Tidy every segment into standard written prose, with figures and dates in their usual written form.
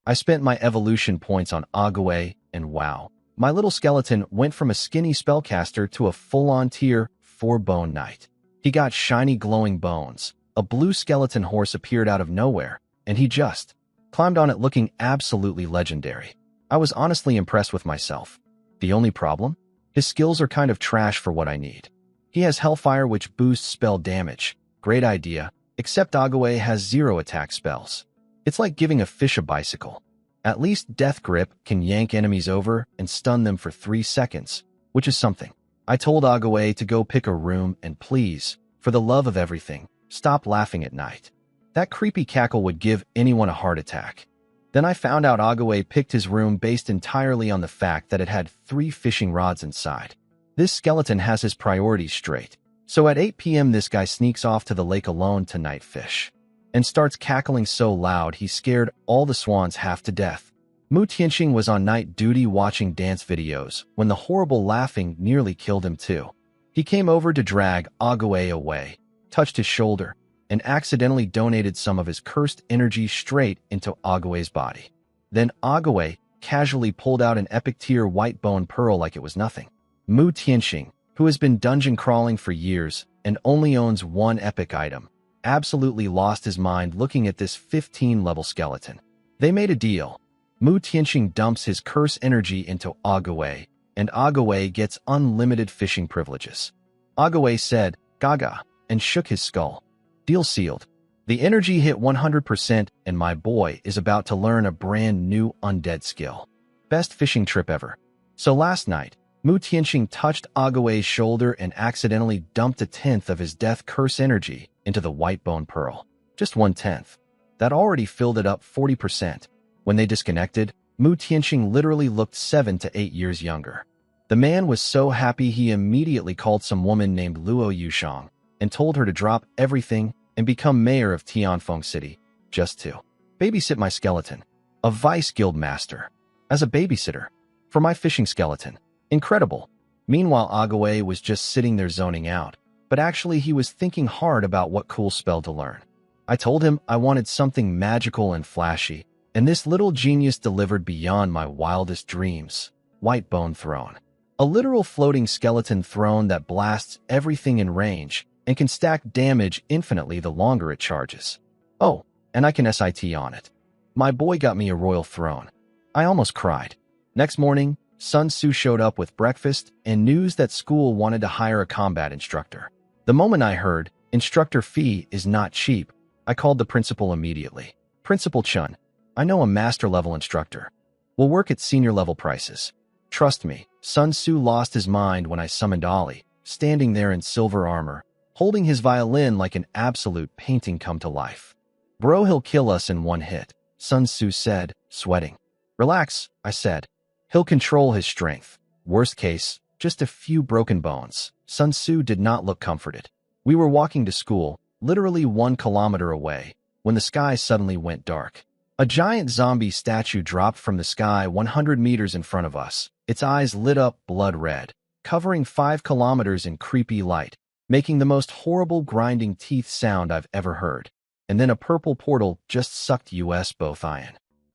I spent my evolution points on Agaway, and wow. My little skeleton went from a skinny spellcaster to a full-on tier 4 bone knight. He got shiny glowing bones. A blue skeleton horse appeared out of nowhere, and he just climbed on it looking absolutely legendary. I was honestly impressed with myself. The only problem? His skills are kind of trash for what I need. He has Hellfire, which boosts spell damage. Great idea, except Agaway has 0 attack spells. It's like giving a fish a bicycle. At least Death Grip can yank enemies over and stun them for 3 seconds, which is something. I told Agaway to go pick a room and please, for the love of everything, stop laughing at night. That creepy cackle would give anyone a heart attack. Then I found out Agaway picked his room based entirely on the fact that it had 3 fishing rods inside. This skeleton has his priorities straight. So at 8 p.m. this guy sneaks off to the lake alone to night fish and starts cackling so loud he scared all the swans half to death. Mu Tianxing was on night duty watching dance videos when the horrible laughing nearly killed him too. He came over to drag Agaway away, touched his shoulder, and accidentally donated some of his cursed energy straight into Agaway's body. Then Agaway casually pulled out an epic tier white bone pearl like it was nothing. Mu Tianxing, who has been dungeon crawling for years and only owns 1 epic item, absolutely lost his mind looking at this 15-level skeleton. They made a deal. Mu Tianxing dumps his curse energy into Agaway, and Agaway gets unlimited fishing privileges. Agaway said, "Gaga," and shook his skull. Deal sealed. The energy hit 100%, and my boy is about to learn a brand new undead skill. Best fishing trip ever. So last night, Mu Tianxing touched Agaway's shoulder and accidentally dumped 1/10 of his death curse energy into the white bone pearl. Just 1/10. That already filled it up 40%. When they disconnected, Mu Tianxing literally looked 7 to 8 years younger. The man was so happy he immediately called some woman named Luo Yushang and told her to drop everything and become mayor of Tianfeng City, just to babysit my skeleton. A vice guild master. As a babysitter. For my fishing skeleton. Incredible. Meanwhile, Agaway was just sitting there zoning out, but actually he was thinking hard about what cool spell to learn. I told him I wanted something magical and flashy, and this little genius delivered beyond my wildest dreams. White Bone Throne. A literal floating skeleton throne that blasts everything in range and can stack damage infinitely the longer it charges. Oh, and I can SIT on it. My boy got me a royal throne. I almost cried. Next morning, Sun Tzu showed up with breakfast and news that school wanted to hire a combat instructor. The moment I heard, instructor fee is not cheap, I called the principal immediately. Principal Chun, I know a master-level instructor. We'll work at senior-level prices. Trust me, Sun Tzu lost his mind when I summoned Ali, standing there in silver armor, holding his violin like an absolute painting come to life. Bro, he'll kill us in 1 hit, Sun Tzu said, sweating. Relax, I said. He'll control his strength. Worst case, just a few broken bones. Sun Tzu did not look comforted. We were walking to school, literally 1 kilometer away, when the sky suddenly went dark. A giant zombie statue dropped from the sky 100 meters in front of us. Its eyes lit up blood red, covering 5 kilometers in creepy light, making the most horrible grinding teeth sound I've ever heard. And then a purple portal just sucked us both in.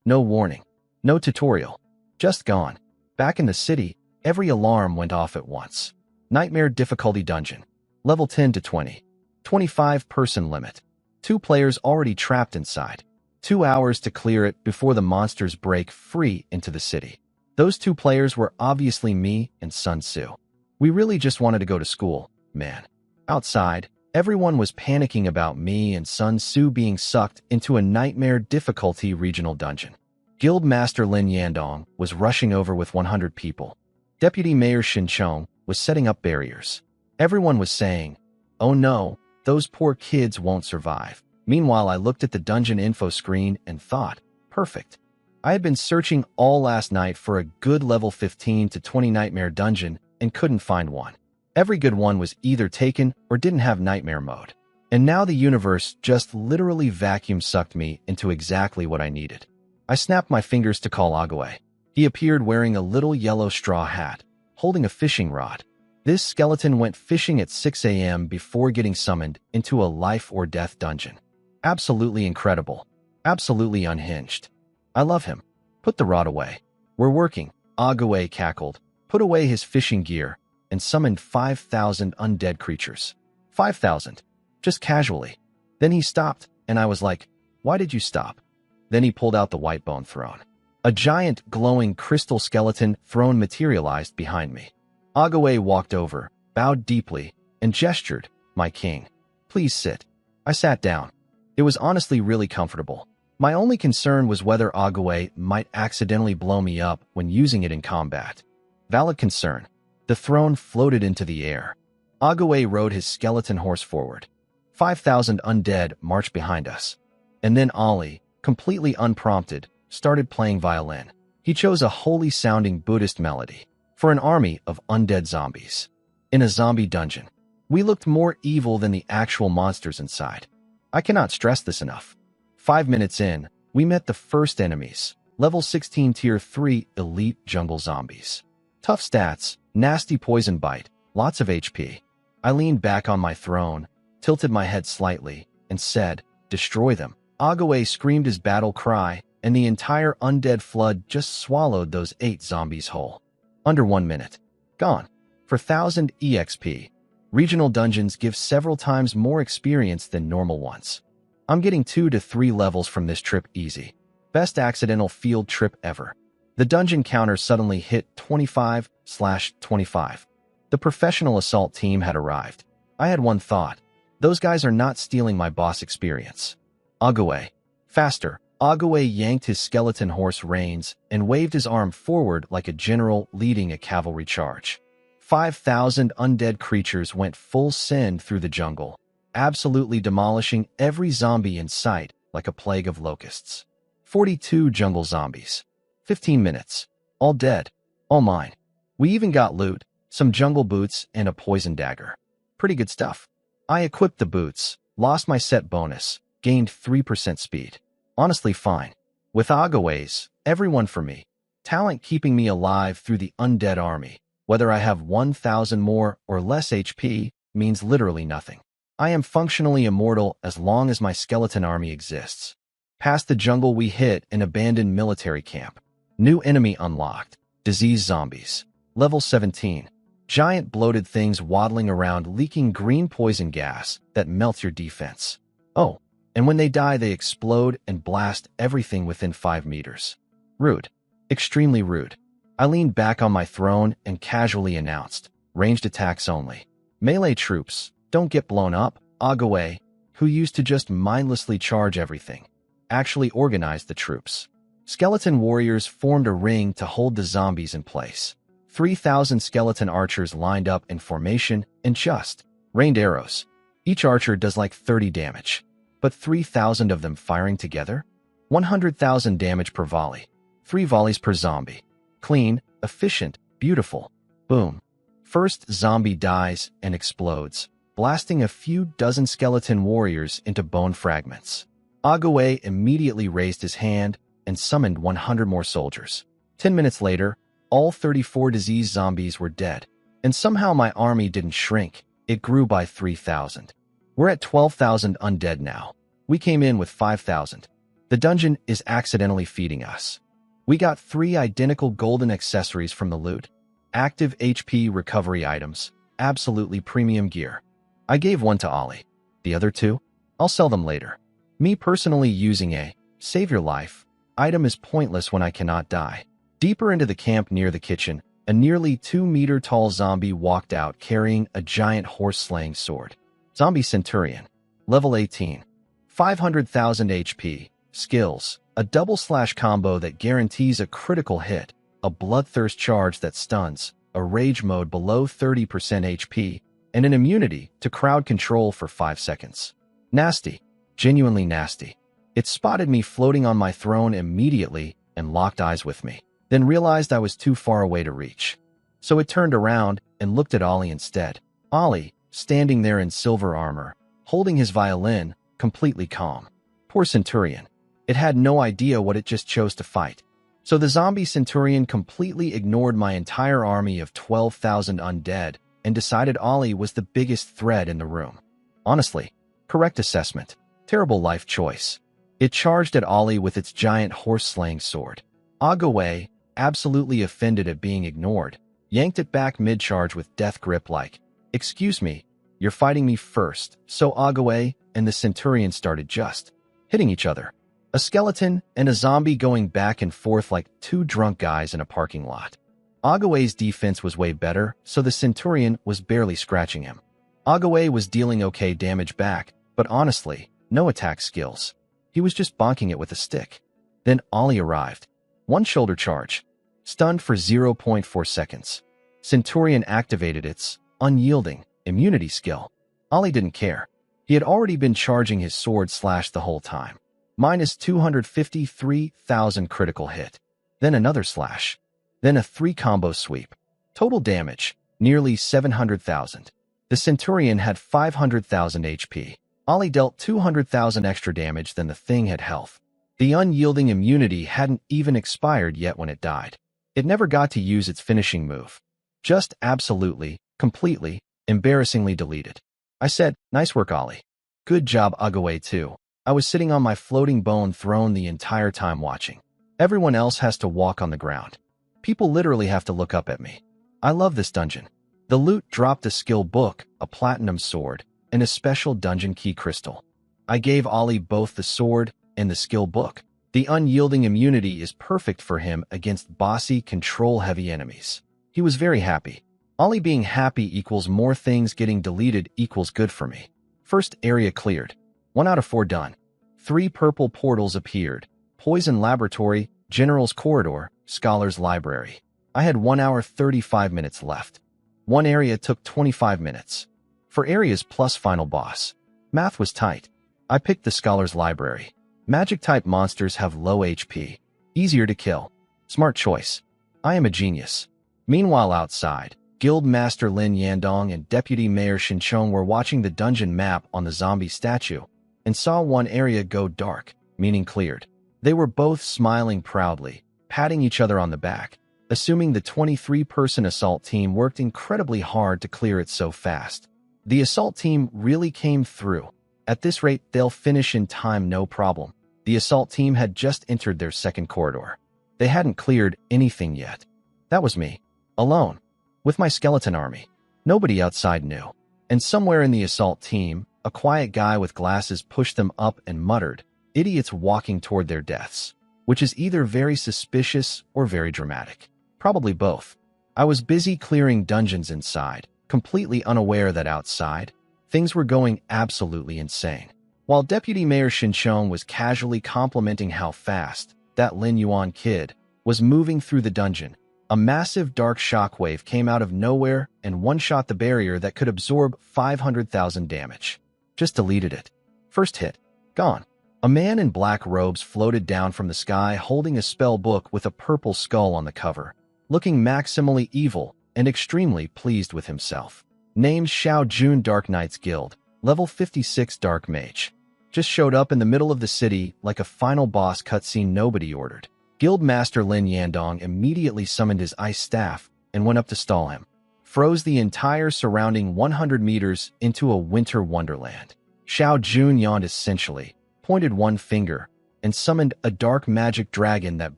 No warning. No tutorial. Just gone. Back in the city, every alarm went off at once. Nightmare difficulty dungeon. Level 10 to 20. 25 person limit. 2 players already trapped inside. 2 hours to clear it before the monsters break free into the city. Those 2 players were obviously me and Sun Tzu. We really just wanted to go to school, man. Outside, everyone was panicking about me and Sun Tzu being sucked into a nightmare difficulty regional dungeon. Guild Master Lin Yandong was rushing over with 100 people. Deputy Mayor Shin Chong was setting up barriers. Everyone was saying, "Oh no, those poor kids won't survive." Meanwhile, I looked at the dungeon info screen and thought, perfect. I had been searching all last night for a good level 15 to 20 nightmare dungeon and couldn't find one. Every good one was either taken or didn't have nightmare mode. And now the universe just literally vacuum sucked me into exactly what I needed. I snapped my fingers to call Agaway. He appeared wearing a little yellow straw hat, holding a fishing rod. This skeleton went fishing at 6 a.m. before getting summoned into a life or death dungeon. Absolutely incredible. Absolutely unhinged. I love him. Put the rod away. We're working. Ague cackled, put away his fishing gear, and summoned 5,000 undead creatures. 5,000. Just casually. Then he stopped, and I was like, why did you stop? Then he pulled out the white bone throne. A giant, glowing crystal skeleton throne materialized behind me. Ague walked over, bowed deeply, and gestured, my king. Please sit. I sat down. It was honestly really comfortable. My only concern was whether Ague might accidentally blow me up when using it in combat. Valid concern. The throne floated into the air. Ague rode his skeleton horse forward. 5,000 undead marched behind us. And then Ali, completely unprompted, started playing violin. He chose a holy-sounding Buddhist melody for an army of undead zombies. In a zombie dungeon, we looked more evil than the actual monsters inside. I cannot stress this enough. 5 minutes in, we met the first enemies, level 16 tier 3 elite jungle zombies. Tough stats, nasty poison bite, lots of HP. I leaned back on my throne, tilted my head slightly, and said, destroy them. Ague screamed his battle cry, and the entire undead flood just swallowed those 8 zombies whole. Under 1 minute. Gone. For 1,000 EXP. Regional dungeons give several times more experience than normal ones. I'm getting 2 to 3 levels from this trip easy. Best accidental field trip ever. The dungeon counter suddenly hit 25/25. The professional assault team had arrived. I had one thought. Those guys are not stealing my boss experience. Ague. Faster. Ague yanked his skeleton horse reins and waved his arm forward like a general leading a cavalry charge. 5,000 undead creatures went full send through the jungle, absolutely demolishing every zombie in sight like a plague of locusts. 42 jungle zombies. 15 minutes. All dead. All mine. We even got loot, some jungle boots, and a poison dagger. Pretty good stuff. I equipped the boots, lost my set bonus, gained 3% speed. Honestly fine. With Ague's, everyone for me. Talent keeping me alive through the undead army. Whether I have 1,000 more or less HP means literally nothing. I am functionally immortal as long as my skeleton army exists. Past the jungle we hit an abandoned military camp. New enemy unlocked. Disease zombies. Level 17. Giant bloated things waddling around leaking green poison gas that melts your defense. Oh, and when they die they explode and blast everything within 5 meters. Rude. Extremely rude. I leaned back on my throne and casually announced, ranged attacks only. Melee troops, don't get blown up. Ague, who used to just mindlessly charge everything, actually organized the troops. Skeleton warriors formed a ring to hold the zombies in place. 3,000 skeleton archers lined up in formation and just rained arrows. Each archer does like 30 damage, but 3,000 of them firing together? 100,000 damage per volley. 3 volleys per zombie. Clean, efficient, beautiful. Boom. First zombie dies and explodes, blasting a few dozen skeleton warriors into bone fragments. Ague immediately raised his hand and summoned 100 more soldiers. 10 minutes later, all 34 disease zombies were dead. And somehow my army didn't shrink, it grew by 3,000. We're at 12,000 undead now. We came in with 5,000. The dungeon is accidentally feeding us. We got 3 identical golden accessories from the loot. Active HP recovery items, absolutely premium gear. I gave one to Ollie. The other 2? I'll sell them later. Me personally using a save your life item is pointless when I cannot die. Deeper into the camp near the kitchen, a nearly 2-meter tall zombie walked out carrying a giant horse-slaying sword. Zombie Centurion. Level 18. 500,000 HP. Skills. A double-slash combo that guarantees a critical hit, a bloodthirst charge that stuns, a rage mode below 30% HP, and an immunity to crowd control for 5 seconds. Nasty. Genuinely nasty. It spotted me floating on my throne immediately and locked eyes with me, then realized I was too far away to reach. So it turned around and looked at Ollie instead. Ollie, standing there in silver armor, holding his violin, completely calm. Poor Centurion. It had no idea what it just chose to fight. So the zombie Centurion completely ignored my entire army of 12,000 undead and decided Ollie was the biggest threat in the room. Honestly, correct assessment. Terrible life choice. It charged at Ollie with its giant horse-slaying sword. Agaway, absolutely offended at being ignored, yanked it back mid-charge with death grip like, "Excuse me, you're fighting me first." So Agaway and the Centurion started just hitting each other. A skeleton and a zombie going back and forth like two drunk guys in a parking lot. Agaway's defense was way better, so the Centurion was barely scratching him. Agaway was dealing okay damage back, but honestly, no attack skills. He was just bonking it with a stick. Then Ollie arrived. One shoulder charge. Stunned for 0.4 seconds. Centurion activated its unyielding immunity skill. Ollie didn't care. He had already been charging his sword slash the whole time. Minus 253,000 critical hit. Then another slash. Then a 3-combo sweep. Total damage, nearly 700,000. The Centurion had 500,000 HP. Ollie dealt 200,000 extra damage than the thing had health. The unyielding immunity hadn't even expired yet when it died. It never got to use its finishing move. Just absolutely, completely, embarrassingly deleted. I said, "Nice work, Ollie." "Good job, Agaway, too." I was sitting on my floating bone throne the entire time watching. Everyone else has to walk on the ground. People literally have to look up at me. I love this dungeon. The loot dropped a skill book, a platinum sword, and a special dungeon key crystal. I gave Ollie both the sword and the skill book. The unyielding immunity is perfect for him against bossy, control-heavy enemies. He was very happy. Ollie being happy equals more things getting deleted equals good for me. First area cleared. 1 out of 4 done. 3 purple portals appeared. Poison Laboratory, General's Corridor, Scholar's Library. I had 1 hour 35 minutes left. One area took 25 minutes. For areas plus final boss. Math was tight. I picked the Scholar's Library. Magic-type monsters have low HP. Easier to kill. Smart choice. I am a genius. Meanwhile outside, Guild Master Lin Yandong and Deputy Mayor Shinchong were watching the dungeon map on the zombie statue and saw one area go dark, meaning cleared. They were both smiling proudly, patting each other on the back, assuming the 23-person assault team worked incredibly hard to clear it so fast. The assault team really came through. At this rate, they'll finish in time, no problem. The assault team had just entered their second corridor. They hadn't cleared anything yet. That was me. Alone. With my skeleton army. Nobody outside knew. And somewhere in the assault team, a quiet guy with glasses pushed them up and muttered, "Idiots walking toward their deaths," which is either very suspicious or very dramatic. Probably both. I was busy clearing dungeons inside, completely unaware that outside, things were going absolutely insane. While Deputy Mayor Shinchong was casually complimenting how fast that Lin Yuan kid was moving through the dungeon, a massive dark shockwave came out of nowhere and one-shot the barrier that could absorb 500,000 damage. Just deleted it. First hit. Gone. A man in black robes floated down from the sky holding a spell book with a purple skull on the cover, looking maximally evil and extremely pleased with himself. Named Xiao Jun, Dark Knights Guild, level 56 Dark Mage. Just showed up in the middle of the city like a final boss cutscene nobody ordered. Guild Master Lin Yandong immediately summoned his ice staff and went up to stall him. Froze the entire surrounding 100 meters into a winter wonderland. Xiao Jun yawned essentially, pointed one finger, and summoned a dark magic dragon that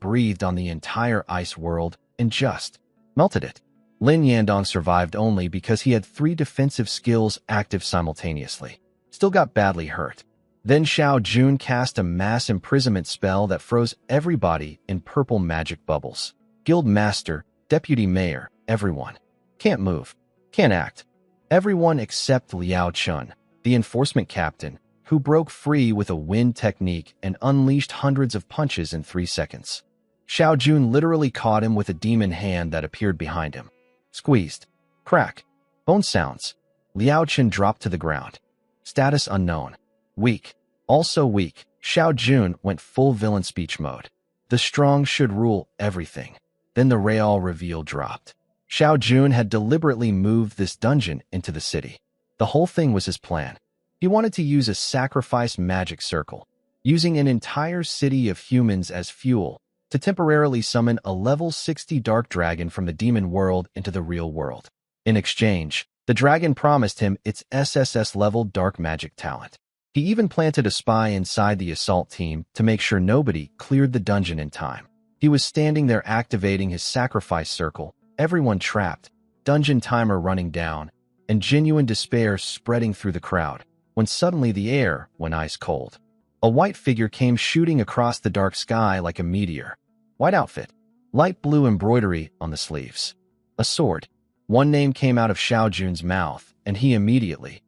breathed on the entire ice world and just melted it. Lin Yandong survived only because he had 3 defensive skills active simultaneously. Still got badly hurt. Then Xiao Jun cast a mass imprisonment spell that froze everybody in purple magic bubbles. Guild Master, Deputy Mayor, everyone. Can't move. Can't act. Everyone except Liao Chun, the enforcement captain, who broke free with a wind technique and unleashed hundreds of punches in 3 seconds. Xiao Jun literally caught him with a demon hand that appeared behind him. Squeezed. Crack. Bone sounds. Liao Chun dropped to the ground. Status unknown. Weak. Also weak. Xiao Jun went full villain speech mode. The strong should rule everything. Then the real reveal dropped. Xiao Jun had deliberately moved this dungeon into the city. The whole thing was his plan. He wanted to use a sacrifice magic circle, using an entire city of humans as fuel to temporarily summon a level 60 dark dragon from the demon world into the real world. In exchange, the dragon promised him its SSS level dark magic talent. He even planted a spy inside the assault team to make sure nobody cleared the dungeon in time. He was standing there activating his sacrifice circle, everyone trapped, dungeon timer running down, and genuine despair spreading through the crowd, when suddenly the air went ice cold. A white figure came shooting across the dark sky like a meteor. White outfit, light blue embroidery on the sleeves. A sword. One name came out of Xiao Jun's mouth, and he immediately,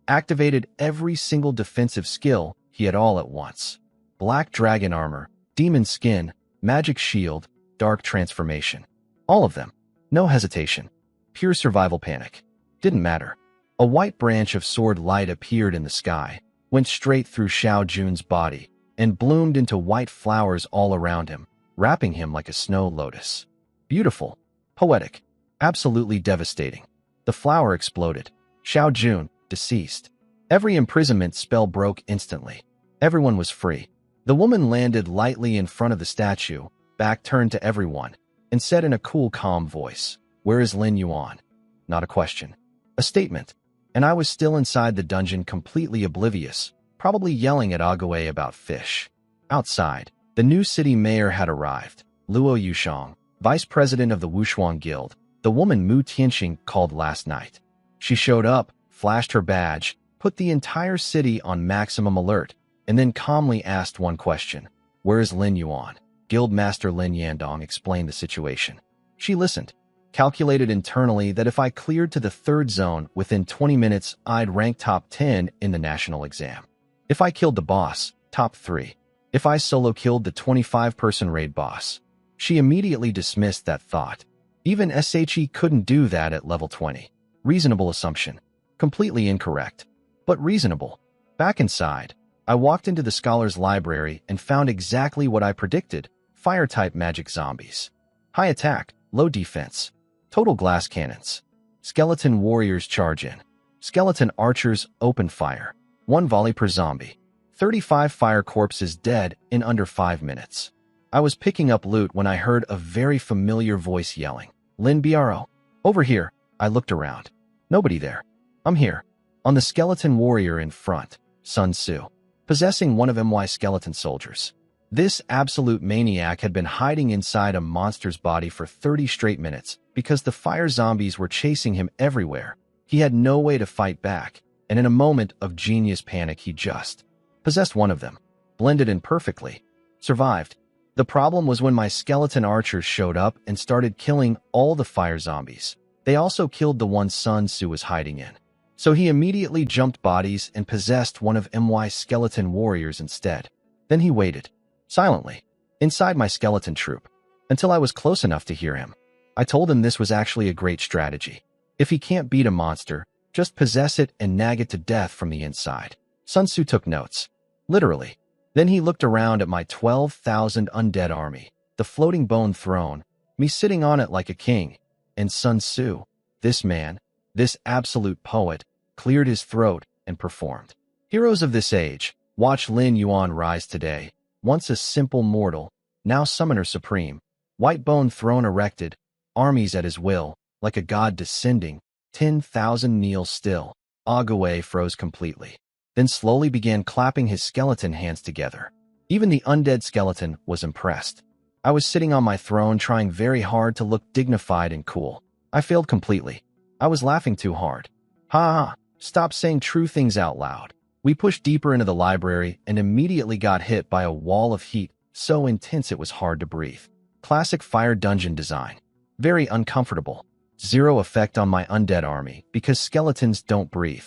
activated every single defensive skill he had all at once. Black dragon armor, demon skin, magic shield, dark transformation. All of them. No hesitation. Pure survival panic. Didn't matter. A white branch of sword light appeared in the sky, went straight through Xiao Jun's body, and bloomed into white flowers all around him, wrapping him like a snow lotus. Beautiful. Poetic. Absolutely devastating. The flower exploded. Xiao Jun, deceased. Every imprisonment spell broke instantly. Everyone was free. The woman landed lightly in front of the statue, back turned to everyone, and said in a cool, calm voice, "Where is Lin Yuan?" Not a question. A statement. And I was still inside the dungeon completely oblivious, probably yelling at Ague about fish. Outside, the new city mayor had arrived, Luo Yushang, vice president of the Wushuang Guild, the woman Mu Tianxing called last night. She showed up, flashed her badge, put the entire city on maximum alert, and then calmly asked one question. "Where is Lin Yuan?" Guildmaster Lin Yandong explained the situation. She listened, calculated internally that if I cleared to the third zone within 20 minutes, I'd rank top 10 in the national exam. If I killed the boss, top 3. If I solo killed the 25-person raid boss. She immediately dismissed that thought. Even SHE couldn't do that at level 20. Reasonable assumption. Completely incorrect. But reasonable. Back inside, I walked into the scholar's library and found exactly what I predicted. Fire-type magic zombies. High attack, low defense. Total glass cannons. Skeleton warriors charge in. Skeleton archers open fire. 1 volley per zombie. 35 fire corpses dead in under 5 minutes. I was picking up loot when I heard a very familiar voice yelling, "Lin Bro, over here." I looked around. Nobody there. I'm here. On the skeleton warrior in front, Sun Tzu, possessing one of my skeleton soldiers. This absolute maniac had been hiding inside a monster's body for 30 straight minutes because the fire zombies were chasing him everywhere. He had no way to fight back, and in a moment of genius panic he just possessed one of them, blended in perfectly, survived. The problem was when my skeleton archers showed up and started killing all the fire zombies. They also killed the one Sun Tzu was hiding in. So he immediately jumped bodies and possessed one of my skeleton warriors instead. Then he waited, silently, inside my skeleton troop, until I was close enough to hear him. I told him this was actually a great strategy. If he can't beat a monster, just possess it and nag it to death from the inside. Sun Tzu took notes. Literally. Then he looked around at my 12,000 undead army, the floating bone throne, me sitting on it like a king, and Sun Tzu, this man, this absolute poet, cleared his throat and performed. Heroes of this age, watch Lin Yuan rise today, once a simple mortal, now summoner supreme, white bone throne erected, armies at his will, like a god descending, 10,000 kneel still. Ague froze completely, then slowly began clapping his skeleton hands together. Even the undead skeleton was impressed. I was sitting on my throne trying very hard to look dignified and cool. I failed completely. I was laughing too hard. Ha! Stop saying true things out loud. We pushed deeper into the library and immediately got hit by a wall of heat so intense it was hard to breathe. Classic fire dungeon design. Very uncomfortable. Zero effect on my undead army because skeletons don't breathe.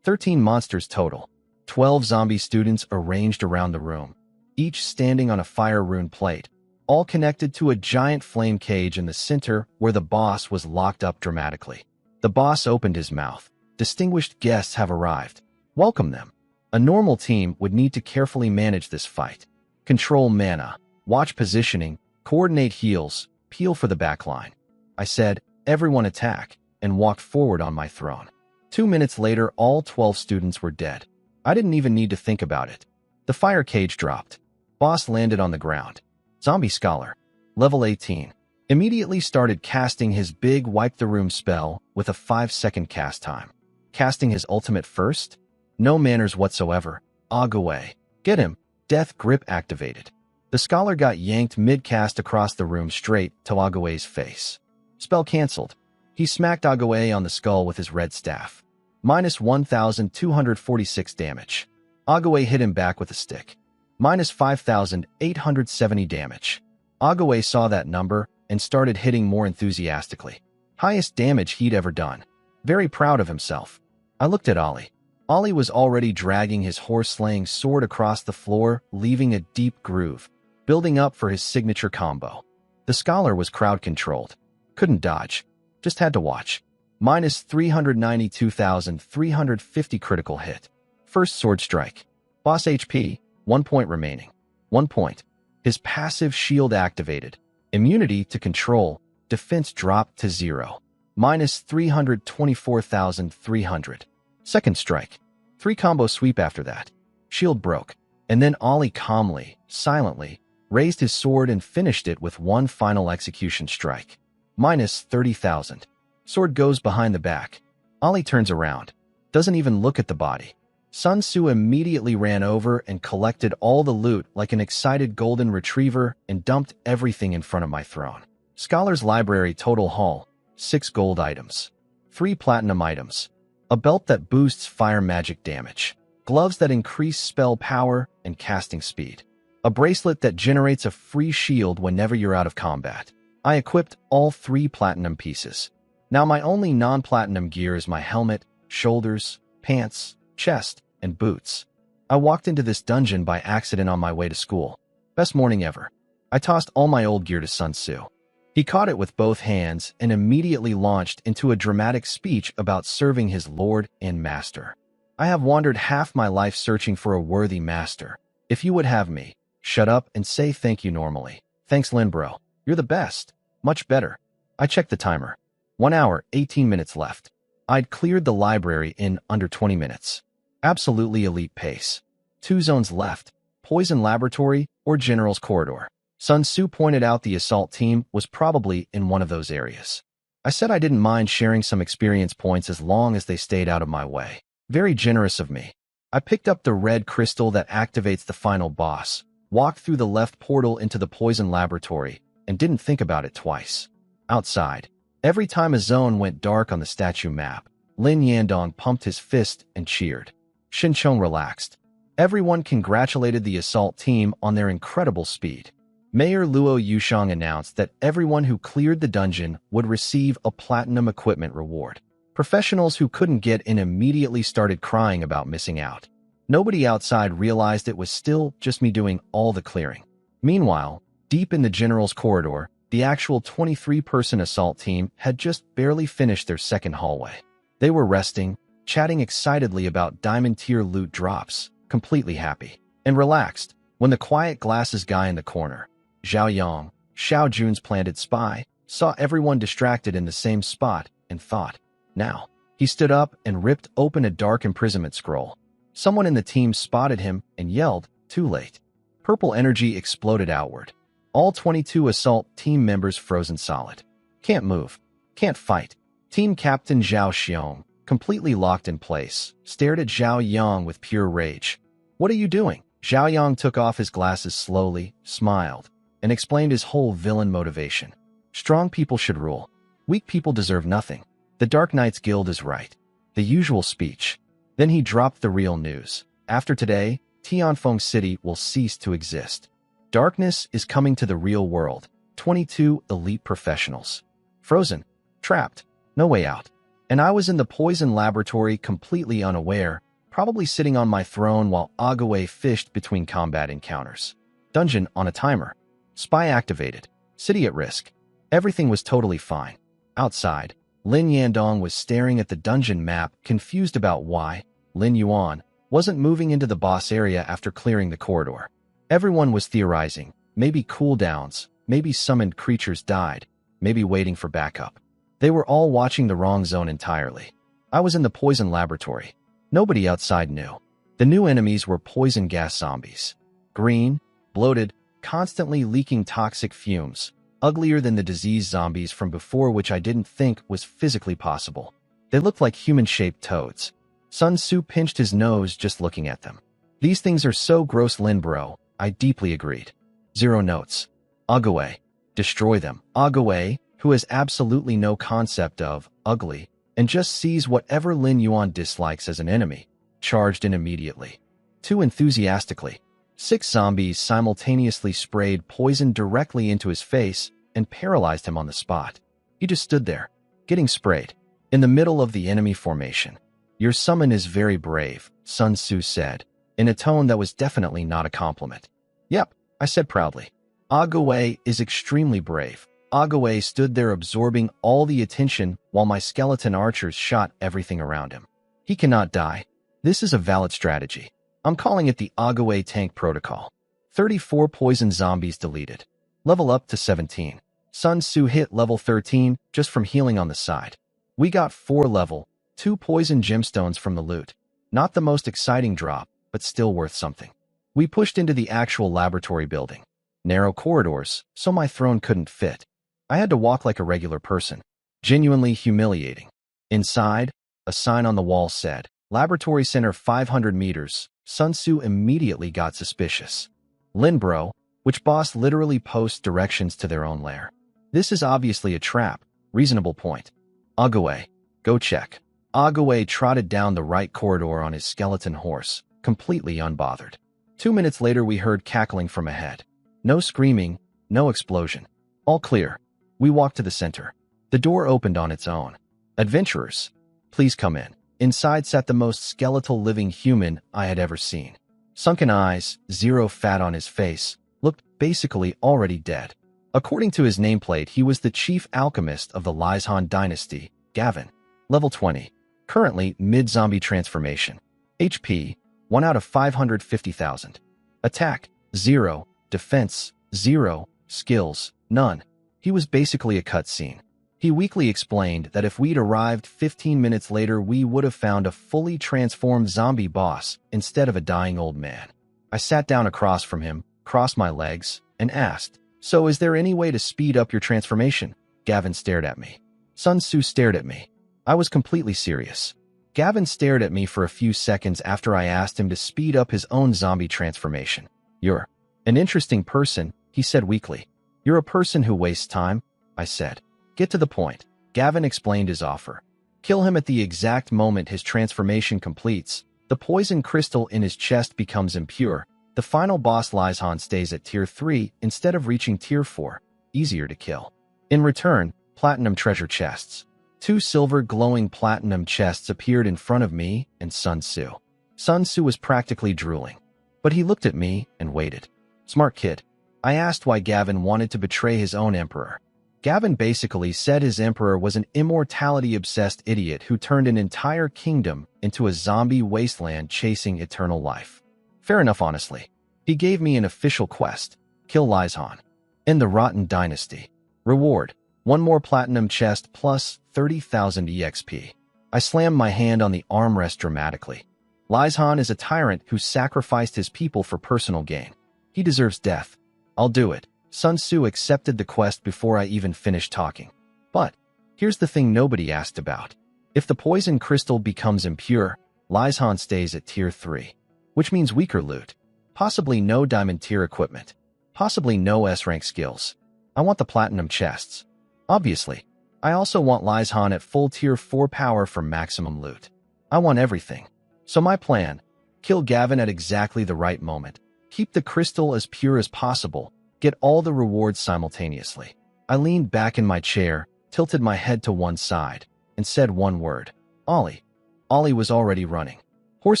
13 monsters total. 12 zombie students arranged around the room, each standing on a fire rune plate, all connected to a giant flame cage in the center where the boss was locked up dramatically. The boss opened his mouth. Distinguished guests have arrived. Welcome them. A normal team would need to carefully manage this fight. Control mana, watch positioning, coordinate heals, peel for the backline. I said, "Everyone attack," and walked forward on my throne. 2 minutes later, all 12 students were dead. I didn't even need to think about it. The fire cage dropped. Boss landed on the ground. Zombie Scholar, level 18, immediately started casting his big wipe the room spell with a 5-second cast time. Casting his ultimate first? No manners whatsoever. Agaway. Get him. Death grip activated. The scholar got yanked mid-cast across the room straight to Agaway's face. Spell cancelled. He smacked Agaway on the skull with his red staff. Minus 1,246 damage. Agaway hit him back with a stick. Minus 5,870 damage. Agaway saw that number and started hitting more enthusiastically. Highest damage he'd ever done. Very proud of himself. I looked at Ollie. Ollie was already dragging his horse-slaying sword across the floor, leaving a deep groove, building up for his signature combo. The scholar was crowd-controlled. Couldn't dodge. Just had to watch. Minus 392,350 critical hit. First sword strike. Boss HP, 1 point remaining. 1 point. His passive shield activated. Immunity to control. Defense dropped to 0. Minus 324,300. Second strike. 3 combo sweep after that. Shield broke. And then Ollie calmly, silently, raised his sword and finished it with one final execution strike. Minus 30,000. Sword goes behind the back. Ollie turns around. Doesn't even look at the body. Sun Tzu immediately ran over and collected all the loot like an excited golden retriever and dumped everything in front of my throne. Scholar's Library total haul. 6 gold items. 3 platinum items. A belt that boosts fire magic damage. Gloves that increase spell power and casting speed. A bracelet that generates a free shield whenever you're out of combat. I equipped all 3 platinum pieces. Now my only non-platinum gear is my helmet, shoulders, pants, chest, and boots. I walked into this dungeon by accident on my way to school. Best morning ever. I tossed all my old gear to Sun Tzu. He caught it with both hands and immediately launched into a dramatic speech about serving his lord and master. I have wandered half my life searching for a worthy master. If you would have me, shut up and say thank you normally. Thanks, Lin bro. You're the best. Much better. I checked the timer. 1 hour, 18 minutes left. I'd cleared the library in under 20 minutes. Absolutely elite pace. 2 zones left. Poison Laboratory or General's Corridor. Sun Tzu pointed out the assault team was probably in one of those areas. I said I didn't mind sharing some experience points as long as they stayed out of my way. Very generous of me. I picked up the red crystal that activates the final boss, walked through the left portal into the Poison Laboratory, and didn't think about it twice. Outside, every time a zone went dark on the statue map, Lin Yandong pumped his fist and cheered. Shinchong relaxed. Everyone congratulated the assault team on their incredible speed. Mayor Luo Yushang announced that everyone who cleared the dungeon would receive a platinum equipment reward. Professionals who couldn't get in immediately started crying about missing out. Nobody outside realized it was still just me doing all the clearing. Meanwhile, deep in the General's Corridor, the actual 23-person assault team had just barely finished their second hallway. They were resting, chatting excitedly about diamond-tier loot drops, completely happy and relaxed, when the quiet glasses guy in the corner, Zhao Yang, Xiao Jun's planted spy, saw everyone distracted in the same spot and thought, now. He stood up and ripped open a dark imprisonment scroll. Someone in the team spotted him and yelled, too late. Purple energy exploded outward. All 22 assault team members frozen solid. Can't move. Can't fight. Team Captain Zhao Xiong, completely locked in place, stared at Zhao Yang with pure rage. What are you doing? Zhao Yang took off his glasses slowly, smiled, and explained his whole villain motivation. Strong people should rule. Weak people deserve nothing. The Dark Knights Guild is right. The usual speech. Then he dropped the real news. After today, Tianfeng City will cease to exist. Darkness is coming to the real world. 22 elite professionals. Frozen. Trapped. No way out. And I was in the Poison Laboratory completely unaware, probably sitting on my throne while Agaway fished between combat encounters. Dungeon on a timer. Spy activated. City at risk. Everything was totally fine. Outside, Lin Yandong was staring at the dungeon map, confused about why Lin Yuan wasn't moving into the boss area after clearing the corridor. Everyone was theorizing, maybe cooldowns, maybe summoned creatures died, maybe waiting for backup. They were all watching the wrong zone entirely. I was in the Poison Laboratory. Nobody outside knew. The new enemies were poison gas zombies. Green, bloated, constantly leaking toxic fumes, uglier than the disease zombies from before, which I didn't think was physically possible. They looked like human-shaped toads. Sun Tzu pinched his nose just looking at them. These things are so gross, Lin bro. I deeply agreed. 0 notes. Agaway. Destroy them. Agaway, who has absolutely no concept of ugly, and just sees whatever Lin Yuan dislikes as an enemy, charged in immediately. Too enthusiastically. 6 zombies simultaneously sprayed poison directly into his face and paralyzed him on the spot. He just stood there, getting sprayed, in the middle of the enemy formation. Your summon is very brave, Sun Tzu said, in a tone that was definitely not a compliment. Yep, I said proudly. Agaway is extremely brave. Agaway stood there absorbing all the attention while my skeleton archers shot everything around him. He cannot die. This is a valid strategy. I'm calling it the Agaway tank protocol. 34 poison zombies deleted. Level up to 17. Sun Tzu hit level 13 just from healing on the side. We got 4 level, 2 poison gemstones from the loot. Not the most exciting drop, but still worth something. We pushed into the actual laboratory building. Narrow corridors, so my throne couldn't fit. I had to walk like a regular person. Genuinely humiliating. Inside, a sign on the wall said, Laboratory Center 500 meters. Sun Tzu immediately got suspicious. Lin bro, which boss literally posts directions to their own lair. This is obviously a trap. Reasonable point. Agaway, go check. Agaway trotted down the right corridor on his skeleton horse, completely unbothered. 2 minutes later we heard cackling from ahead. No screaming, no explosion. All clear. We walked to the center. The door opened on its own. Adventurers, please come in. Inside sat the most skeletal living human I had ever seen. Sunken eyes, 0 fat on his face, looked basically already dead. According to his nameplate, he was the chief alchemist of the Lizhan dynasty, Gavin. Level 20. Currently mid-zombie transformation. HP, 1 out of 550,000. Attack, 0. Defense, 0. Skills, none. He was basically a cutscene. He weakly explained that if we'd arrived 15 minutes later, we would have found a fully transformed zombie boss instead of a dying old man. I sat down across from him, crossed my legs, and asked, So is there any way to speed up your transformation? Gavin stared at me. Sun Tzu stared at me. I was completely serious. Gavin stared at me for a few seconds after I asked him to speed up his own zombie transformation. You're an interesting person, he said weakly. You're a person who wastes time, I said. Get to the point. Gavin explained his offer. Kill him at the exact moment his transformation completes. The poison crystal in his chest becomes impure. The final boss Lizhan stays at tier 3 instead of reaching tier 4. Easier to kill. In return, platinum treasure chests. 2 silver glowing platinum chests appeared in front of me and Sun Tzu. Sun Tzu was practically drooling. But he looked at me and waited. Smart kid. I asked why Gavin wanted to betray his own emperor. Gavin basically said his emperor was an immortality-obsessed idiot who turned an entire kingdom into a zombie wasteland chasing eternal life. Fair enough, honestly. He gave me an official quest. Kill Lizhan. In the Rotten Dynasty. Reward. 1 more platinum chest plus 30,000 EXP. I slammed my hand on the armrest dramatically. Lizhan is a tyrant who sacrificed his people for personal gain. He deserves death. I'll do it. Sun Tzu accepted the quest before I even finished talking. But here's the thing nobody asked about. If the poison crystal becomes impure, Lizhan stays at tier 3, which means weaker loot. Possibly no diamond tier equipment. Possibly no S-rank skills. I want the platinum chests. Obviously, I also want Lizhan at full tier 4 power for maximum loot. I want everything. So my plan, kill Gavin at exactly the right moment. Keep the crystal as pure as possible. Get all the rewards simultaneously. I leaned back in my chair, tilted my head to one side, and said one word. Ollie. Ollie was already running. Horse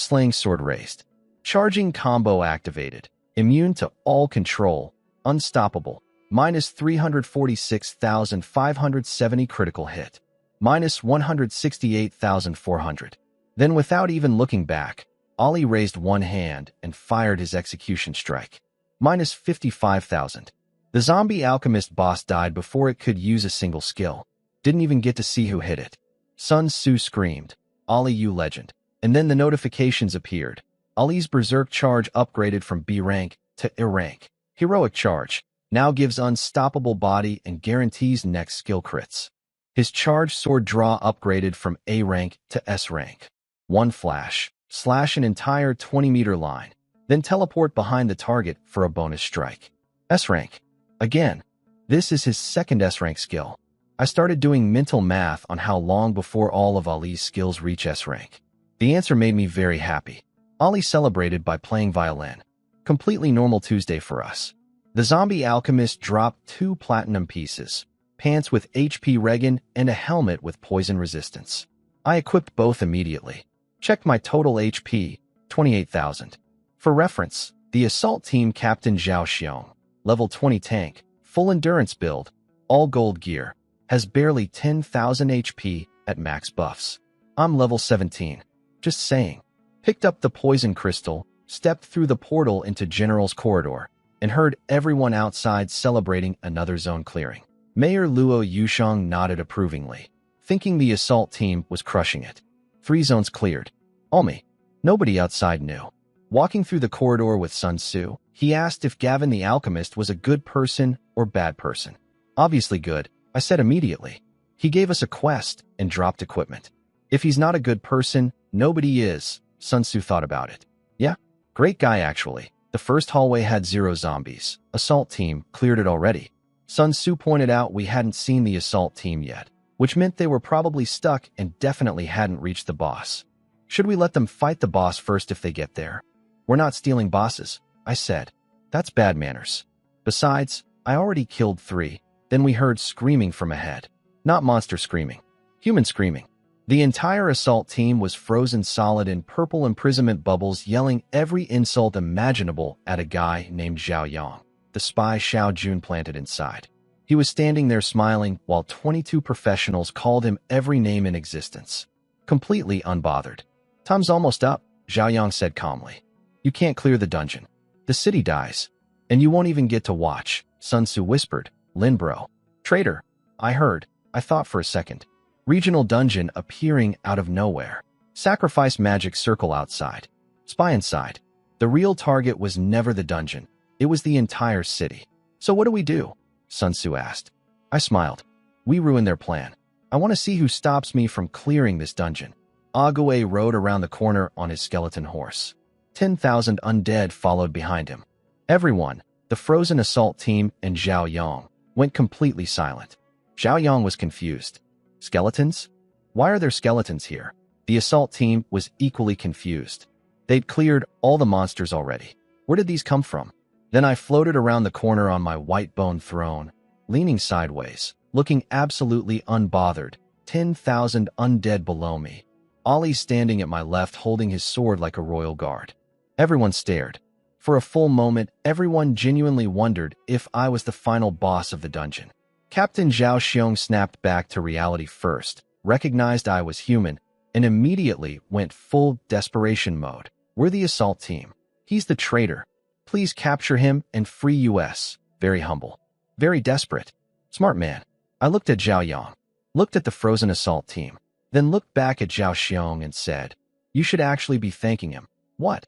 slaying sword raised. Charging combo activated. Immune to all control. Unstoppable. Minus 346,570 critical hit. Minus 168,400. Then without even looking back, Ollie raised one hand and fired his execution strike. Minus 55,000. The zombie alchemist boss died before it could use a single skill. Didn't even get to see who hit it. Sun Tzu screamed, Ollie, you legend. And then the notifications appeared. Ollie's berserk charge upgraded from B rank to A rank. Heroic charge. Now gives unstoppable body and guarantees next skill crits. His charge sword draw upgraded from A rank to S rank. One flash, slash an entire 20-meter line, then teleport behind the target for a bonus strike. S-rank. Again. This is his second S-rank skill. I started doing mental math on how long before all of Ali's skills reach S-rank. The answer made me very happy. Ali celebrated by playing violin. Completely normal Tuesday for us. The zombie alchemist dropped 2 platinum pieces, pants with HP regen, and a helmet with poison resistance. I equipped both immediately. Checked my total HP, 28,000. For reference, the assault team captain Zhao Xiong, level 20 tank, full endurance build, all gold gear, has barely 10,000 HP at max buffs. I'm level 17. Just saying. Picked up the poison crystal, stepped through the portal into General's corridor, and heard everyone outside celebrating another zone clearing. Mayor Luo Yusheng nodded approvingly, thinking the assault team was crushing it. 3 zones cleared. All me. Nobody outside knew. Walking through the corridor with Sun Tzu, he asked if Gavin the alchemist was a good person or bad person. Obviously good, I said immediately. He gave us a quest and dropped equipment. If he's not a good person, nobody is, Sun Tzu thought about it. Yeah, great guy actually. The first hallway had 0 zombies. Assault team cleared it already. Sun Tzu pointed out we hadn't seen the assault team yet, which meant they were probably stuck and definitely hadn't reached the boss. Should we let them fight the boss first if they get there? We're not stealing bosses, I said. That's bad manners. Besides, I already killed 3. Then we heard screaming from ahead. Not monster screaming. Human screaming. The entire assault team was frozen solid in purple imprisonment bubbles, yelling every insult imaginable at a guy named Zhao Yang, the spy Xiao Jun planted inside. He was standing there smiling while 22 professionals called him every name in existence. Completely unbothered. Time's almost up, Zhao Yang said calmly. You can't clear the dungeon. The city dies. And you won't even get to watch, Sun Tzu whispered. Lin bro. Traitor. I heard. I thought for a second. Regional dungeon appearing out of nowhere. Sacrifice magic circle outside. Spy inside. The real target was never the dungeon. It was the entire city. So what do we do? Sun Tzu asked. I smiled. We ruin their plan. I want to see who stops me from clearing this dungeon. Ague rode around the corner on his skeleton horse. 10,000 undead followed behind him. Everyone, the frozen assault team and Zhao Yang, went completely silent. Zhao Yang was confused. Skeletons? Why are there skeletons here? The assault team was equally confused. They'd cleared all the monsters already. Where did these come from? Then I floated around the corner on my white bone throne, leaning sideways, looking absolutely unbothered. 10,000 undead below me. Ali standing at my left holding his sword like a royal guard. Everyone stared. For a full moment, everyone genuinely wondered if I was the final boss of the dungeon. Captain Zhao Xiong snapped back to reality first, recognized I was human, and immediately went full desperation mode. We're the assault team. He's the traitor. Please capture him and free US. Very humble. Very desperate. Smart man. I looked at Zhao Yang, looked at the frozen assault team, then looked back at Zhao Xiong and said, you should actually be thanking him. What?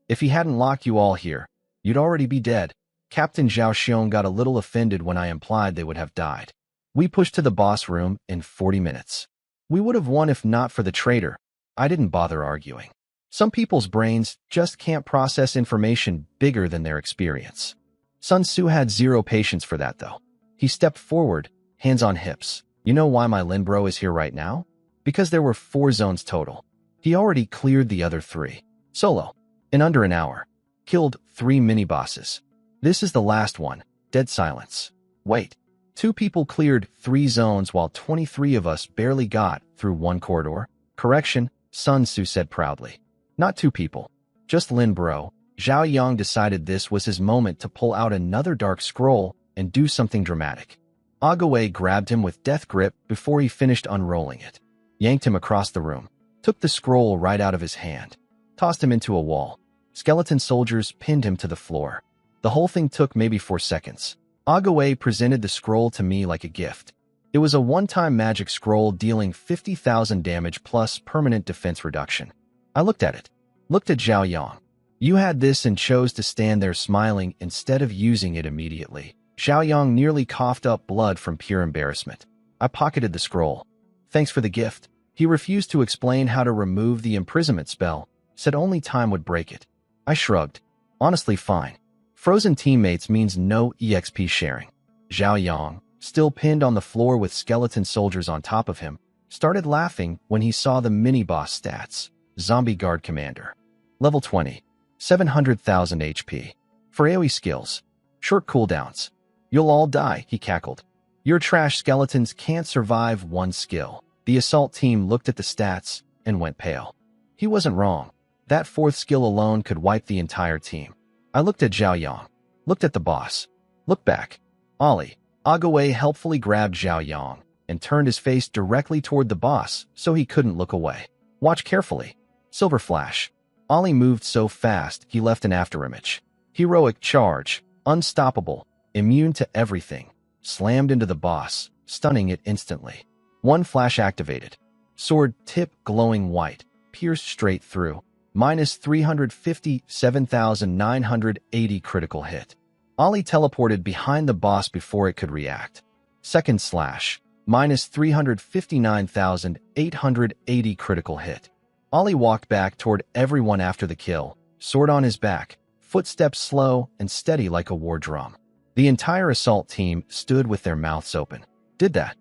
If he hadn't locked you all here, you'd already be dead. Captain Zhao Xiong got a little offended when I implied they would have died. We pushed to the boss room in 40 minutes. We would have won if not for the traitor. I didn't bother arguing. Some people's brains just can't process information bigger than their experience. Sun Tzu had 0 patience for that though. He stepped forward, hands on hips. You know why my Lin bro is here right now? Because there were 4 zones total. He already cleared the other 3. Solo. In under an hour. Killed 3 mini-bosses. This is the last one. Dead silence. Wait. 2 people cleared 3 zones while 23 of us barely got through 1 corridor? Correction, Sun Tzu said proudly. Not 2 people. Just Lin bro. Zhao Yang decided this was his moment to pull out another dark scroll and do something dramatic. Ague grabbed him with death grip before he finished unrolling it. Yanked him across the room. Took the scroll right out of his hand. Tossed him into a wall. Skeleton soldiers pinned him to the floor. The whole thing took maybe 4 seconds. Ague presented the scroll to me like a gift. It was a one-time magic scroll dealing 50,000 damage plus permanent defense reduction. I looked at it. Looked at Zhao Yang. You had this and chose to stand there smiling instead of using it immediately. Zhao Yang nearly coughed up blood from pure embarrassment. I pocketed the scroll. Thanks for the gift. He refused to explain how to remove the imprisonment spell, said only time would break it. I shrugged. Honestly, fine. Frozen teammates means no EXP sharing. Zhao Yang, still pinned on the floor with skeleton soldiers on top of him, started laughing when he saw the mini-boss stats. Zombie Guard Commander. Level 20. 700,000 HP. For AoE skills. Short cooldowns. You'll all die, he cackled. Your trash skeletons can't survive one skill. The assault team looked at the stats and went pale. He wasn't wrong. That fourth skill alone could wipe the entire team. I looked at Zhao Yang. Looked at the boss. Looked back. Ollie. Agaway helpfully grabbed Zhao Yang and turned his face directly toward the boss so he couldn't look away. Watch carefully. Silver flash. Ollie moved so fast he left an afterimage. Heroic charge. Unstoppable. Immune to everything. Slammed into the boss, stunning it instantly. One flash activated. Sword tip glowing white. Pierced straight through. Minus 357,980 critical hit. Ollie teleported behind the boss before it could react. Second slash. Minus 359,880 critical hit. Ollie walked back toward everyone after the kill, sword on his back, footsteps slow and steady like a war drum. The entire assault team stood with their mouths open. Did that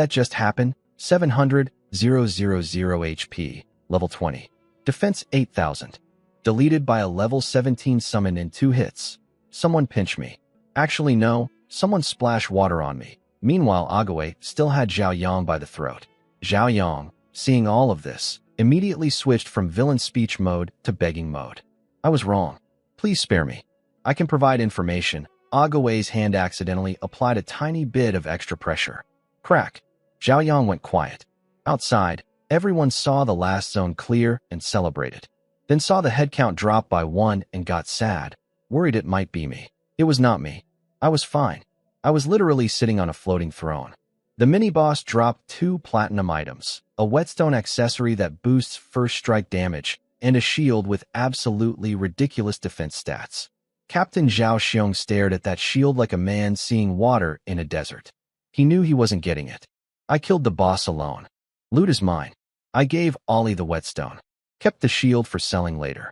just happen? 700,000 HP, level 20. Defense 8,000. Deleted by a level 17 summon in 2 hits. Someone pinch me. Actually no, someone splash water on me. Meanwhile Agaway still had Zhao Yang by the throat. Zhao Yang, seeing all of this, immediately switched from villain speech mode to begging mode. I was wrong. Please spare me. I can provide information. Agaway's hand accidentally applied a tiny bit of extra pressure. Crack. Zhao Yang went quiet. Outside, everyone saw the last zone clear and celebrated. Then saw the head count drop by 1 and got sad, worried it might be me. It was not me. I was fine. I was literally sitting on a floating throne. The mini-boss dropped 2 platinum items, a whetstone accessory that boosts first strike damage, and a shield with absolutely ridiculous defense stats. Captain Zhao Xiong stared at that shield like a man seeing water in a desert. He knew he wasn't getting it. I killed the boss alone. Loot is mine. I gave Ollie the whetstone. Kept the shield for selling later.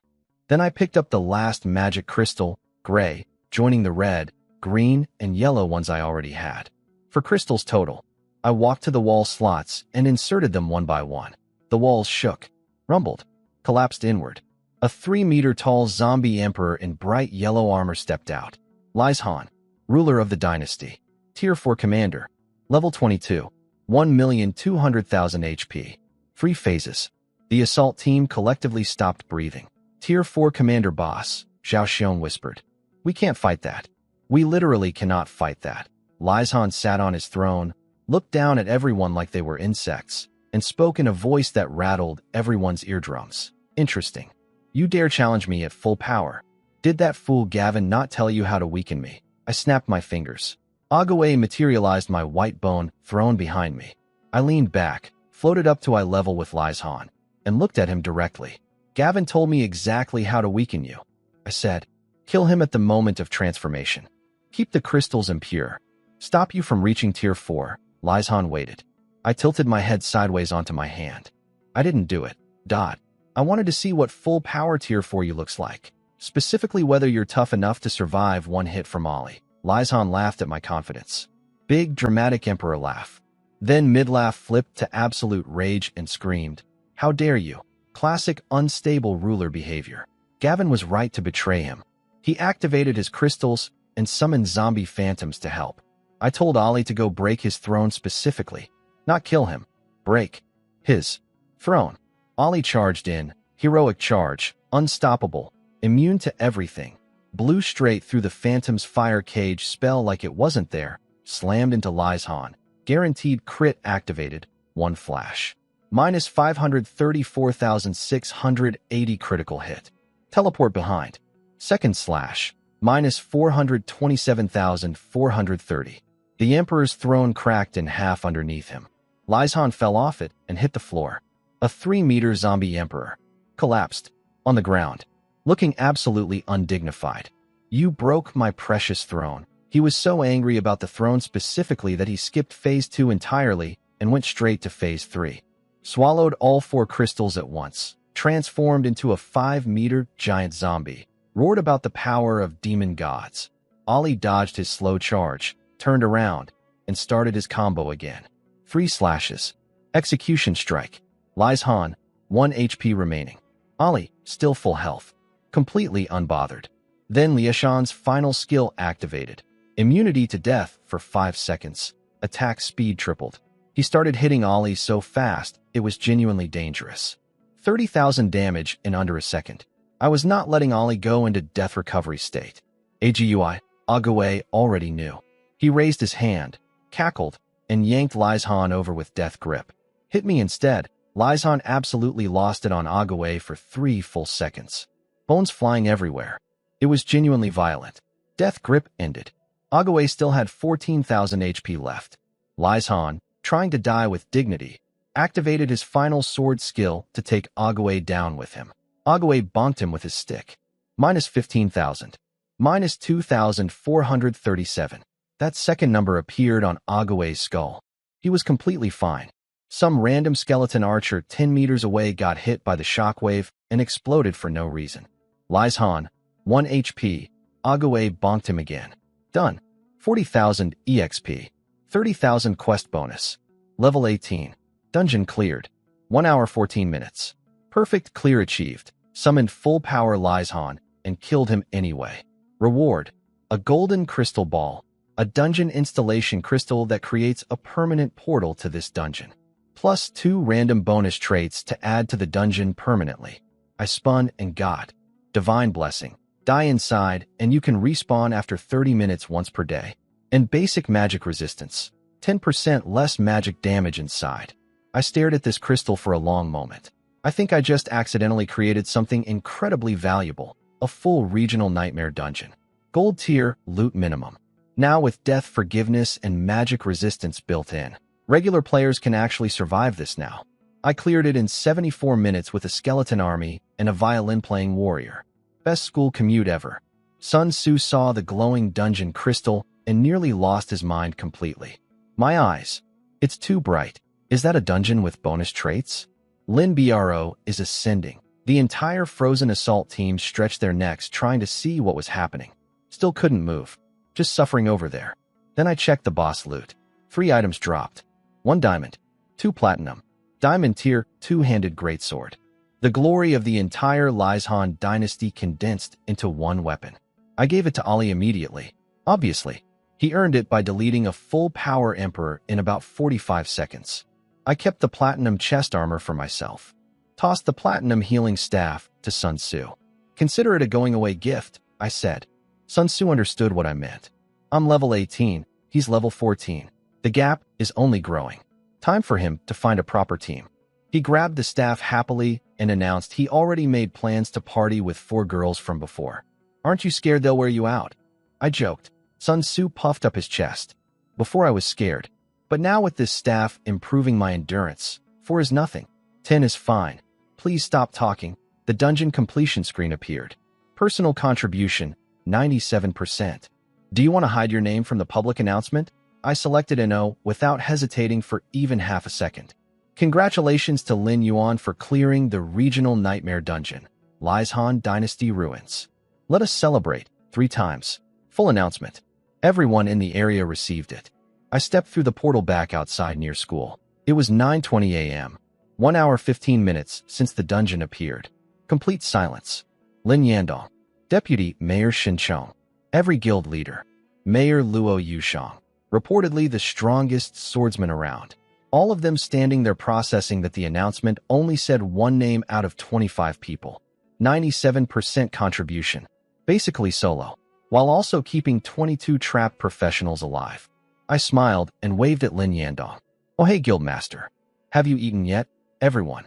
Then I picked up the last magic crystal, gray, joining the red, green, and yellow ones I already had. For crystals total, I walked to the wall slots and inserted them one by one. The walls shook, rumbled, collapsed inward. A 3-meter-tall zombie emperor in bright yellow armor stepped out. Lies Han, ruler of the dynasty. Tier 4 commander. Level 22. 1,200,000 HP. 3 phases. The assault team collectively stopped breathing. Tier 4 commander boss, Zhao Xiong whispered. We can't fight that. We literally cannot fight that. Lies Han sat on his throne, looked down at everyone like they were insects, and spoke in a voice that rattled everyone's eardrums. Interesting. You dare challenge me at full power. Did that fool Gavin not tell you how to weaken me? I snapped my fingers. Agaway materialized my white bone throne behind me. I leaned back, floated up to eye level with Lies Han, and looked at him directly. Gavin told me exactly how to weaken you. I said, kill him at the moment of transformation. Keep the crystals impure. Stop you from reaching tier 4. Lies Han waited. I tilted my head sideways onto my hand. I didn't do it. I wanted to see what full power tier 4 you looks like. Specifically whether you're tough enough to survive one hit from Ollie. Lies Han laughed at my confidence. Big dramatic emperor laugh. Then mid-laugh flipped to absolute rage and screamed, how dare you? Classic unstable ruler behavior. Gavin was right to betray him. He activated his crystals and summoned zombie phantoms to help. I told Ollie to go break his throne specifically. Not kill him. Break his throne. Ollie charged in. Heroic charge. Unstoppable. Immune to everything. Blew straight through the phantom's fire cage spell like it wasn't there. Slammed into Lies Han. Guaranteed crit activated. 1 flash. Minus 534,680 critical hit. Teleport behind. Second slash. Minus 427,430. The Emperor's throne cracked in half underneath him. Lies Han fell off it and hit the floor. A 3-meter zombie Emperor. Collapsed. On the ground. Looking absolutely undignified. You broke my precious throne. He was so angry about the throne specifically that he skipped phase 2 entirely and went straight to phase 3. swallowed all 4 crystals at once, transformed into a 5-meter giant zombie, roared about the power of demon gods. Ollie dodged his slow charge, turned around, and started his combo again. 3 slashes. Execution strike. Lies Han, 1 HP remaining. Ollie, still full health. Completely unbothered. Then Liashan's final skill activated. Immunity to death for 5 seconds. Attack speed tripled. He started hitting Ollie so fast, it was genuinely dangerous. 30,000 damage in under a second. I was not letting Ollie go into death recovery state. Ague already knew. He raised his hand, cackled, and yanked Lies Han over with death grip. Hit me instead. Lies Han absolutely lost it on Ague for 3 full seconds. Bones flying everywhere. It was genuinely violent. Death grip ended. Ague still had 14,000 HP left. Lies Han, trying to die with dignity, activated his final sword skill to take Ague down with him. Ague bonked him with his stick. Minus 15,000. Minus 2,437. That second number appeared on Ague's skull. He was completely fine. Some random skeleton archer 10 meters away got hit by the shockwave and exploded for no reason. Lies Han, 1 HP. Ague bonked him again. Done. 40,000 EXP. 30,000 quest bonus. Level 18. Dungeon cleared. 1 hour 14 minutes. Perfect clear achieved. Summoned full power Lies Han and killed him anyway. Reward. A golden crystal ball. A dungeon installation crystal that creates a permanent portal to this dungeon. Plus 2 random bonus traits to add to the dungeon permanently. I spun and got. Divine Blessing. Die inside and you can respawn after 30 minutes once per day. And basic magic resistance. 10% less magic damage inside. I stared at this crystal for a long moment. I think I just accidentally created something incredibly valuable. A full regional nightmare dungeon. Gold tier, loot minimum. Now with death forgiveness and magic resistance built in. Regular players can actually survive this now. I cleared it in 74 minutes with a skeleton army and a violin-playing warrior. Best school commute ever. Sun Tzu saw the glowing dungeon crystal and nearly lost his mind completely. My eyes. It's too bright. Is that a dungeon with bonus traits? Lin Bro is ascending. The entire Frozen Assault team stretched their necks trying to see what was happening. Still couldn't move. Just suffering over there. Then I checked the boss loot. 3 items dropped. 1 diamond. 2 platinum. Diamond tier, 2-handed greatsword. The glory of the entire Lies Han dynasty condensed into 1 weapon. I gave it to Ollie immediately. Obviously. He earned it by deleting a full power emperor in about 45 seconds. I kept the platinum chest armor for myself. Tossed the platinum healing staff to Sun Tzu. Consider it a going-away gift, I said. Sun Tzu understood what I meant. I'm level 18, he's level 14. The gap is only growing. Time for him to find a proper team. He grabbed the staff happily and announced he already made plans to party with 4 girls from before. Aren't you scared they'll wear you out? I joked. Sun Tzu puffed up his chest. Before I was scared. But now with this staff improving my endurance, 4 is nothing. 10 is fine. Please stop talking. The dungeon completion screen appeared. Personal contribution, 97%. Do you want to hide your name from the public announcement? I selected NO without hesitating for even half a second. Congratulations to Lin Yuan for clearing the regional nightmare dungeon. Lies Han Dynasty Ruins. Let us celebrate 3 times. Full announcement. Everyone in the area received it. I stepped through the portal back outside near school. It was 9:20 a.m. 1 hour 15 minutes since the dungeon appeared. Complete silence. Lin Yandong. Deputy Mayor Shinchong. Every guild leader. Mayor Luo Yushang. Reportedly the strongest swordsman around. All of them standing there processing that the announcement only said 1 name out of 25 people. 97% contribution. Basically solo. While also keeping 22 trapped professionals alive. I smiled and waved at Lin Yandong. Oh hey Guildmaster. Have you eaten yet? Everyone.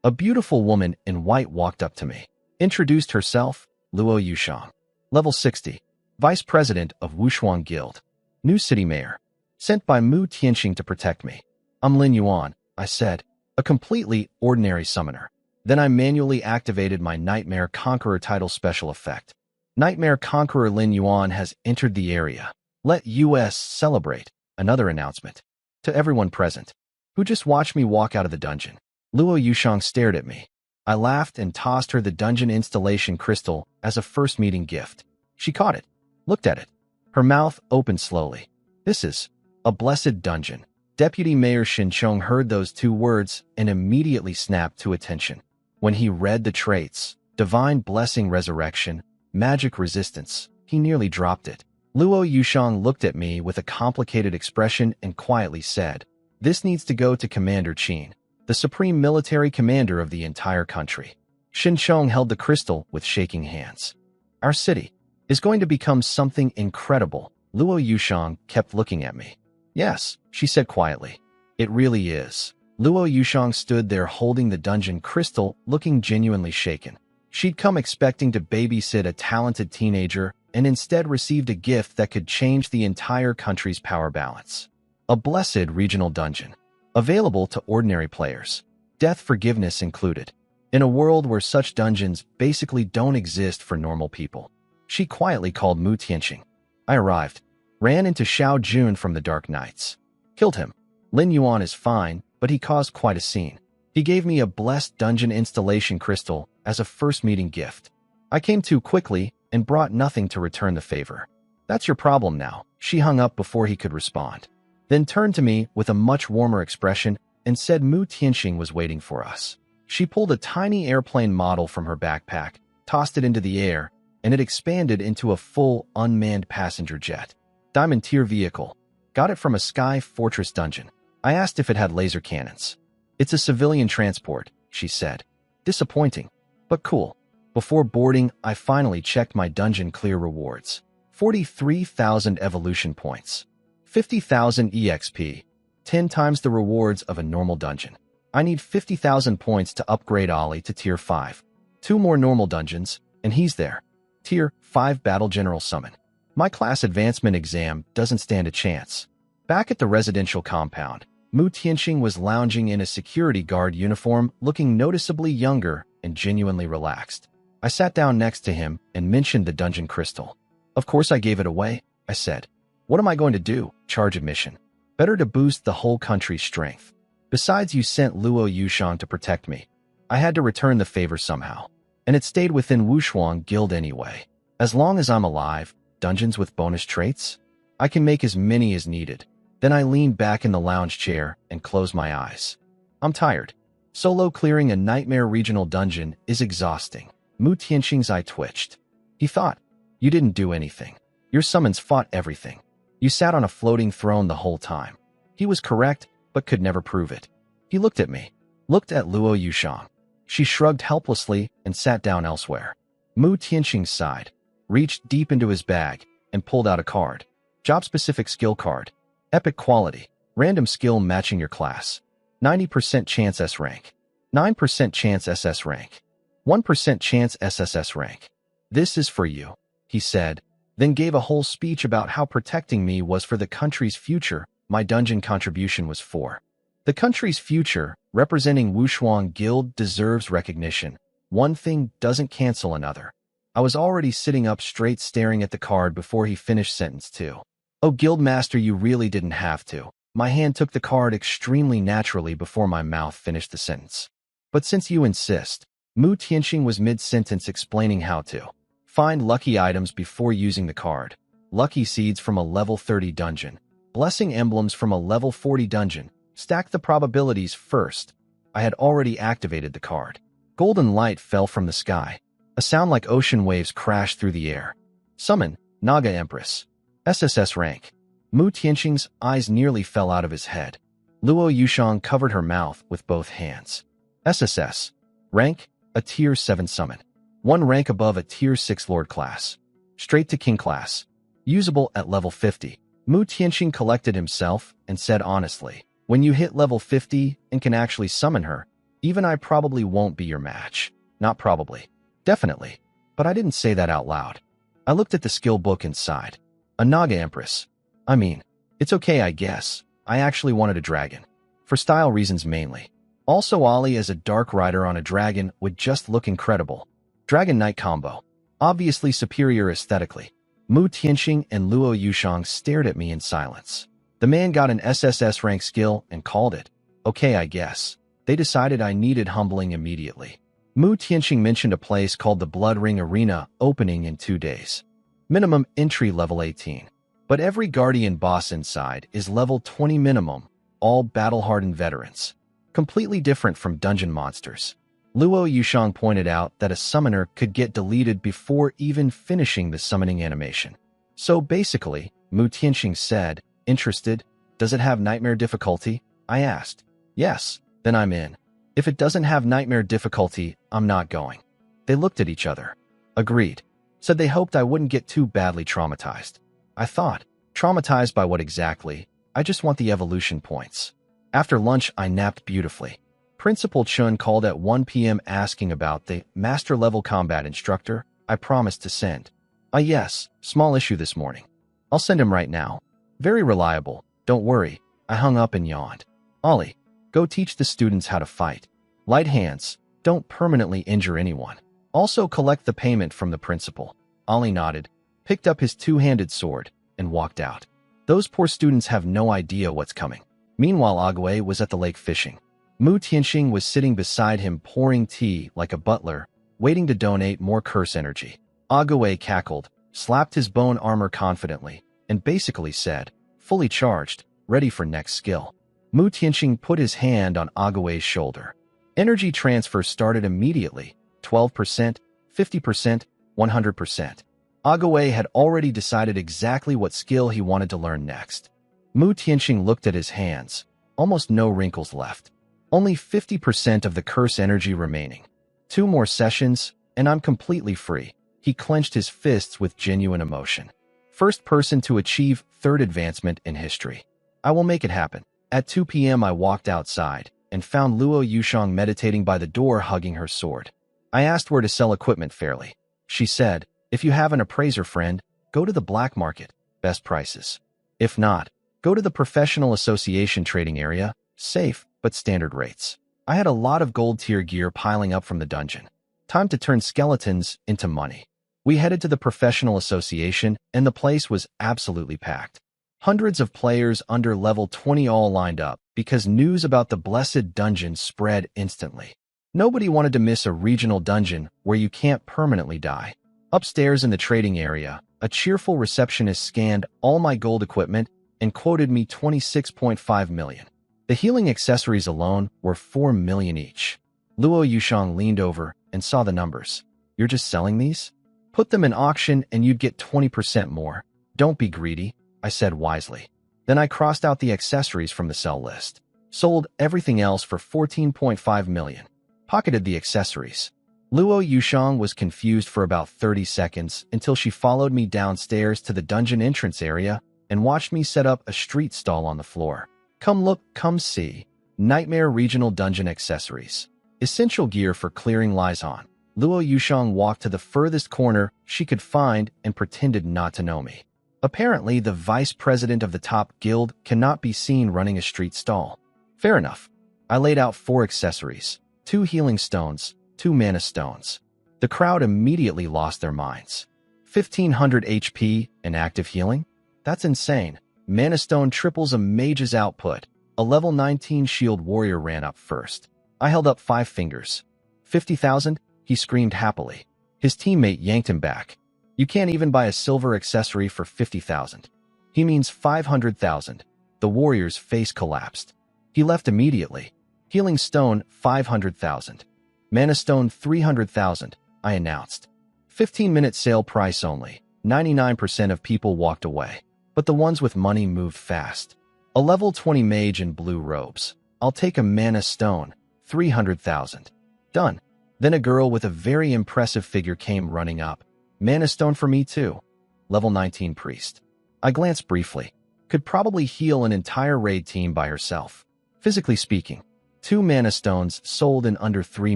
A beautiful woman in white walked up to me. Introduced herself, Luo Yushang. Level 60. Vice President of Wushuang Guild. New City Mayor. Sent by Mu Tianxing to protect me. I'm Lin Yuan, I said. A completely ordinary summoner. Then I manually activated my Nightmare Conqueror title special effect. Nightmare Conqueror Lin Yuan has entered the area. Let US celebrate. Another announcement. To everyone present. Who just watched me walk out of the dungeon. Luo Yushang stared at me. I laughed and tossed her the dungeon installation crystal as a first meeting gift. She caught it, looked at it. Her mouth opened slowly. This is a blessed dungeon. Deputy Mayor Shinchong heard those two words and immediately snapped to attention. When he read the traits, divine blessing resurrection, magic resistance, he nearly dropped it. Luo Yushang looked at me with a complicated expression and quietly said, "This needs to go to Commander Qin, the supreme military commander of the entire country." Shinchong held the crystal with shaking hands. "Our city is going to become something incredible." Luo Yushang kept looking at me. "Yes," she said quietly. "It really is." Luo Yushang stood there holding the dungeon crystal, looking genuinely shaken. She'd come expecting to babysit a talented teenager and instead received a gift that could change the entire country's power balance. A blessed regional dungeon, available to ordinary players, death forgiveness included, in a world where such dungeons basically don't exist for normal people. She quietly called Mu Tianqing. I arrived, ran into Xiao Jun from the Dark Knights. Killed him. Lin Yuan is fine, but he caused quite a scene. He gave me a blessed dungeon installation crystal as a first meeting gift. I came too quickly and brought nothing to return the favor. That's your problem now. She hung up before he could respond, then turned to me with a much warmer expression and said Mu Tianqing was waiting for us. She pulled a tiny airplane model from her backpack, tossed it into the air, and it expanded into a full, unmanned passenger jet. Diamond tier vehicle. Got it from a Sky Fortress dungeon. I asked if it had laser cannons. "It's a civilian transport," she said. Disappointing, but cool. Before boarding, I finally checked my dungeon clear rewards. 43,000 evolution points. 50,000 EXP. 10 times the rewards of a normal dungeon. I need 50,000 points to upgrade Ollie to tier 5. 2 more normal dungeons, and he's there. Tier 5 Battle General Summon. My class advancement exam doesn't stand a chance. Back at the residential compound, Mu Tianqing was lounging in a security guard uniform, looking noticeably younger and genuinely relaxed. I sat down next to him and mentioned the dungeon crystal. "Of course I gave it away," I said. "What am I going to do? Charge admission? Better to boost the whole country's strength. Besides, you sent Luo Yushang to protect me. I had to return the favor somehow. And it stayed within Wushuang Guild anyway. As long as I'm alive, dungeons with bonus traits? I can make as many as needed." Then I leaned back in the lounge chair and closed my eyes. I'm tired. Solo clearing a nightmare regional dungeon is exhausting. Mu Tianqing's eye twitched. He thought, "You didn't do anything. Your summons fought everything. You sat on a floating throne the whole time." He was correct, but could never prove it. He looked at me, looked at Luo Yushang. She shrugged helplessly and sat down elsewhere. Mu Tianqing sighed, reached deep into his bag, and pulled out a card. Job-specific skill card. Epic quality. Random skill matching your class. 90% chance S rank. 9% chance SS rank. 1% chance SSS rank. "This is for you," he said, then gave a whole speech about how protecting me was for the country's future. My dungeon contribution was for the country's future, representing Wushuang Guild deserves recognition. One thing doesn't cancel another. I was already sitting up straight staring at the card before he finished sentence 2. "Oh, Guildmaster, you really didn't have to." My hand took the card extremely naturally before my mouth finished the sentence. "But since you insist." Mu Tianqing was mid-sentence explaining how to find lucky items before using the card. Lucky seeds from a level 30 dungeon. Blessing emblems from a level 40 dungeon. Stack the probabilities first. I had already activated the card. Golden light fell from the sky. A sound like ocean waves crashed through the air. Summon, Naga Empress. SSS rank. Mu Tianqing's eyes nearly fell out of his head. Luo Yushang covered her mouth with both hands. SSS. Rank, a tier 7 summon. 1 rank above a tier 6 lord class. Straight to king class. Usable at level 50. Mu Tianqing collected himself and said honestly, "When you hit level 50 and can actually summon her, even I probably won't be your match." Not probably. Definitely. But I didn't say that out loud. I looked at the skill book inside. A Naga Empress. I mean, it's okay, I guess. I actually wanted a dragon. For style reasons mainly. Also, Ollie as a dark rider on a dragon would just look incredible. Dragon Knight combo. Obviously superior aesthetically. Mu Tianqing and Luo Yushang stared at me in silence. The man got an SSS rank skill and called it. Okay, I guess. They decided I needed humbling immediately. Mu Tianxing mentioned a place called the Blood Ring Arena opening in 2 days. Minimum entry level 18. But every Guardian boss inside is level 20 minimum, all battle-hardened veterans. Completely different from dungeon monsters. Luo Yushang pointed out that a summoner could get deleted before even finishing the summoning animation. So basically, Mu Tianxing said, "Interested? Does it have nightmare difficulty?" I asked. "Yes, then I'm in. If it doesn't have nightmare difficulty, I'm not going." They looked at each other. Agreed. Said they hoped I wouldn't get too badly traumatized. I thought, traumatized by what exactly? I just want the evolution points. After lunch, I napped beautifully. Principal Chun called at 1 p.m. asking about the master-level combat instructor I promised to send. Yes, small issue this morning. I'll send him right now. Very reliable, don't worry." I hung up and yawned. "Ollie, go teach the students how to fight. Light hands, don't permanently injure anyone. Also collect the payment from the principal." Ollie nodded, picked up his two-handed sword, and walked out. Those poor students have no idea what's coming. Meanwhile, Agwe was at the lake fishing. Mu Tianxing was sitting beside him pouring tea like a butler, waiting to donate more curse energy. Agwe cackled, slapped his bone armor confidently, and basically said, "Fully charged, ready for next skill." Mu Tianxing put his hand on Agwe's shoulder. Energy transfer started immediately, 12%, 50%, 100%. Agwe had already decided exactly what skill he wanted to learn next. Mu Tianxing looked at his hands, almost no wrinkles left. Only 50% of the curse energy remaining. 2 more sessions, and I'm completely free. He clenched his fists with genuine emotion. First person to achieve 3rd advancement in history. I will make it happen. At 2 p.m. I walked outside and found Luo Yushang meditating by the door hugging her sword. I asked where to sell equipment fairly. She said, "If you have an appraiser friend, go to the black market, best prices. If not, go to the professional association trading area, safe but standard rates." I had a lot of gold tier gear piling up from the dungeon. Time to turn skeletons into money. We headed to the professional association, and the place was absolutely packed. Hundreds of players under level 20 all lined up because news about the blessed dungeon spread instantly. Nobody wanted to miss a regional dungeon where you can't permanently die. Upstairs in the trading area, a cheerful receptionist scanned all my gold equipment and quoted me 26.5 million. The healing accessories alone were 4 million each. Luo Yushang leaned over and saw the numbers. "You're just selling these? Put them in auction and you'd get 20% more. Don't be greedy," I said wisely. Then I crossed out the accessories from the sell list. Sold everything else for 14.5 million. Pocketed the accessories. Luo Yushang was confused for about 30 seconds until she followed me downstairs to the dungeon entrance area and watched me set up a street stall on the floor. "Come look, come see. Nightmare Regional Dungeon Accessories. Essential gear for clearing lies on." Luo Yushang walked to the furthest corner she could find and pretended not to know me. Apparently, the vice president of the top guild cannot be seen running a street stall. Fair enough. I laid out 4 accessories, 2 healing stones, 2 mana stones. The crowd immediately lost their minds. 1500 HP and active healing? That's insane. Mana stone triples a mage's output. A level 19 shield warrior ran up first. I held up 5 fingers. 50,000? He screamed happily. His teammate yanked him back. "You can't even buy a silver accessory for 50,000. He means 500,000. The warrior's face collapsed. He left immediately. Healing stone, 500,000. Mana stone, 300,000, I announced. 15-minute sale price only. 99% of people walked away. But the ones with money moved fast. A level 20 mage in blue robes. "I'll take a mana stone, 300,000. Done." Then a girl with a very impressive figure came running up. "Mana stone for me too." Level 19 priest. I glanced briefly. Could probably heal an entire raid team by herself. Physically speaking, 2 mana stones sold in under 3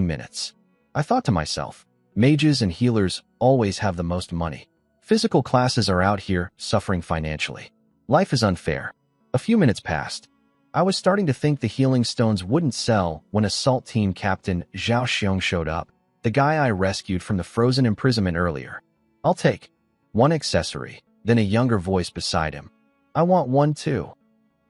minutes. I thought to myself, mages and healers always have the most money. Physical classes are out here suffering financially. Life is unfair. A few minutes passed. I was starting to think the healing stones wouldn't sell when Assault Team Captain Zhao Xiong showed up, the guy I rescued from the frozen imprisonment earlier. "I'll take 1 accessory," then a younger voice beside him. "I want 1 too."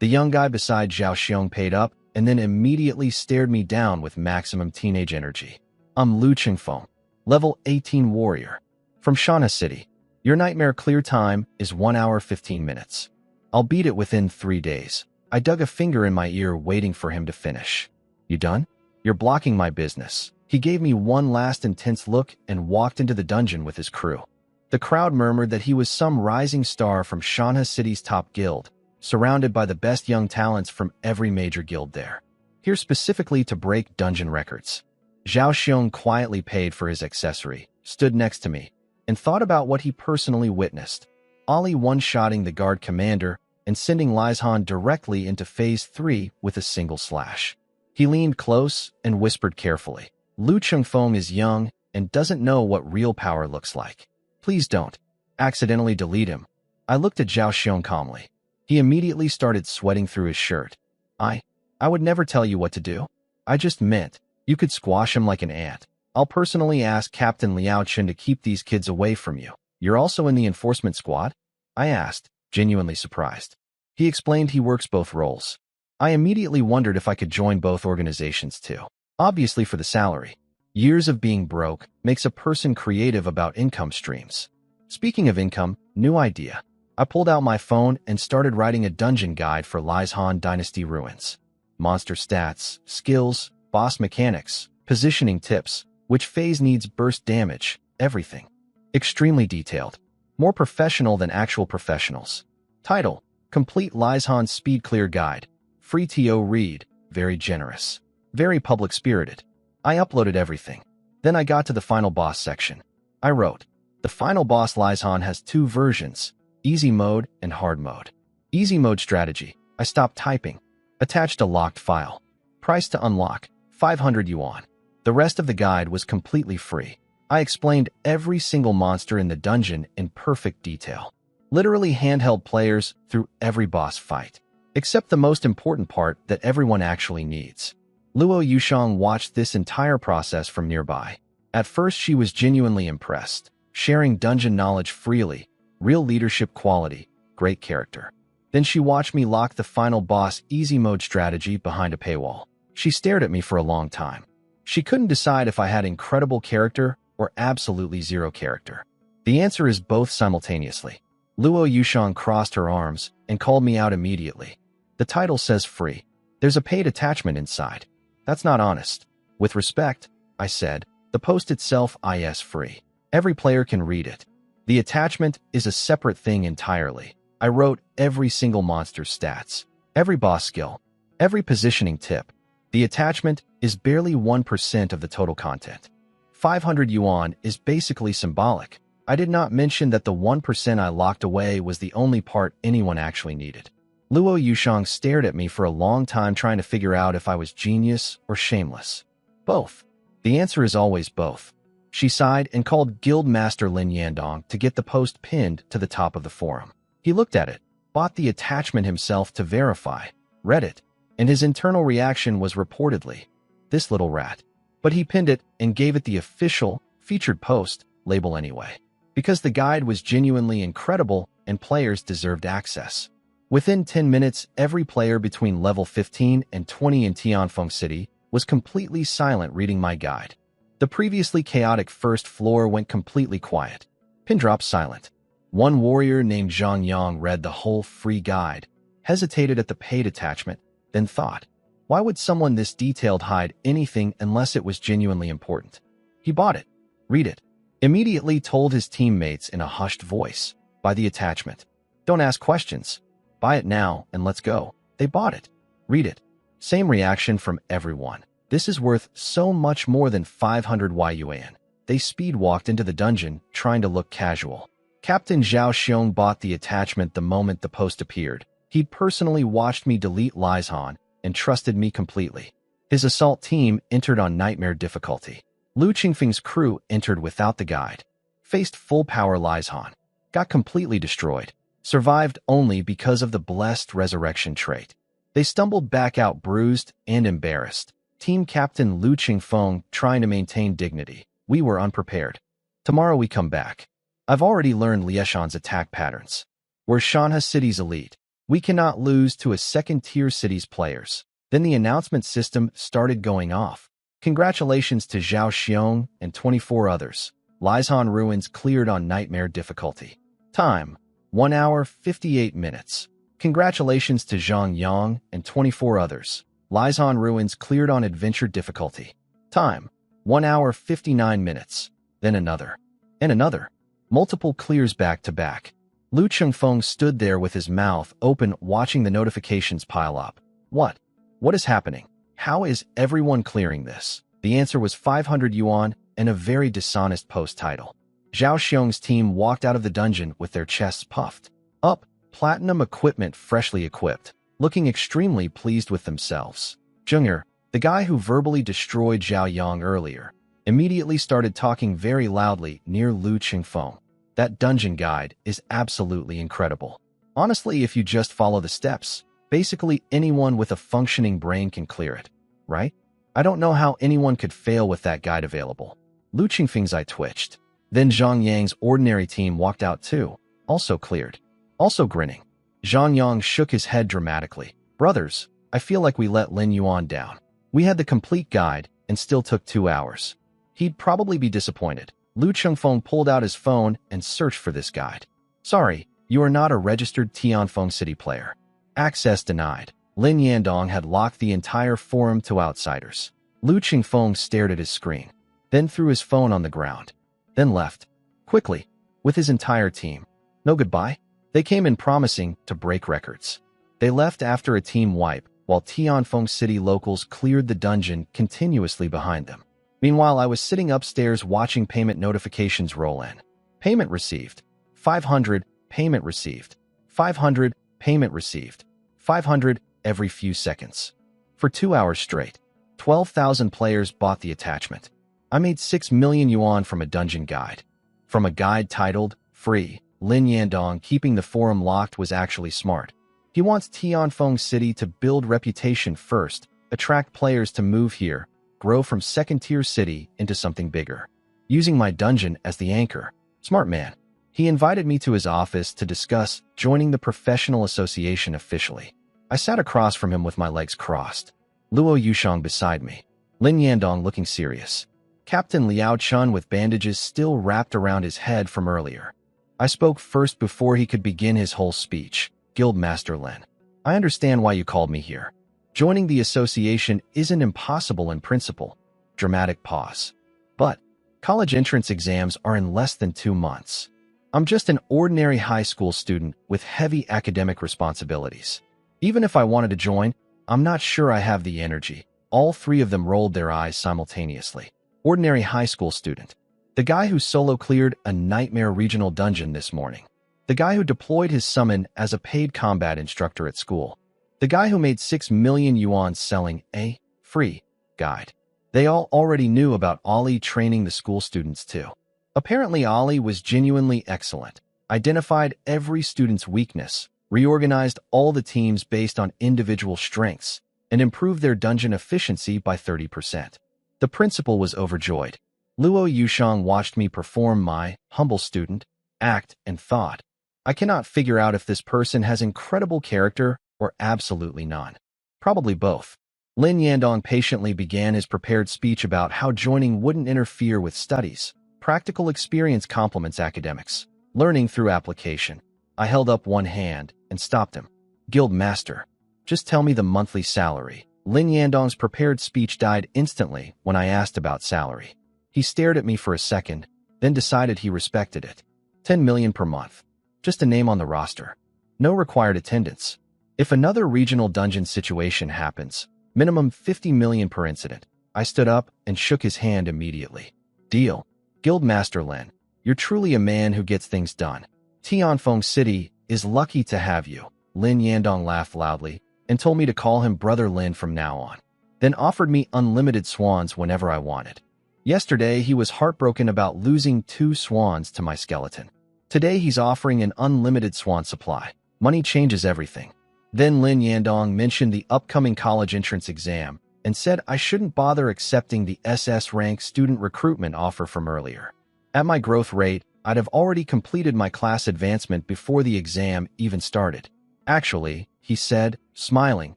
The young guy beside Zhao Xiong paid up and then immediately stared me down with maximum teenage energy. I'm Lu Qingfeng, level 18 warrior. From Shanha City. Your nightmare clear time is 1 hour 15 minutes. I'll beat it within 3 days. I dug a finger in my ear waiting for him to finish. You done? You're blocking my business. He gave me one last intense look and walked into the dungeon with his crew. The crowd murmured that he was some rising star from Shanha City's top guild, surrounded by the best young talents from every major guild there. Here specifically to break dungeon records. Zhao Xiong quietly paid for his accessory, stood next to me, and thought about what he personally witnessed. Ali one-shotting the guard commander and sending Lizhan directly into Phase 3 with a single slash. He leaned close and whispered carefully. Lu Qingfeng is young and doesn't know what real power looks like. Please don't accidentally delete him. I looked at Zhao Xiong calmly. He immediately started sweating through his shirt. I would never tell you what to do. I just meant you could squash him like an ant. I'll personally ask Captain Liao Chen to keep these kids away from you. You're also in the enforcement squad? I asked, genuinely surprised. He explained he works both roles. I immediately wondered if I could join both organizations too. Obviously for the salary. Years of being broke makes a person creative about income streams. Speaking of income, new idea. I pulled out my phone and started writing a dungeon guide for Lizhan Dynasty Ruins. Monster stats, skills, boss mechanics, positioning tips, which phase needs burst damage, everything. Extremely detailed. More professional than actual professionals. Title: Complete Lizhan Speed Clear Guide. Free TO read. Very generous. Very public-spirited. I uploaded everything. Then I got to the final boss section. I wrote, the final boss Lizhan has 2 versions, easy mode and hard mode. Easy mode strategy. I stopped typing. Attached a locked file. Price to unlock, 500 yuan. The rest of the guide was completely free. I explained every single monster in the dungeon in perfect detail. Literally handheld players through every boss fight. Except the most important part that everyone actually needs. Luo Yushang watched this entire process from nearby. At first she was genuinely impressed, sharing dungeon knowledge freely, real leadership quality, great character. Then she watched me lock the final boss easy mode strategy behind a paywall. She stared at me for a long time. She couldn't decide if I had incredible character or absolutely zero character. The answer is both simultaneously. Luo Yushang crossed her arms and called me out immediately. The title says free. There's a paid attachment inside. That's not honest. With respect, I said, the post itself is free. Every player can read it. The attachment is a separate thing entirely. I wrote every single monster's stats, every boss skill, every positioning tip. The attachment is barely 1% of the total content. 500 yuan is basically symbolic. I did not mention that the 1% I locked away was the only part anyone actually needed. Luo Yushang stared at me for a long time trying to figure out if I was genius or shameless. Both. The answer is always both. She sighed and called Guild Master Lin Yandong to get the post pinned to the top of the forum. He looked at it, bought the attachment himself to verify, read it, and his internal reaction was reportedly, this little rat. But he pinned it and gave it the official, featured post label anyway. Because the guide was genuinely incredible and players deserved access. Within 10 minutes, every player between level 15 and 20 in Tianfeng City was completely silent reading my guide. The previously chaotic first floor went completely quiet. Pin drop silent. One warrior named Zhang Yang read the whole free guide, hesitated at the paid attachment, then thought, why would someone this detailed hide anything unless it was genuinely important? He bought it. Read it. Immediately told his teammates in a hushed voice, buy the attachment. Don't ask questions. Buy it now and let's go. They bought it. Read it. Same reaction from everyone. This is worth so much more than 500 yuan. They speed walked into the dungeon, trying to look casual. Captain Zhao Xiong bought the attachment the moment the post appeared. He'd personally watched me delete Lizhan and trusted me completely. His assault team entered on nightmare difficulty. Lu Qingfeng's crew entered without the guide. Faced full-power Lizhan. Got completely destroyed. Survived only because of the blessed resurrection trait. They stumbled back out bruised and embarrassed. Team Captain Lu Qingfeng trying to maintain dignity. We were unprepared. Tomorrow we come back. I've already learned Lieshan's attack patterns. We're Shanha City's elite. We cannot lose to a second-tier city's players. Then the announcement system started going off. Congratulations to Zhao Xiong and 24 others. Lizhan Ruins cleared on Nightmare difficulty. Time, 1 hour 58 minutes. Congratulations to Zhang Yang and 24 others. Lizhan Ruins cleared on Adventure difficulty. Time, 1 hour 59 minutes. Then another. And another. Multiple clears back to back. Lu Chengfeng stood there with his mouth open watching the notifications pile up. What? What is happening? How is everyone clearing this? The answer was 500 yuan and a very dishonest post title. Zhao Xiong's team walked out of the dungeon with their chests puffed up, platinum equipment freshly equipped, looking extremely pleased with themselves. Zheng'er, the guy who verbally destroyed Zhao Yang earlier, immediately started talking very loudly near Lu Qingfeng. That dungeon guide is absolutely incredible. Honestly, if you just follow the steps, basically anyone with a functioning brain can clear it, right? I don't know how anyone could fail with that guide available. Lu Qingfeng's eye twitched. Then Zhang Yang's ordinary team walked out too, also cleared. Also grinning. Zhang Yang shook his head dramatically. Brothers, I feel like we let Lin Yuan down. We had the complete guide and still took 2 hours. He'd probably be disappointed. Lu Chengfeng pulled out his phone and searched for this guide. Sorry, you are not a registered Tianfeng City player. Access denied. Lin Yandong had locked the entire forum to outsiders. Lu Qingfeng stared at his screen, then threw his phone on the ground, then left. Quickly, with his entire team. No goodbye? They came in promising to break records. They left after a team wipe, while Tianfeng City locals cleared the dungeon continuously behind them. Meanwhile, I was sitting upstairs watching payment notifications roll in. Payment received. 500, payment received. 500, payment received. 500 every few seconds. For 2 hours straight, 12,000 players bought the attachment. I made 6 million yuan from a dungeon guide. From a guide titled, Free, Lin Yandong keeping the forum locked was actually smart. He wants Tianfeng City to build reputation first, attract players to move here, grow from second-tier city into something bigger. Using my dungeon as the anchor. Smart man. He invited me to his office to discuss joining the professional association officially. I sat across from him with my legs crossed. Luo Yushang beside me. Lin Yandong looking serious. Captain Liao Chun with bandages still wrapped around his head from earlier. I spoke first before he could begin his whole speech. Guildmaster Lin. I understand why you called me here. Joining the association isn't impossible in principle. Dramatic pause. But college entrance exams are in less than 2 months. I'm just an ordinary high school student with heavy academic responsibilities. Even if I wanted to join, I'm not sure I have the energy. All 3 of them rolled their eyes simultaneously. Ordinary high school student. The guy who solo cleared a nightmare regional dungeon this morning. The guy who deployed his summon as a paid combat instructor at school. The guy who made 6 million yuan selling a free guide. They all already knew about Ollie training the school students too. Apparently Ollie was genuinely excellent, identified every student's weakness, reorganized all the teams based on individual strengths, and improved their dungeon efficiency by 30%. The principal was overjoyed. Luo Yushang watched me perform my humble student act and thought, I cannot figure out if this person has incredible character or absolutely none. Probably both. Lin Yandong patiently began his prepared speech about how joining wouldn't interfere with studies. Practical experience complements academics. Learning through application. I held up one hand and stopped him. Guild Master, just tell me the monthly salary. Lin Yandong's prepared speech died instantly when I asked about salary. He stared at me for a second, then decided he respected it. 10 million per month. Just a name on the roster. No required attendance. If another regional dungeon situation happens, minimum 50 million per incident. I stood up and shook his hand immediately. Deal. Guildmaster Lin, you're truly a man who gets things done. Tianfeng City is lucky to have you. Lin Yandong laughed loudly and told me to call him Brother Lin from now on, then offered me unlimited swans whenever I wanted. Yesterday, he was heartbroken about losing 2 swans to my skeleton. Today, he's offering an unlimited swan supply. Money changes everything. Then Lin Yandong mentioned the upcoming college entrance exam and said I shouldn't bother accepting the SS rank student recruitment offer from earlier. At my growth rate, I'd have already completed my class advancement before the exam even started. Actually, he said, smiling,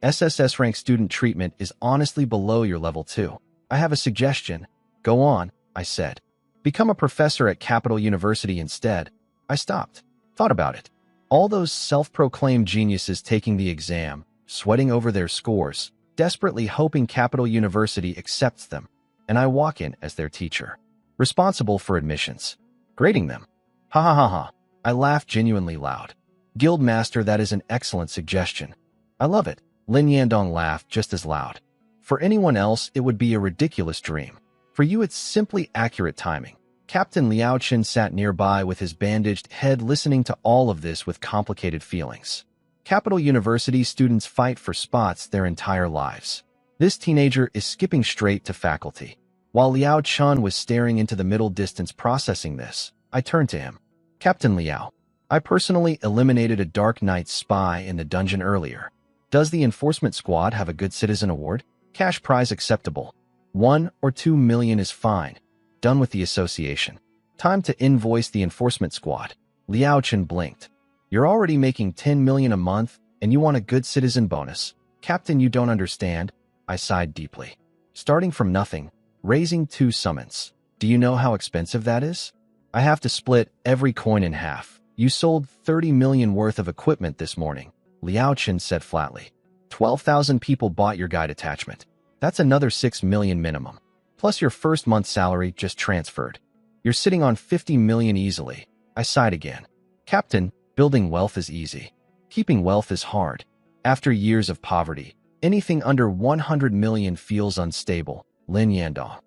SSS rank student treatment is honestly below your level 2. I have a suggestion. Go on, I said. Become a professor at Capital University instead. I stopped. Thought about it. All those self-proclaimed geniuses taking the exam, sweating over their scores, desperately hoping Capital University accepts them, and I walk in as their teacher, responsible for admissions, grading them. Ha ha ha ha. I laughed genuinely loud. Guildmaster, that is an excellent suggestion. I love it. Lin Yandong laughed just as loud. For anyone else, it would be a ridiculous dream. For you, it's simply accurate timing. Captain Liao Chen sat nearby with his bandaged head, listening to all of this with complicated feelings. Capital University students fight for spots their entire lives. This teenager is skipping straight to faculty. While Liao Chen was staring into the middle distance processing this, I turned to him. Captain Liao, I personally eliminated a Dark Knight spy in the dungeon earlier. Does the enforcement squad have a good citizen award? Cash prize acceptable. 1 or 2 million is fine. Done with the association. Time to invoice the enforcement squad. Liao Chen blinked. You're already making 10 million a month, and you want a good citizen bonus. Captain, you don't understand. I sighed deeply. Starting from nothing, raising 2 summons. Do you know how expensive that is? I have to split every coin in half. You sold 30 million worth of equipment this morning, Liao Chen said flatly. 12,000 people bought your guide attachment. That's another 6 million minimum. Plus your first month's salary just transferred. You're sitting on 50 million easily. I sighed again. Captain, building wealth is easy. Keeping wealth is hard. After years of poverty, anything under 100 million feels unstable. Lin Yandong.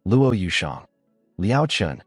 Luo Yushang. Liao Chen.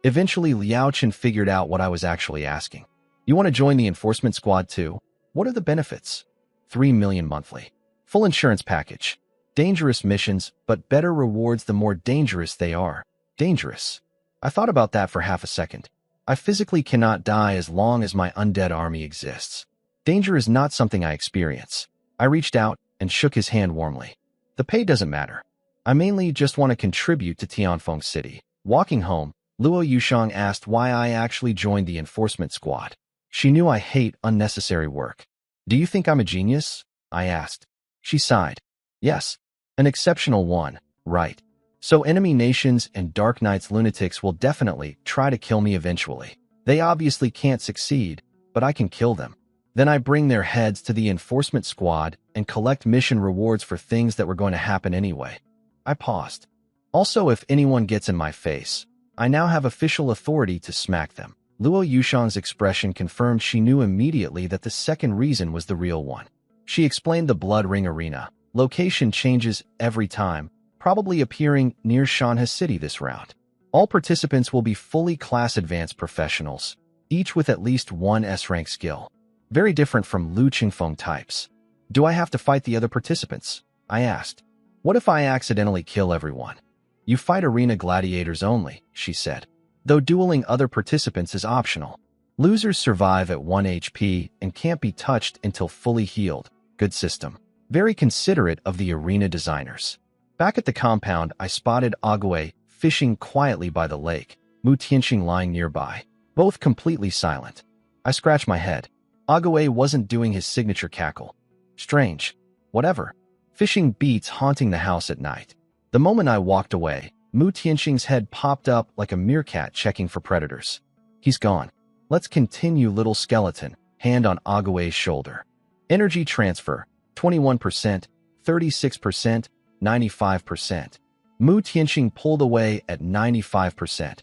Eventually, Liao Chen figured out what I was actually asking. You want to join the enforcement squad too? What are the benefits? 3 million monthly. Full insurance package. Dangerous missions, but better rewards the more dangerous they are. Dangerous. I thought about that for half a second. I physically cannot die as long as my undead army exists. Danger is not something I experience. I reached out and shook his hand warmly. The pay doesn't matter. I mainly just want to contribute to Tianfeng City. Walking home, Luo Yushang asked why I actually joined the enforcement squad. She knew I hate unnecessary work. Do you think I'm a genius? I asked. She sighed. Yes. An exceptional one, right. So enemy nations and Dark Knight's lunatics will definitely try to kill me eventually. They obviously can't succeed, but I can kill them. Then I bring their heads to the enforcement squad and collect mission rewards for things that were going to happen anyway. I paused. Also, if anyone gets in my face, I now have official authority to smack them. Luo Yushang's expression confirmed she knew immediately that the second reason was the real one. She explained the Blood Ring Arena. Location changes every time, probably appearing near Shanhe City this round. All participants will be fully class advanced professionals, each with at least 1 S-rank skill. Very different from Lu Qingfeng types. Do I have to fight the other participants? I asked. What if I accidentally kill everyone? You fight arena gladiators only, she said. Though dueling other participants is optional. Losers survive at 1 HP and can't be touched until fully healed. Good system. Very considerate of the arena designers. Back at the compound, I spotted Ague fishing quietly by the lake, Mu Tianxing lying nearby, both completely silent. I scratched my head. Ague wasn't doing his signature cackle. Strange. Whatever. Fishing beats haunting the house at night. The moment I walked away, Mu Tianxing's head popped up like a meerkat checking for predators. He's gone. Let's continue, little skeleton, hand on Ague's shoulder. Energy transfer, 21%, 36%, 95%. Mu Tianxing pulled away at 95%.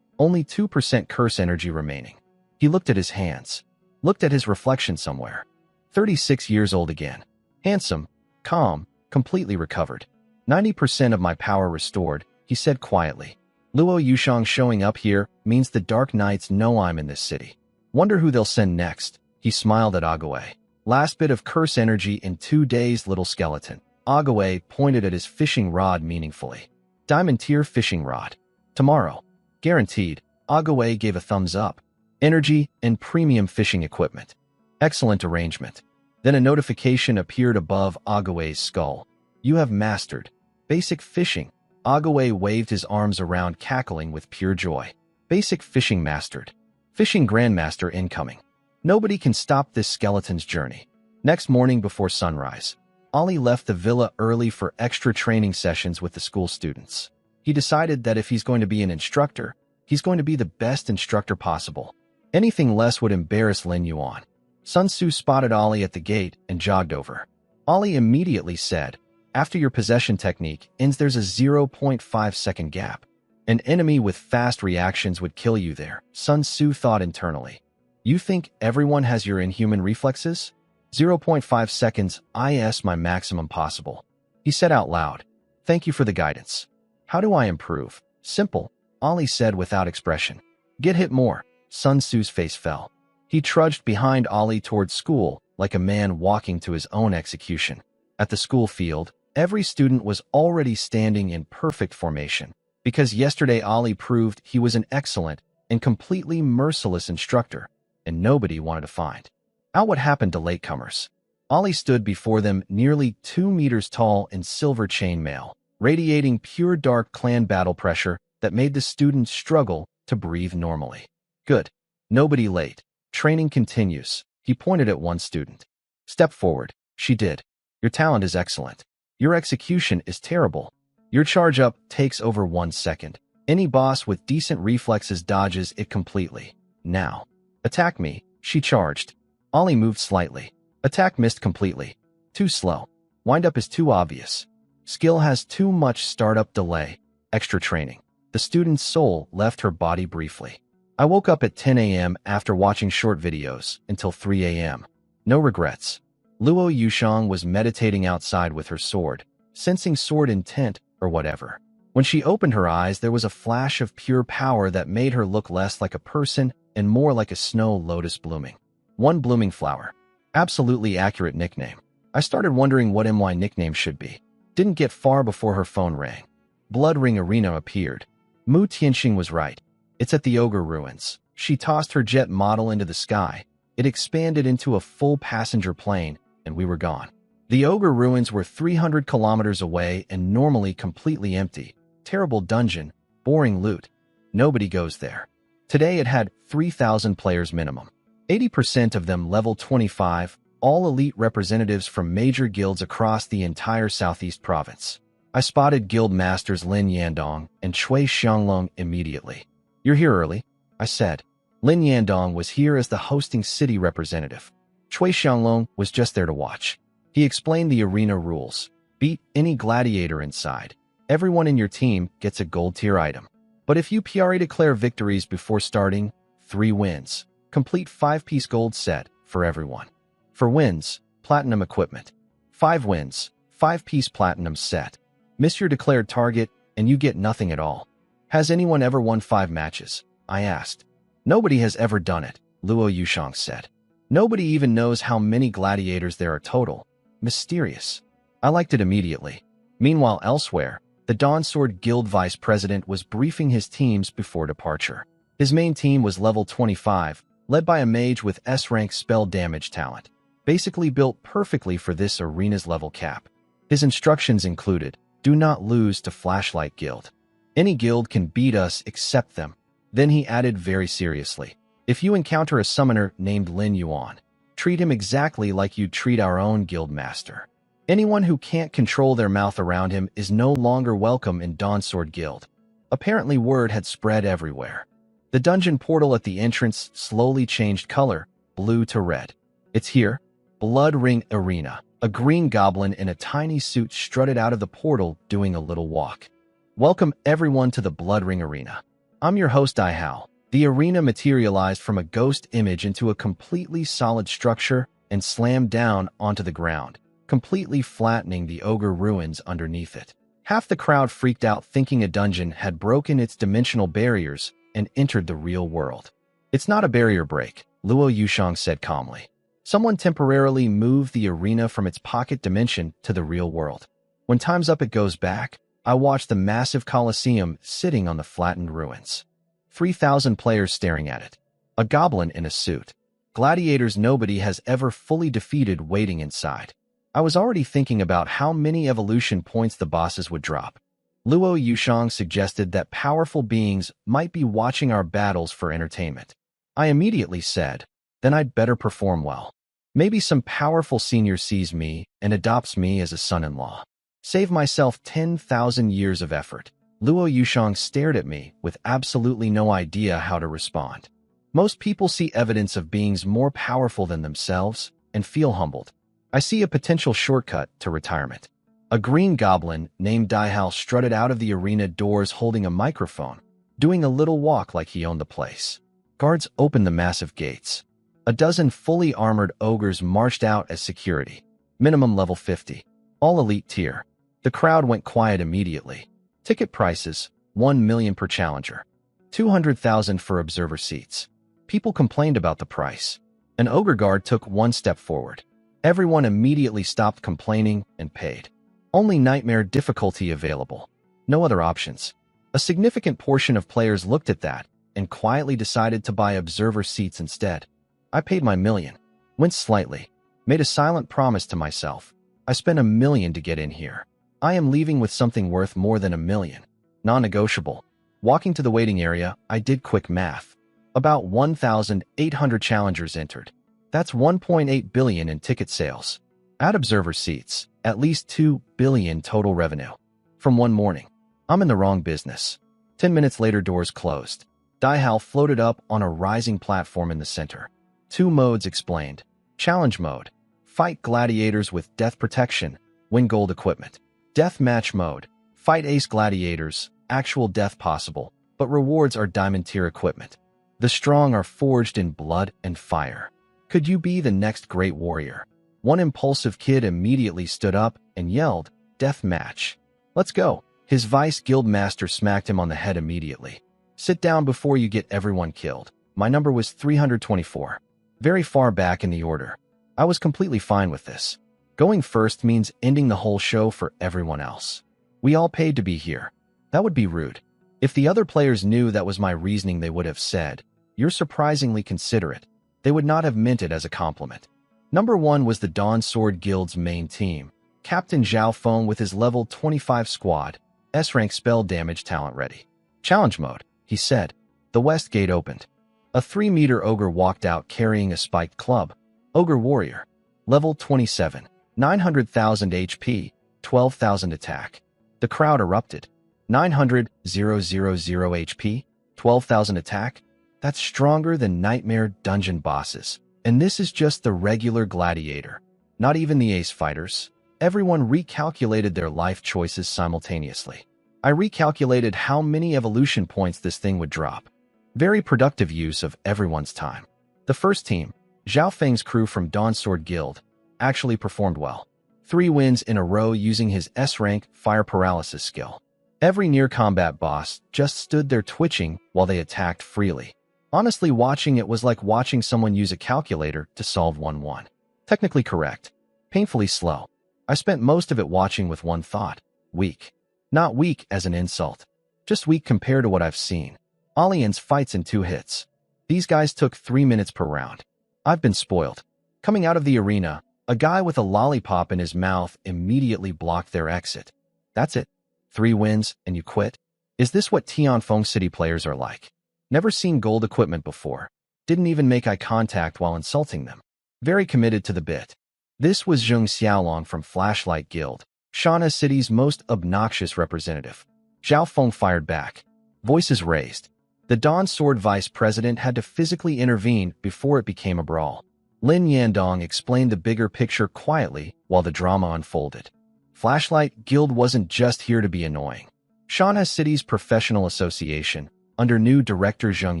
Only 2% curse energy remaining. He looked at his hands. Looked at his reflection somewhere. 36 years old again. Handsome, calm, completely recovered. 90% of my power restored, he said quietly. Luo Yushang showing up here means the Dark Knights know I'm in this city. Wonder who they'll send next. He smiled at Ague. Last bit of curse energy in 2 days, little skeleton. Ague pointed at his fishing rod meaningfully. Diamond tier fishing rod. Tomorrow. Guaranteed. Ague gave a thumbs up. Energy and premium fishing equipment. Excellent arrangement. Then a notification appeared above Ague's skull. You have mastered basic fishing. Ague waved his arms around, cackling with pure joy. Basic fishing mastered. Fishing grandmaster incoming. Nobody can stop this skeleton's journey. Next morning before sunrise, Ollie left the villa early for extra training sessions with the school students. He decided that if he's going to be an instructor, he's going to be the best instructor possible. Anything less would embarrass Lin Yuan. Sun Tzu spotted Ollie at the gate and jogged over. Ollie immediately said, "After your possession technique ends, there's a 0.5-second gap. An enemy with fast reactions would kill you there." Sun Tzu thought internally. "You think everyone has your inhuman reflexes? 0.5 seconds is my maximum possible." He said out loud, "Thank you for the guidance. How do I improve?" "Simple," Ollie said without expression. "Get hit more." Sun Tzu's face fell. He trudged behind Ollie towards school like a man walking to his own execution. At the school field, every student was already standing in perfect formation, because yesterday Ollie proved he was an excellent and completely merciless instructor, and nobody wanted to find out what happened to latecomers. Ollie stood before them nearly 2 meters tall in silver chainmail, radiating pure dark clan battle pressure that made the students struggle to breathe normally. "Good. Nobody late. Training continues." He pointed at one student. "Step forward." She did. "Your talent is excellent. Your execution is terrible. Your charge up takes over 1 second. Any boss with decent reflexes dodges it completely. Now, attack me." She charged. Ollie moved slightly. Attack missed completely. Too slow. Wind-up is too obvious. Skill has too much startup delay. Extra training. The student's soul left her body briefly. "I woke up at 10 a.m. after watching short videos until 3 a.m. No regrets." Luo Yushang was meditating outside with her sword, sensing sword intent or whatever. When she opened her eyes, there was a flash of pure power that made her look less like a person and more like a snow lotus blooming. One blooming flower. Absolutely accurate nickname. I started wondering what my nickname should be. Didn't get far before her phone rang. Blood Ring Arena appeared. Mu Tianxing was right. It's at the Ogre Ruins. She tossed her jet model into the sky. It expanded into a full passenger plane, and we were gone. The Ogre Ruins were 300 kilometers away and normally completely empty. Terrible dungeon, boring loot. Nobody goes there. Today it had 3,000 players minimum. 80% of them level 25, all elite representatives from major guilds across the entire southeast province. I spotted guild masters Lin Yandong and Chui Xianglong immediately. "You're here early," I said. Lin Yandong was here as the hosting city representative. Chui Xianglong was just there to watch. He explained the arena rules. Beat any gladiator inside. Everyone in your team gets a gold tier item. But if you PRA declare victories before starting, 3 wins. Complete 5-piece gold set for everyone. For wins, platinum equipment. 5 wins, 5-piece platinum set. Miss your declared target and you get nothing at all. "Has anyone ever won 5 matches?" I asked. "Nobody has ever done it," Luo Yushang said. "Nobody even knows how many gladiators there are total. Mysterious." I liked it immediately. Meanwhile, elsewhere, the Dawn Sword Guild vice president was briefing his teams before departure. His main team was level 25, led by a mage with S-rank spell damage talent, basically built perfectly for this arena's level cap. His instructions included, "Do not lose to Flashlight Guild. Any guild can beat us except them." Then he added very seriously, "If you encounter a summoner named Lin Yuan, treat him exactly like you'd treat our own guild master. Anyone who can't control their mouth around him is no longer welcome in Dawn Sword Guild." Apparently word had spread everywhere. The dungeon portal at the entrance slowly changed color, blue to red. "It's here." Blood Ring Arena. A green goblin in a tiny suit strutted out of the portal doing a little walk. "Welcome everyone to the Blood Ring Arena. I'm your host Ihao." The arena materialized from a ghost image into a completely solid structure and slammed down onto the ground, completely flattening the Ogre Ruins underneath it. Half the crowd freaked out thinking a dungeon had broken its dimensional barriers and entered the real world. "It's not a barrier break," Luo Yushang said calmly. "Someone temporarily moved the arena from its pocket dimension to the real world. When time's up it goes back." I watched the massive Colosseum sitting on the flattened ruins. 3,000 players staring at it. A goblin in a suit. Gladiators nobody has ever fully defeated waiting inside. I was already thinking about how many evolution points the bosses would drop. Luo Yushang suggested that powerful beings might be watching our battles for entertainment. I immediately said, "Then I'd better perform well." Maybe some powerful senior sees me and adopts me as a son-in-law. Save myself 10,000 years of effort. Luo Yushang stared at me with absolutely no idea how to respond. Most people see evidence of beings more powerful than themselves and feel humbled. I see a potential shortcut to retirement. A green goblin named Daihao strutted out of the arena doors holding a microphone, doing a little walk like he owned the place. Guards opened the massive gates. A dozen fully armored ogres marched out as security. Minimum level 50. All elite tier. The crowd went quiet immediately. Ticket prices, 1 million per challenger. 200,000 for observer seats. People complained about the price. An ogre guard took one step forward. Everyone immediately stopped complaining and paid. Only nightmare difficulty available. No other options. A significant portion of players looked at that and quietly decided to buy observer seats instead. I paid my million. Winced slightly. Made a silent promise to myself. I spent 1 million to get in here. I am leaving with something worth more than 1 million. Non-negotiable. Walking to the waiting area, I did quick math. About 1,800 challengers entered. That's 1.8 billion in ticket sales. Add observer seats, at least 2 billion total revenue. From one morning. I'm in the wrong business. 10 minutes later, doors closed. Daihao floated up on a rising platform in the center. 2 modes explained. Challenge mode. Fight gladiators with death protection. Win gold equipment. Deathmatch mode. Fight ace gladiators. Actual death possible, but rewards are diamond tier equipment. The strong are forged in blood and fire. Could you be the next great warrior? One impulsive kid immediately stood up and yelled, "Death match. Let's go." His vice guild master smacked him on the head immediately. Sit down before you get everyone killed. My number was 324. Very far back in the order. I was completely fine with this. Going first means ending the whole show for everyone else. We all paid to be here. That would be rude. If the other players knew that was my reasoning, they would have said, "You're surprisingly considerate." They would not have meant it as a compliment. Number 1 was the Dawn Sword Guild's main team. Captain Zhao Feng with his level 25 squad, S-rank spell damage talent ready. Challenge mode, he said. The west gate opened. A 3-meter ogre walked out carrying a spiked club. Ogre warrior. Level 27. 900,000 HP, 12,000 attack. The crowd erupted. 900,000 HP, 12,000 attack? That's stronger than nightmare dungeon bosses. And this is just the regular gladiator. Not even the ace fighters. Everyone recalculated their life choices simultaneously. I recalculated how many evolution points this thing would drop. Very productive use of everyone's time. The first team, Zhao Feng's crew from Dawn Sword Guild, actually performed well. 3 wins in a row using his S-rank fire paralysis skill. Every near-combat boss just stood there twitching while they attacked freely. Honestly, watching it was like watching someone use a calculator to solve 1-1. Technically correct. Painfully slow. I spent most of it watching with one thought. Weak. Not weak as an insult. Just weak compared to what I've seen. Aliens fights in 2 hits. These guys took 3 minutes per round. I've been spoiled. Coming out of the arena, a guy with a lollipop in his mouth immediately blocked their exit. That's it. 3 wins and you quit? Is this what Tianfeng City players are like? Never seen gold equipment before. Didn't even make eye contact while insulting them. Very committed to the bit. This was Zheng Xiaolong from Flashlight Guild, Shanna City's most obnoxious representative. Zhao Feng fired back. Voices raised. The Dawn Sword Vice President had to physically intervene before it became a brawl. Lin Yandong explained the bigger picture quietly while the drama unfolded. Flashlight Guild wasn't just here to be annoying. Shanna City's professional association, under new director Zheng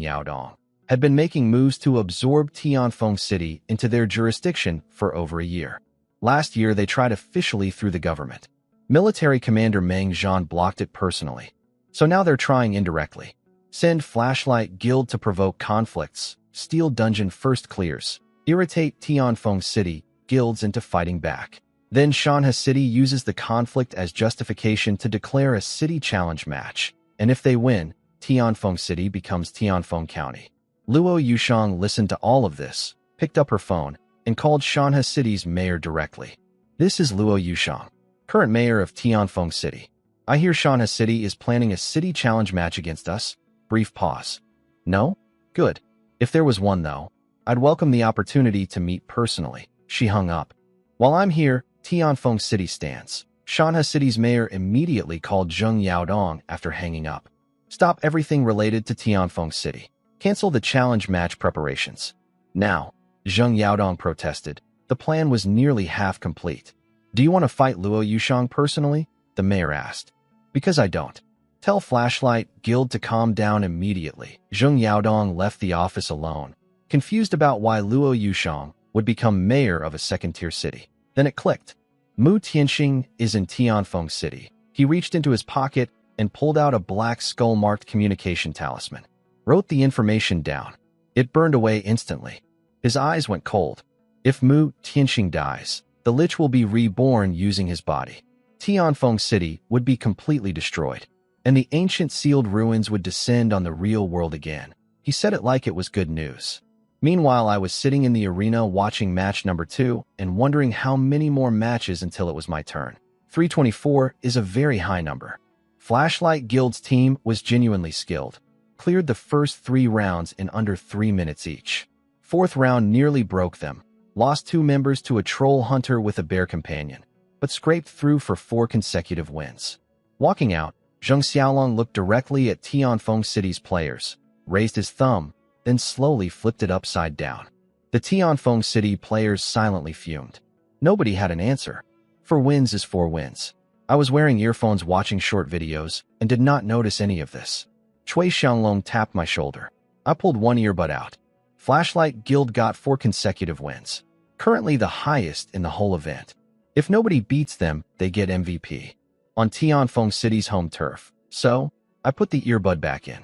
Yaodong, had been making moves to absorb Tianfeng City into their jurisdiction for over a year. Last year, they tried officially through the government. Military Commander Meng Zhan blocked it personally. So now they're trying indirectly. Send Flashlight Guild to provoke conflicts, steal dungeon first clears, irritate Tianfeng City guilds into fighting back. Then Shanha City uses the conflict as justification to declare a city challenge match. And if they win, Tianfeng City becomes Tianfeng County. Luo Yushang listened to all of this, picked up her phone, and called Shanha City's mayor directly. This is Luo Yushang, current mayor of Tianfeng City. I hear Shanha City is planning a city challenge match against us. Brief pause. No? Good. If there was one, though, I'd welcome the opportunity to meet personally. She hung up. While I'm here, Tianfeng City stands. Shanha City's mayor immediately called Zheng Yaodong after hanging up. Stop everything related to Tianfeng City. Cancel the challenge match preparations. Now, Zheng Yaodong protested. The plan was nearly half complete. Do you want to fight Luo Yushang personally? The mayor asked. Because I don't. Tell Flashlight Guild to calm down immediately. Zheng Yaodong left the office alone, confused about why Luo Yushang would become mayor of a second-tier city. Then it clicked. Mu Tianxing is in Tianfeng City. He reached into his pocket and pulled out a black skull-marked communication talisman. Wrote the information down. It burned away instantly. His eyes went cold. If Mu Tianxing dies, the Lich will be reborn using his body. Tianfeng City would be completely destroyed, and the ancient sealed ruins would descend on the real world again. He said it like it was good news. Meanwhile, I was sitting in the arena watching match number 2 and wondering how many more matches until it was my turn. 324 is a very high number. Flashlight Guild's team was genuinely skilled. Cleared the first 3 rounds in under 3 minutes each. 4th round nearly broke them. Lost 2 members to a troll hunter with a bear companion, but scraped through for 4 consecutive wins. Walking out, Zheng Xiaolong looked directly at Tianfeng City's players, raised his thumb, then slowly flipped it upside down. The Tianfeng City players silently fumed. Nobody had an answer. 4 wins is 4 wins. I was wearing earphones watching short videos and did not notice any of this. Chui Xianglong tapped my shoulder. I pulled one earbud out. Flashlight Guild got 4 consecutive wins, currently the highest in the whole event. If nobody beats them, they get MVP on Tianfeng City's home turf. So, I put the earbud back in.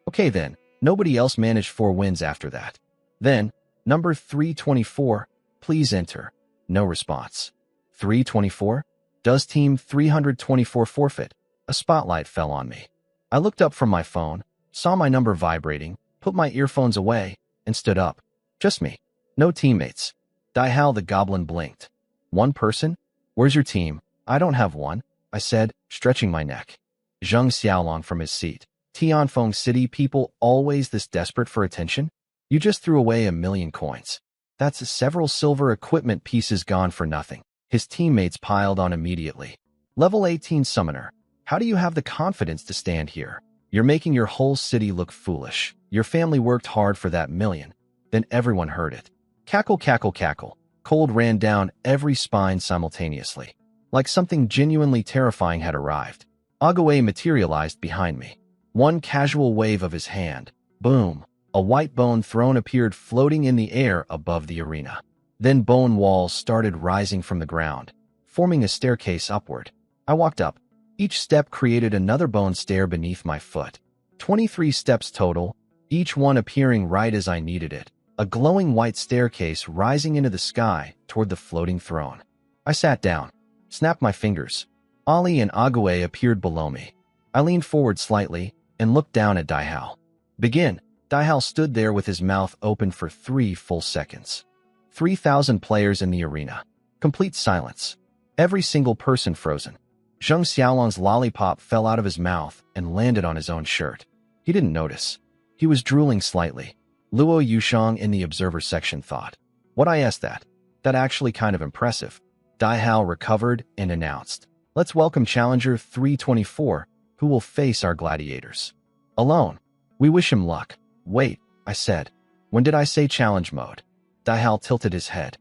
Okay then, nobody else managed 4 wins after that. Then, number 324, please enter. No response. 324? Does team 324 forfeit? A spotlight fell on me. I looked up from my phone, saw my number vibrating, put my earphones away, and stood up. Just me. No teammates. Daihao the goblin blinked. 1 person? Where's your team? I don't have one, I said, stretching my neck. Zheng Xiaolong from his seat. Tianfeng City people always this desperate for attention? You just threw away 1,000,000 coins. That's several silver equipment pieces gone for nothing. His teammates piled on immediately. Level 18 summoner. How do you have the confidence to stand here? You're making your whole city look foolish. Your family worked hard for that 1,000,000. Then everyone heard it. Cackle, cackle, cackle. Cold ran down every spine simultaneously. Like something genuinely terrifying had arrived. Agaway materialized behind me. One casual wave of his hand. Boom. A white bone throne appeared floating in the air above the arena. Then bone walls started rising from the ground, forming a staircase upward. I walked up. Each step created another bone stair beneath my foot. 23 steps total, each one appearing right as I needed it. A glowing white staircase rising into the sky toward the floating throne. I sat down, snapped my fingers. Ali and Agaway appeared below me. I leaned forward slightly and looked down at Daihao. Begin. Daihao stood there with his mouth open for 3 full seconds. 3,000 players in the arena. Complete silence. Every single person frozen. Zheng Xiaolong's lollipop fell out of his mouth and landed on his own shirt. He didn't notice. He was drooling slightly. Luo Yushang in the observer section thought. What I asked that? That actually kind of impressive. Daihao recovered and announced. Let's welcome Challenger 324, who will face our gladiators. Alone. We wish him luck. Wait, I said. When did I say challenge mode? Daihao tilted his head.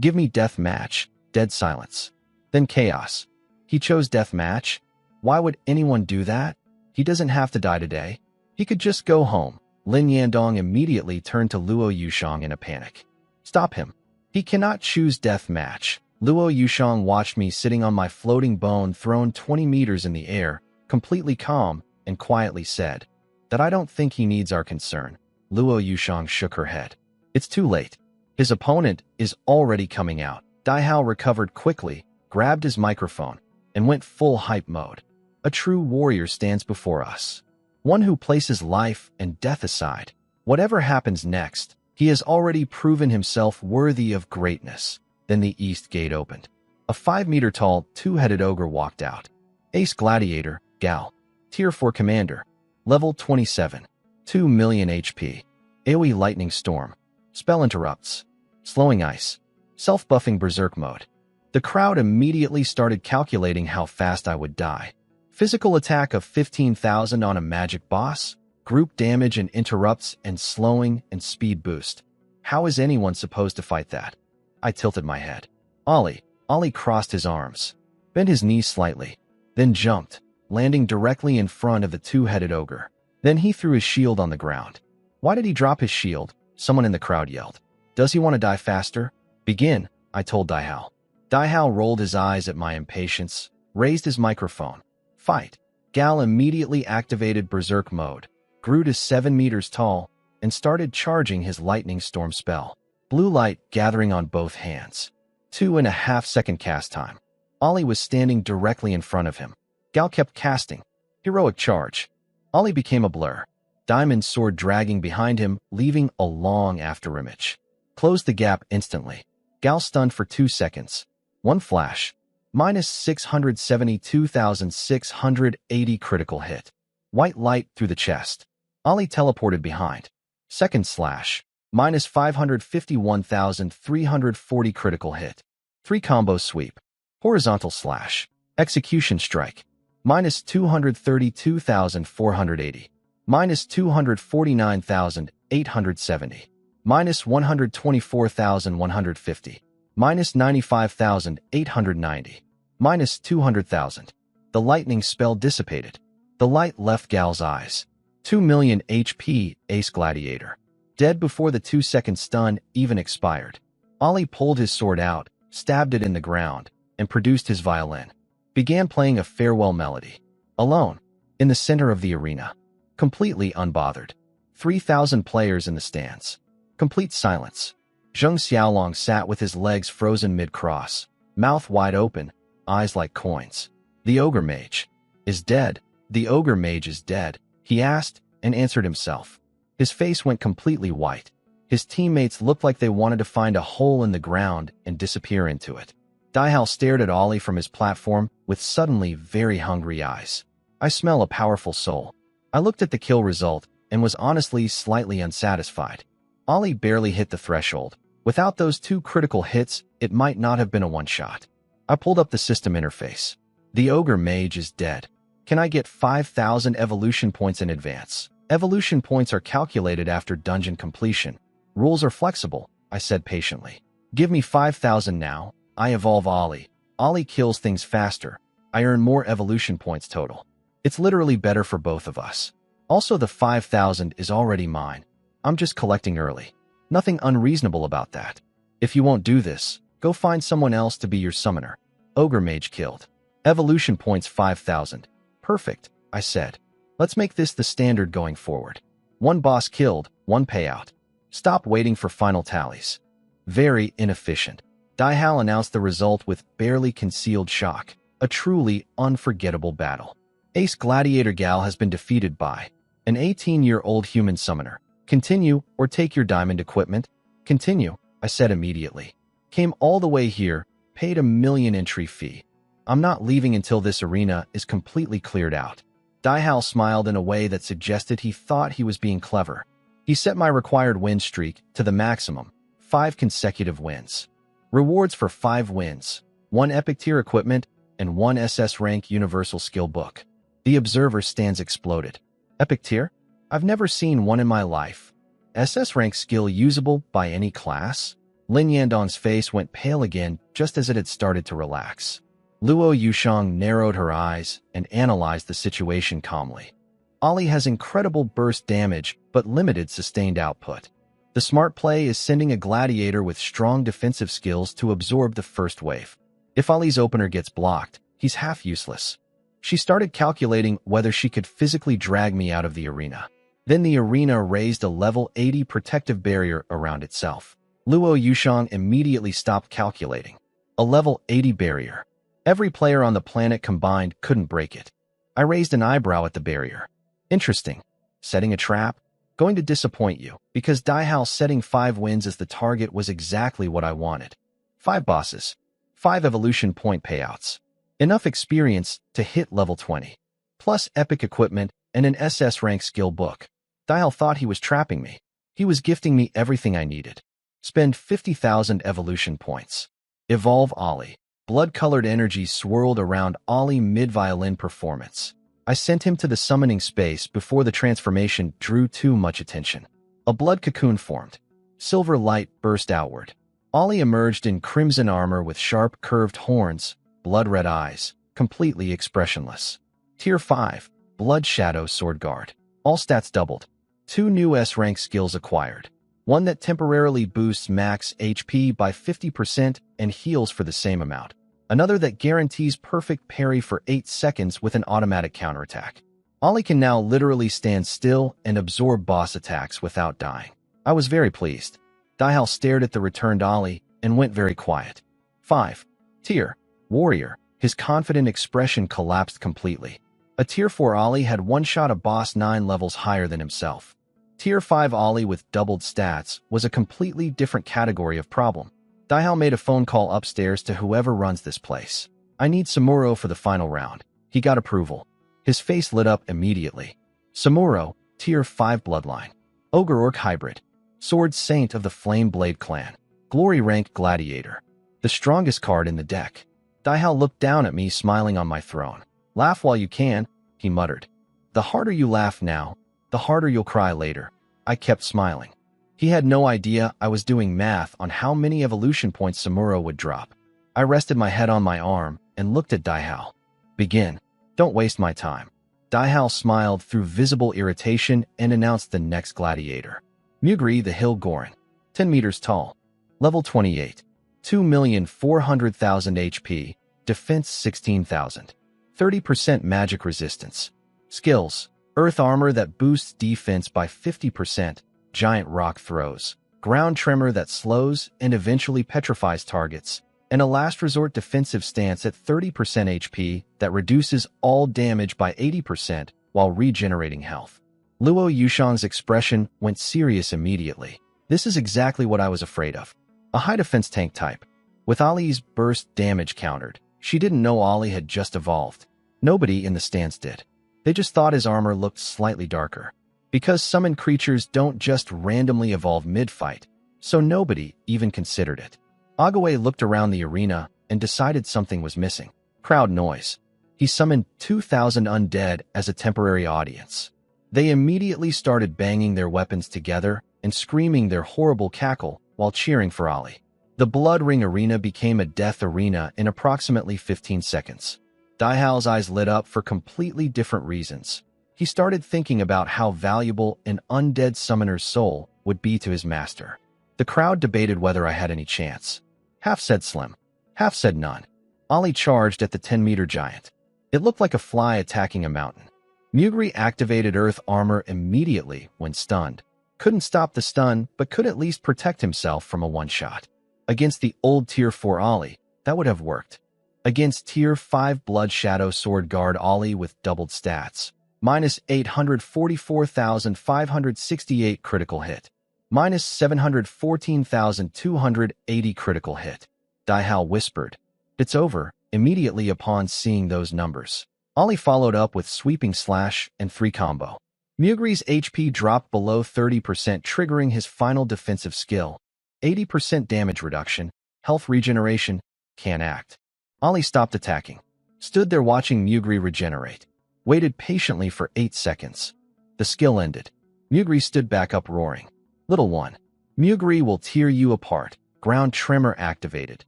Give me death match. Dead silence. Then chaos. He chose death match? Why would anyone do that? He doesn't have to die today. He could just go home. Lin Yandong immediately turned to Luo Yushang in a panic. Stop him. He cannot choose death match. Luo Yushang watched me sitting on my floating bone thrown 20 meters in the air, completely calm, and quietly said, that I don't think he needs our concern. Luo Yushang shook her head. It's too late. His opponent is already coming out. Daihao recovered quickly, grabbed his microphone, and went full hype mode. A true warrior stands before us. One who places life and death aside. Whatever happens next, he has already proven himself worthy of greatness. Then the east gate opened. A 5-meter-tall, 2-headed ogre walked out. Ace Gladiator, Gal. Tier 4 Commander. Level 27. 2 million HP. AoE Lightning Storm. Spell interrupts. Slowing Ice. Self-buffing berserk mode. The crowd immediately started calculating how fast I would die. Physical attack of 15,000 on a magic boss, group damage and interrupts and slowing and speed boost. How is anyone supposed to fight that? I tilted my head. Ollie crossed his arms, bent his knees slightly, then jumped, landing directly in front of the two-headed ogre. Then he threw his shield on the ground. Why did he drop his shield? Someone in the crowd yelled. Does he want to die faster? Begin, I told Daihao. Daihao rolled his eyes at my impatience, raised his microphone. Fight. Gal immediately activated berserk mode, grew to 7 meters tall, and started charging his lightning storm spell. Blue light gathering on both hands. 2.5 second cast time. Ollie was standing directly in front of him. Gal kept casting. Heroic charge. Ollie became a blur. Diamond sword dragging behind him, leaving a long afterimage. Closed the gap instantly. Gal stunned for 2 seconds. One flash. Minus 672,680 critical hit. White light through the chest. Ollie teleported behind. Second slash. Minus 551,340 critical hit. 3 combo sweep. Horizontal slash. Execution strike. Minus 232,480. Minus 249,870. Minus 124,150. Minus 95,890. Minus 200,000. The lightning spell dissipated. The light left Gal's eyes. 2 million HP, Ace Gladiator. Dead before the 2-second stun even expired. Ollie pulled his sword out, stabbed it in the ground, and produced his violin. Began playing a farewell melody. Alone. In the center of the arena. Completely unbothered. 3,000 players in the stands. Complete silence. Zheng Xiaolong sat with his legs frozen mid-cross, mouth wide open, eyes like coins. The ogre mage is dead. The ogre mage is dead, he asked and answered himself. His face went completely white. His teammates looked like they wanted to find a hole in the ground and disappear into it. Daihao stared at Ollie from his platform with suddenly very hungry eyes. I smell a powerful soul. I looked at the kill result and was honestly slightly unsatisfied. Ollie barely hit the threshold. Without those 2 critical hits, it might not have been a one-shot. I pulled up the system interface. The ogre mage is dead. Can I get 5,000 evolution points in advance? Evolution points are calculated after dungeon completion. Rules are flexible, I said patiently. Give me 5,000 now. I evolve Ollie. Ollie kills things faster. I earn more evolution points total. It's literally better for both of us. Also, the 5,000 is already mine. I'm just collecting early. Nothing unreasonable about that. If you won't do this, go find someone else to be your summoner. Ogre mage killed. Evolution points 5,000. Perfect, I said. Let's make this the standard going forward. 1 boss killed, 1 payout. Stop waiting for final tallies. Very inefficient. Daihao announced the result with barely concealed shock. A truly unforgettable battle. Ace Gladiator Gal has been defeated by an 18-year-old human summoner. Continue or take your diamond equipment. Continue, I said immediately. Came all the way here, paid $1 million entry fee. I'm not leaving until this arena is completely cleared out. Daihao smiled in a way that suggested he thought he was being clever. He set my required win streak to the maximum, 5 consecutive wins. Rewards for 5 wins, 1 epic tier equipment, and 1 SS rank universal skill book. The observer stands exploded. Epic tier? I've never seen one in my life. SS rank skill usable by any class? Lin Yandong's face went pale again just as it had started to relax. Luo Yushang narrowed her eyes and analyzed the situation calmly. Ollie has incredible burst damage but limited sustained output. The smart play is sending a gladiator with strong defensive skills to absorb the first wave. If Ollie's opener gets blocked, he's half useless. She started calculating whether she could physically drag me out of the arena. Then the arena raised a level 80 protective barrier around itself. Luo Yushang immediately stopped calculating. A level 80 barrier. Every player on the planet combined couldn't break it. I raised an eyebrow at the barrier. Interesting. Setting a trap? Going to disappoint you, because Daihao setting 5 wins as the target was exactly what I wanted. 5 bosses. 5 evolution point payouts. Enough experience to hit level 20. Plus epic equipment and an SS rank skill book. Daihao thought he was trapping me. He was gifting me everything I needed. Spend 50,000 evolution points. Evolve Ollie. Blood-colored energy swirled around Ollie mid-violin performance. I sent him to the summoning space before the transformation drew too much attention. A blood cocoon formed. Silver light burst outward. Ollie emerged in crimson armor with sharp, curved horns, blood-red eyes, completely expressionless. Tier 5, Blood Shadow Sword Guard. All stats doubled. 2 new S-rank skills acquired. One that temporarily boosts max HP by 50% and heals for the same amount. Another that guarantees perfect parry for 8 seconds with an automatic counterattack. Ollie can now literally stand still and absorb boss attacks without dying. I was very pleased. Daihao stared at the returned Ollie and went very quiet. 5. Tier Warrior. His confident expression collapsed completely. A Tier 4 Ollie had one-shot a boss 9 levels higher than himself. Tier 5 Ollie with doubled stats was a completely different category of problem. Daihao made a phone call upstairs to whoever runs this place. I need Samuro for the final round. He got approval. His face lit up immediately. Samuro, Tier 5 Bloodline. Ogre Orc Hybrid. Sword Saint of the Flame Blade Clan. Glory Rank Gladiator. The strongest card in the deck. Daihao looked down at me, smiling on my throne. Laugh while you can, he muttered. The harder you laugh now, the harder you'll cry later. I kept smiling. He had no idea I was doing math on how many evolution points Samuro would drop. I rested my head on my arm and looked at Daihao. Begin. Don't waste my time. Daihao smiled through visible irritation and announced the next gladiator. Mugri the Hill Gorin. 10 meters tall. Level 28. 2,400,000 HP. Defense 16,000. 30% magic resistance. Skills. Earth armor that boosts defense by 50%. Giant rock throws. Ground tremor that slows and eventually petrifies targets. And a last resort defensive stance at 30% HP that reduces all damage by 80% while regenerating health. Luo Yushan's expression went serious immediately. This is exactly what I was afraid of. A high defense tank type. With Ollie's burst damage countered, she didn't know Ollie had just evolved. Nobody in the stands did. They just thought his armor looked slightly darker. Because summoned creatures don't just randomly evolve mid-fight, so nobody even considered it. Agaway looked around the arena and decided something was missing. Crowd noise. He summoned 2,000 undead as a temporary audience. They immediately started banging their weapons together and screaming their horrible cackle while cheering for Ollie. The Blood Ring Arena became a death arena in approximately 15 seconds. Daihao's eyes lit up for completely different reasons. He started thinking about how valuable an undead summoner's soul would be to his master. The crowd debated whether I had any chance. Half said slim, half said none. Ollie charged at the 10-meter giant. It looked like a fly attacking a mountain. Mugri activated earth armor immediately when stunned. Couldn't stop the stun, but could at least protect himself from a one-shot. Against the old Tier 4 Ollie, that would have worked. Against Tier 5 Blood Shadow Sword Guard Ollie with doubled stats. Minus 844,568 critical hit. Minus 714,280 critical hit. Daihao whispered. It's over, immediately upon seeing those numbers. Ollie followed up with Sweeping Slash and 3 combo. Mugri's HP dropped below 30%, triggering his final defensive skill. 80% damage reduction, health regeneration, can't act. Ollie stopped attacking. Stood there watching Mugri regenerate. Waited patiently for 8 seconds. The skill ended. Mugri stood back up roaring. Little one. Mugri will tear you apart. Ground tremor activated.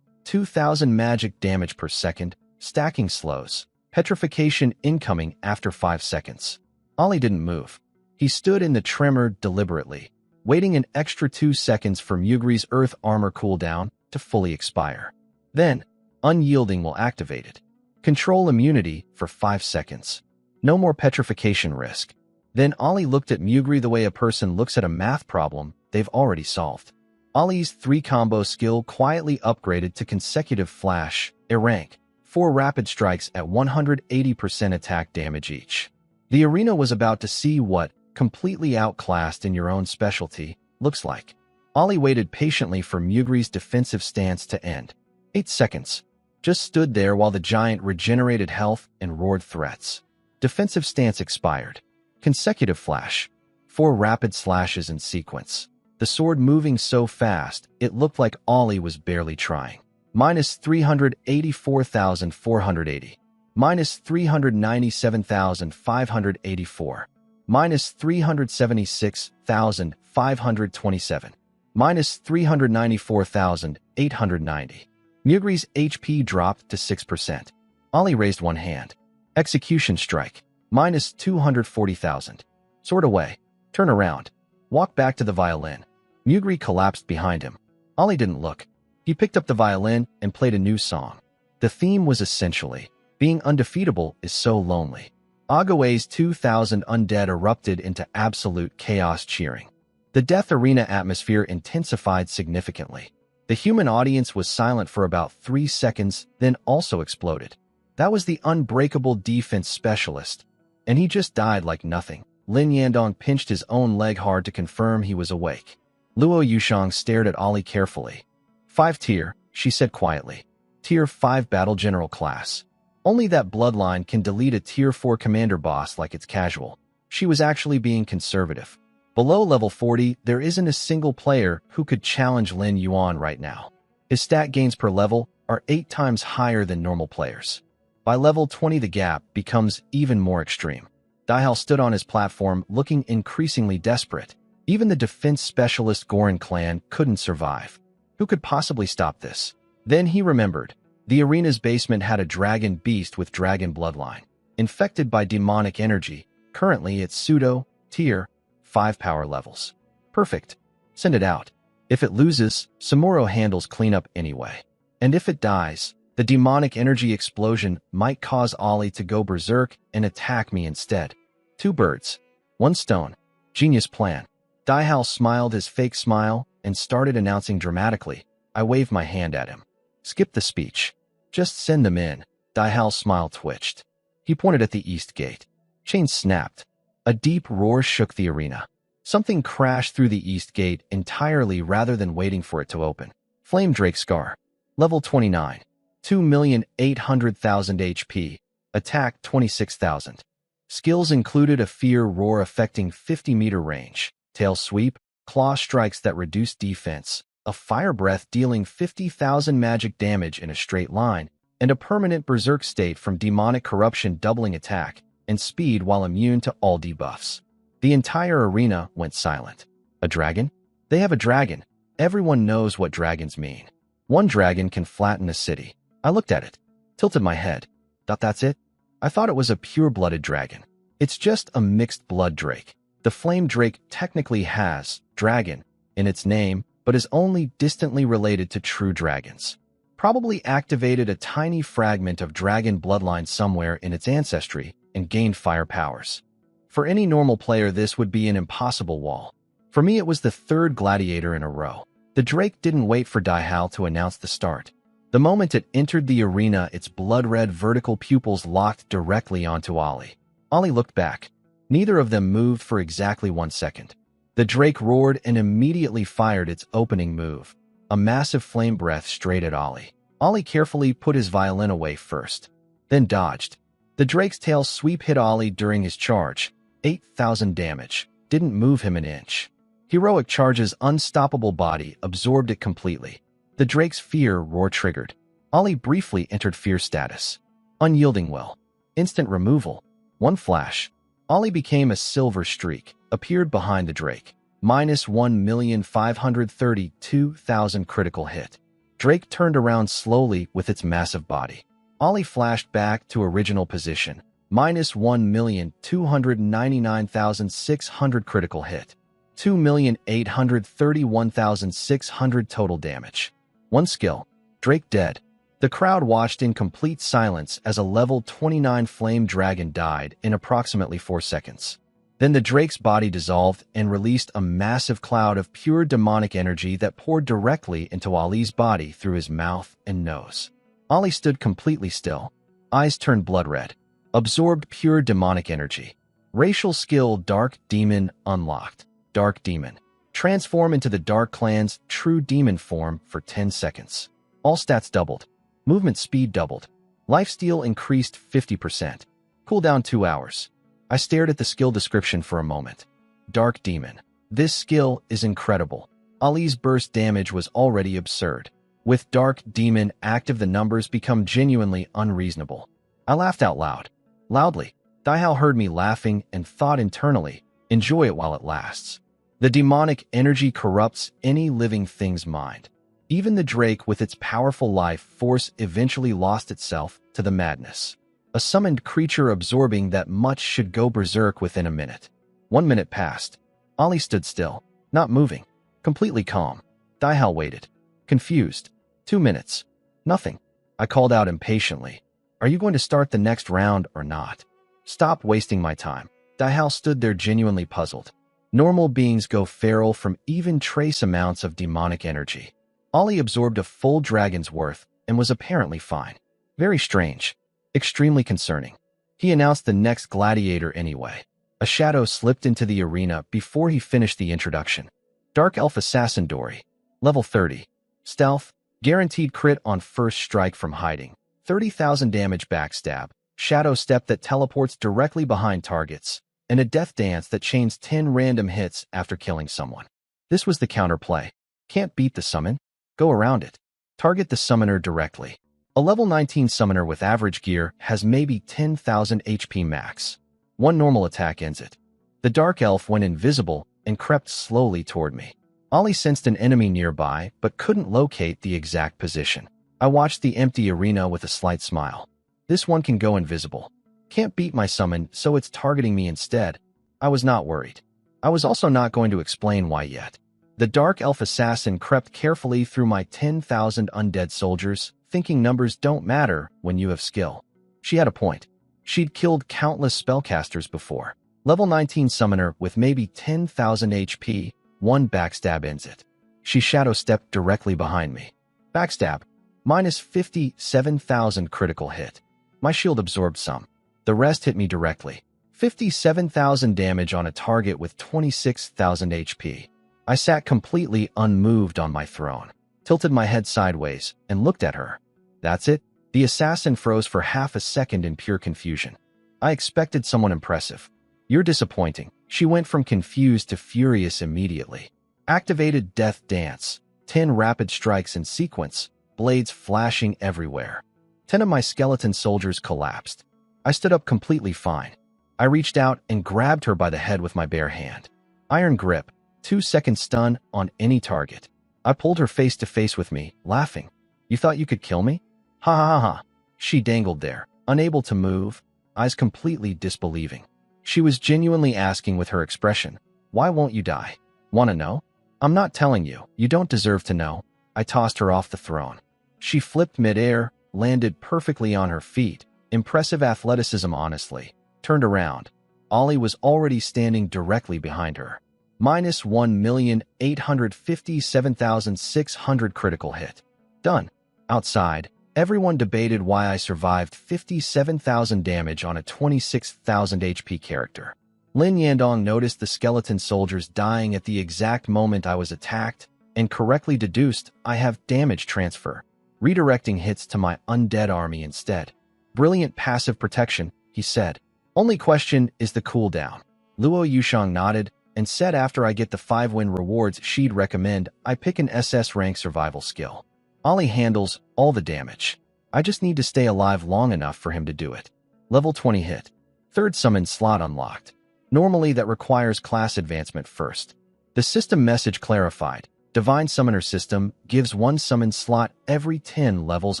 2,000 magic damage per second. Stacking slows. Petrification incoming after 5 seconds. Ollie didn't move. He stood in the tremor deliberately, waiting an extra 2 seconds for Mugri's earth armor cooldown to fully expire. Then, Unyielding will activate it. Control immunity for 5 seconds. No more petrification risk. Then Ollie looked at Mugri the way a person looks at a math problem they've already solved. Ollie's 3 combo skill quietly upgraded to consecutive flash, a rank. 4 rapid strikes at 180% attack damage each. The arena was about to see what, completely outclassed in your own specialty, looks like. Ollie waited patiently for Mugri's defensive stance to end. 8 seconds. Just stood there while the giant regenerated health and roared threats. Defensive stance expired. Consecutive flash. 4 rapid slashes in sequence. the sword moving so fast it looked like Ollie was barely trying. Minus 384,480. Minus 397,584. Minus 376,527. Minus 394,890. Mugri's HP dropped to 6%. Ollie raised one hand. Execution strike. Minus 240,000. Sword away. Turn around. Walk back to the violin. Mugri collapsed behind him. Ollie didn't look. He picked up the violin and played a new song. The theme was essentially, being undefeatable is so lonely. Agawe's 2,000 undead erupted into absolute chaos cheering. The Death Arena atmosphere intensified significantly. The human audience was silent for about 3 seconds, then also exploded. That was the unbreakable defense specialist. And he just died like nothing. Lin Yandong pinched his own leg hard to confirm he was awake. Luo Yushang stared at Ollie carefully. 5 tier, she said quietly. Tier 5 battle general class. Only that bloodline can delete a tier 4 commander boss like it's casual. She was actually being conservative. Below level 40, there isn't a single player who could challenge Lin Yuan right now. His stat gains per level are 8 times higher than normal players. By level 20 the gap becomes even more extreme. Daihao stood on his platform looking increasingly desperate. Even the defense specialist Gorin clan couldn't survive. Who could possibly stop this? Then he remembered. The arena's basement had a dragon beast with dragon bloodline. Infected by demonic energy, currently it's pseudo, tier, 5 power levels. Perfect. Send it out. If it loses, Samuro handles cleanup anyway. And if it dies, the demonic energy explosion might cause Ollie to go berserk and attack me instead. 2 birds. 1 stone. Genius plan. Daihao smiled his fake smile and started announcing dramatically. I waved my hand at him. Skip the speech. Just send them in. Daihao's smile twitched. He pointed at the east gate. Chains snapped. A deep roar shook the arena. Something crashed through the east gate entirely rather than waiting for it to open. Flame Drake Scar. Level 29. 2,800,000 HP. Attack 26,000. Skills included a Fear Roar affecting 50-meter range, Tail Sweep, Claw Strikes that reduce defense, a Fire Breath dealing 50,000 magic damage in a straight line, and a permanent Berserk state from Demonic Corruption doubling attack and speed while immune to all debuffs. The entire arena went silent. A dragon? They have a dragon. Everyone knows what dragons mean. 1 dragon can flatten a city. I looked at it, tilted my head. That's it? I thought it was a pure-blooded dragon. It's just a mixed blood drake. The flame drake technically has dragon in its name, but is only distantly related to true dragons. Probably activated a tiny fragment of dragon bloodline somewhere in its ancestry and gained fire powers. For any normal player, this would be an impossible wall. For me, it was the 3rd gladiator in a row. The drake didn't wait for Daihao to announce the start. The moment it entered the arena, its blood-red vertical pupils locked directly onto Ollie. Ollie looked back. Neither of them moved for exactly 1 second. The drake roared and immediately fired its opening move, a massive flame breath straight at Ollie. Ollie carefully put his violin away first, then dodged. The drake's tail sweep hit Ollie during his charge. 8,000 damage. Didn't move him an inch. Heroic Charge's unstoppable body absorbed it completely. The drake's Fear Roar triggered. Ollie briefly entered Fear status. Unyielding Will. Instant removal. 1 flash. Ollie became a silver streak, appeared behind the drake. Minus 1,532,000 critical hit. Drake turned around slowly with its massive body. Ollie flashed back to original position. Minus 1,299,600 critical hit. 2,831,600 total damage. 1 skill. Drake dead. The crowd watched in complete silence as a level 29 flame dragon died in approximately 4 seconds. Then the drake's body dissolved and released a massive cloud of pure demonic energy that poured directly into Ollie's body through his mouth and nose. Ollie stood completely still. Eyes turned blood red. Absorbed pure demonic energy. Racial skill Dark Demon unlocked. Dark Demon. Transform into the Dark Clan's true demon form for 10 seconds. All stats doubled. Movement speed doubled. Lifesteal increased 50%. Cooldown 2 hours. I stared at the skill description for a moment. Dark Demon. This skill is incredible. Ali's burst damage was already absurd. With Dark Demon active, the numbers become genuinely unreasonable. I laughed out loud. Loudly. Daihao heard me laughing and thought internally, enjoy it while it lasts. The demonic energy corrupts any living thing's mind. Even the drake with its powerful life force eventually lost itself to the madness. A summoned creature absorbing that much should go berserk within a minute. 1 minute passed. Ali stood still, not moving, completely calm. Daihao waited, confused. 2 minutes. Nothing. I called out impatiently. Are you going to start the next round or not? Stop wasting my time. Daihao stood there genuinely puzzled. Normal beings go feral from even trace amounts of demonic energy. Ali absorbed a full dragon's worth and was apparently fine. Very strange. Extremely concerning. He announced the next gladiator anyway. A shadow slipped into the arena before he finished the introduction. Dark Elf Assassin Dory. Level 30. Stealth. Guaranteed crit on first strike from hiding. 30,000 damage backstab. Shadow step that teleports directly behind targets. And a death dance that chains 10 random hits after killing someone. This was the counterplay. Can't beat the summon? Go around it. Target the summoner directly. A level 19 summoner with average gear has maybe 10,000 HP max. One normal attack ends it. The dark elf went invisible and crept slowly toward me. Ali sensed an enemy nearby but couldn't locate the exact position. I watched the empty arena with a slight smile. This one can go invisible. Can't beat my summon, so it's targeting me instead. I was not worried. I was also not going to explain why yet. The dark elf assassin crept carefully through my 10,000 undead soldiers, thinking numbers don't matter when you have skill. She had a point. She'd killed countless spellcasters before. Level 19 summoner with maybe 10,000 HP, one backstab ends it. She shadow stepped directly behind me. Backstab. Minus 57,000 critical hit. My shield absorbed some. The rest hit me directly. 57,000 damage on a target with 26,000 HP. I sat completely unmoved on my throne, tilted my head sideways, and looked at her. That's it? The assassin froze for half a second in pure confusion. I expected someone impressive. You're disappointing. She went from confused to furious immediately. Activated Death Dance. 10 rapid strikes in sequence, blades flashing everywhere. 10 of my skeleton soldiers collapsed. I stood up completely fine. I reached out and grabbed her by the head with my bare hand. Iron grip, 2-second stun on any target. I pulled her face to face with me, laughing. You thought you could kill me? Ha ha ha ha. She dangled there, unable to move, eyes completely disbelieving. She was genuinely asking with her expression, why won't you die? Wanna know? I'm not telling you. You don't deserve to know. I tossed her off the throne. She flipped midair, landed perfectly on her feet. Impressive athleticism, honestly. Turned around. Ali was already standing directly behind her. Minus 1,857,600 critical hit. Done. Outside, everyone debated why I survived 57,000 damage on a 26,000 HP character. Lin Yandong noticed the skeleton soldiers dying at the exact moment I was attacked and correctly deduced I have damage transfer, redirecting hits to my undead army instead. Brilliant passive protection, he said. Only question is the cooldown. Luo Yushang nodded and said after I get the 5-win rewards she'd recommend I pick an SS rank survival skill. Ali handles all the damage. I just need to stay alive long enough for him to do it. Level 20 hit. Third summon slot unlocked. Normally that requires class advancement first. The system message clarified. Divine Summoner System gives one summon slot every 10 levels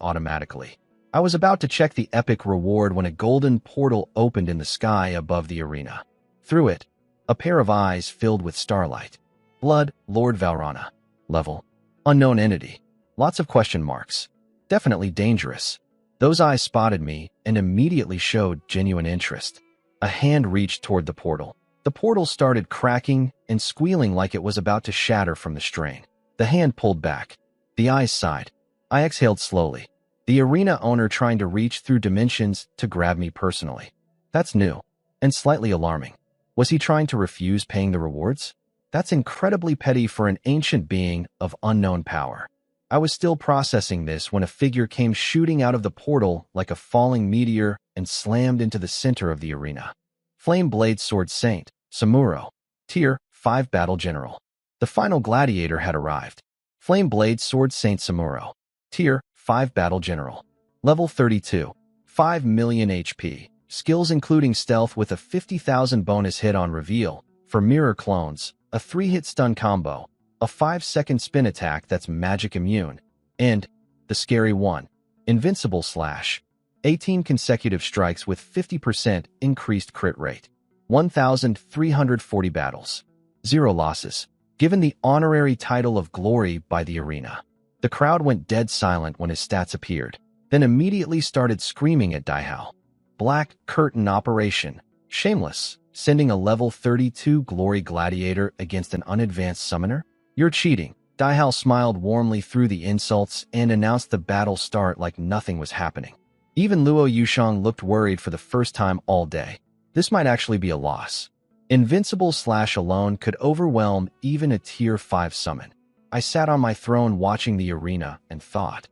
automatically. I was about to check the epic reward when a golden portal opened in the sky above the arena. Through it, a pair of eyes filled with starlight. Blood, Lord Valrana. Level. Unknown entity. Lots of question marks. Definitely dangerous. Those eyes spotted me and immediately showed genuine interest. A hand reached toward the portal. The portal started cracking and squealing like it was about to shatter from the strain. The hand pulled back. The eyes sighed. I exhaled slowly. The arena owner trying to reach through dimensions to grab me personally. That's new. And slightly alarming. Was he trying to refuse paying the rewards? That's incredibly petty for an ancient being of unknown power. I was still processing this when a figure came shooting out of the portal like a falling meteor and slammed into the center of the arena. Flame Blade Sword Saint, Samuro. Tier 5 Battle General. The final gladiator had arrived. Flame Blade Sword Saint Samuro. Tier 5 Battle General. Level 32. 5 million HP. Skills including stealth with a 50,000 bonus hit on reveal. For mirror clones, a 3-hit stun combo. A 5-second spin attack that's magic immune. And the scary one. Invincible Slash. 18 consecutive strikes with 50% increased crit rate. 1,340 battles. 0 losses. Given the honorary title of Glory by the arena. The crowd went dead silent when his stats appeared, then immediately started screaming at Daihao. Black Curtain Operation. Shameless. Sending a level 32 Glory Gladiator against an unadvanced summoner? You're cheating. Daihao smiled warmly through the insults and announced the battle start like nothing was happening. Even Luo Yushang looked worried for the first time all day. This might actually be a loss. Invincible Slash alone could overwhelm even a tier 5 summon. I sat on my throne watching the arena and thought,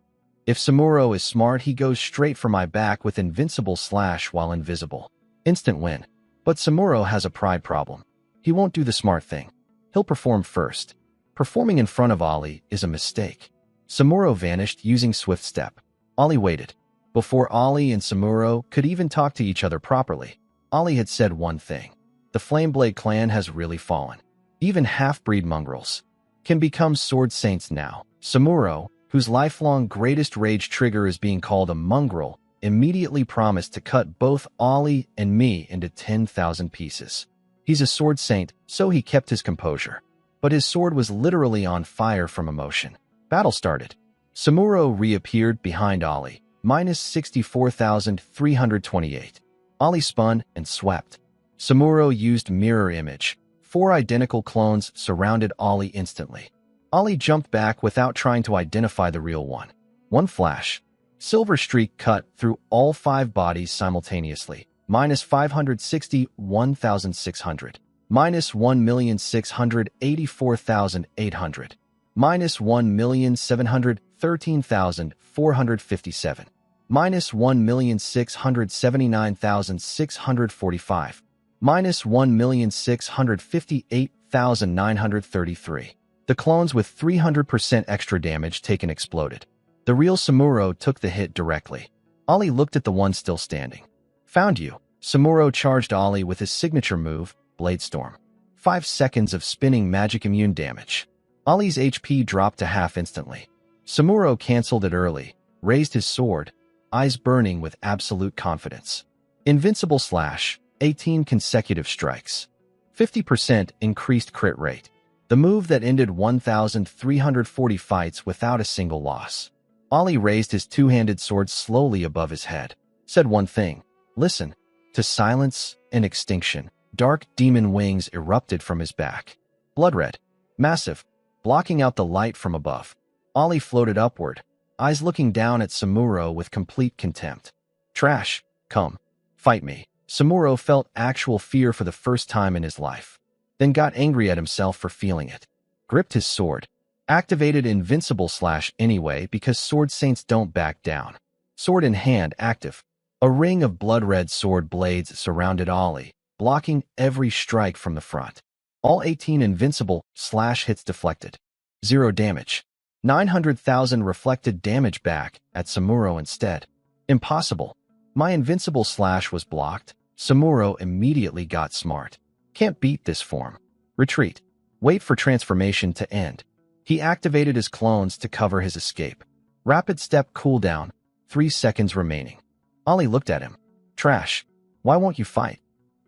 if Samuro is smart, he goes straight for my back with Invincible Slash while invisible. Instant win. But Samuro has a pride problem. He won't do the smart thing. He'll perform first. Performing in front of Ollie is a mistake. Samuro vanished using Swift Step. Ollie waited. Before Ollie and Samuro could even talk to each other properly, Ollie had said one thing. The Flameblade clan has really fallen. Even half-breed mongrels can become sword saints now. Samuro, whose lifelong greatest rage trigger is being called a mongrel, immediately promised to cut both Ollie and me into 10,000 pieces. He's a sword saint, so he kept his composure. But his sword was literally on fire from emotion. Battle started. Samuro reappeared behind Ollie, minus 64,328. Ollie spun and swept. Samuro used mirror image. 4 identical clones surrounded Ollie instantly. Ollie jumped back without trying to identify the real one. One flash. Silver Streak cut through all 5 bodies simultaneously. Minus 561,600. Minus 1,684,800. Minus 1,713,457. Minus 1,679,645. Minus 1,658,933. The clones with 300% extra damage taken exploded. The real Samuro took the hit directly. Ollie looked at the one still standing. Found you. Samuro charged Ollie with his signature move, Blade Storm. 5 seconds of spinning magic immune damage. Ollie's HP dropped to half instantly. Samuro canceled it early, raised his sword, eyes burning with absolute confidence. Invincible Slash. 18 consecutive strikes. 50% increased crit rate. The move that ended 1,340 fights without a single loss. Ollie raised his two-handed sword slowly above his head. Said one thing. Listen. To silence and extinction. Dark demon wings erupted from his back. Blood red. Massive. Blocking out the light from above. Ollie floated upward. Eyes looking down at Samuro with complete contempt. Trash. Come. Fight me. Samuro felt actual fear for the first time in his life. Then got angry at himself for feeling it. Gripped his sword. Activated Invincible Slash anyway because sword saints don't back down. Sword in hand active. A ring of blood-red sword blades surrounded Ollie, blocking every strike from the front. All 18 Invincible Slash hits deflected. 0 damage. 900,000 reflected damage back at Samuro instead. Impossible. My Invincible Slash was blocked. Samuro immediately got smart. Can't beat this form. Retreat. Wait for transformation to end. He activated his clones to cover his escape. Rapid step cooldown. 3 seconds remaining. Ollie looked at him. Trash. Why won't you fight?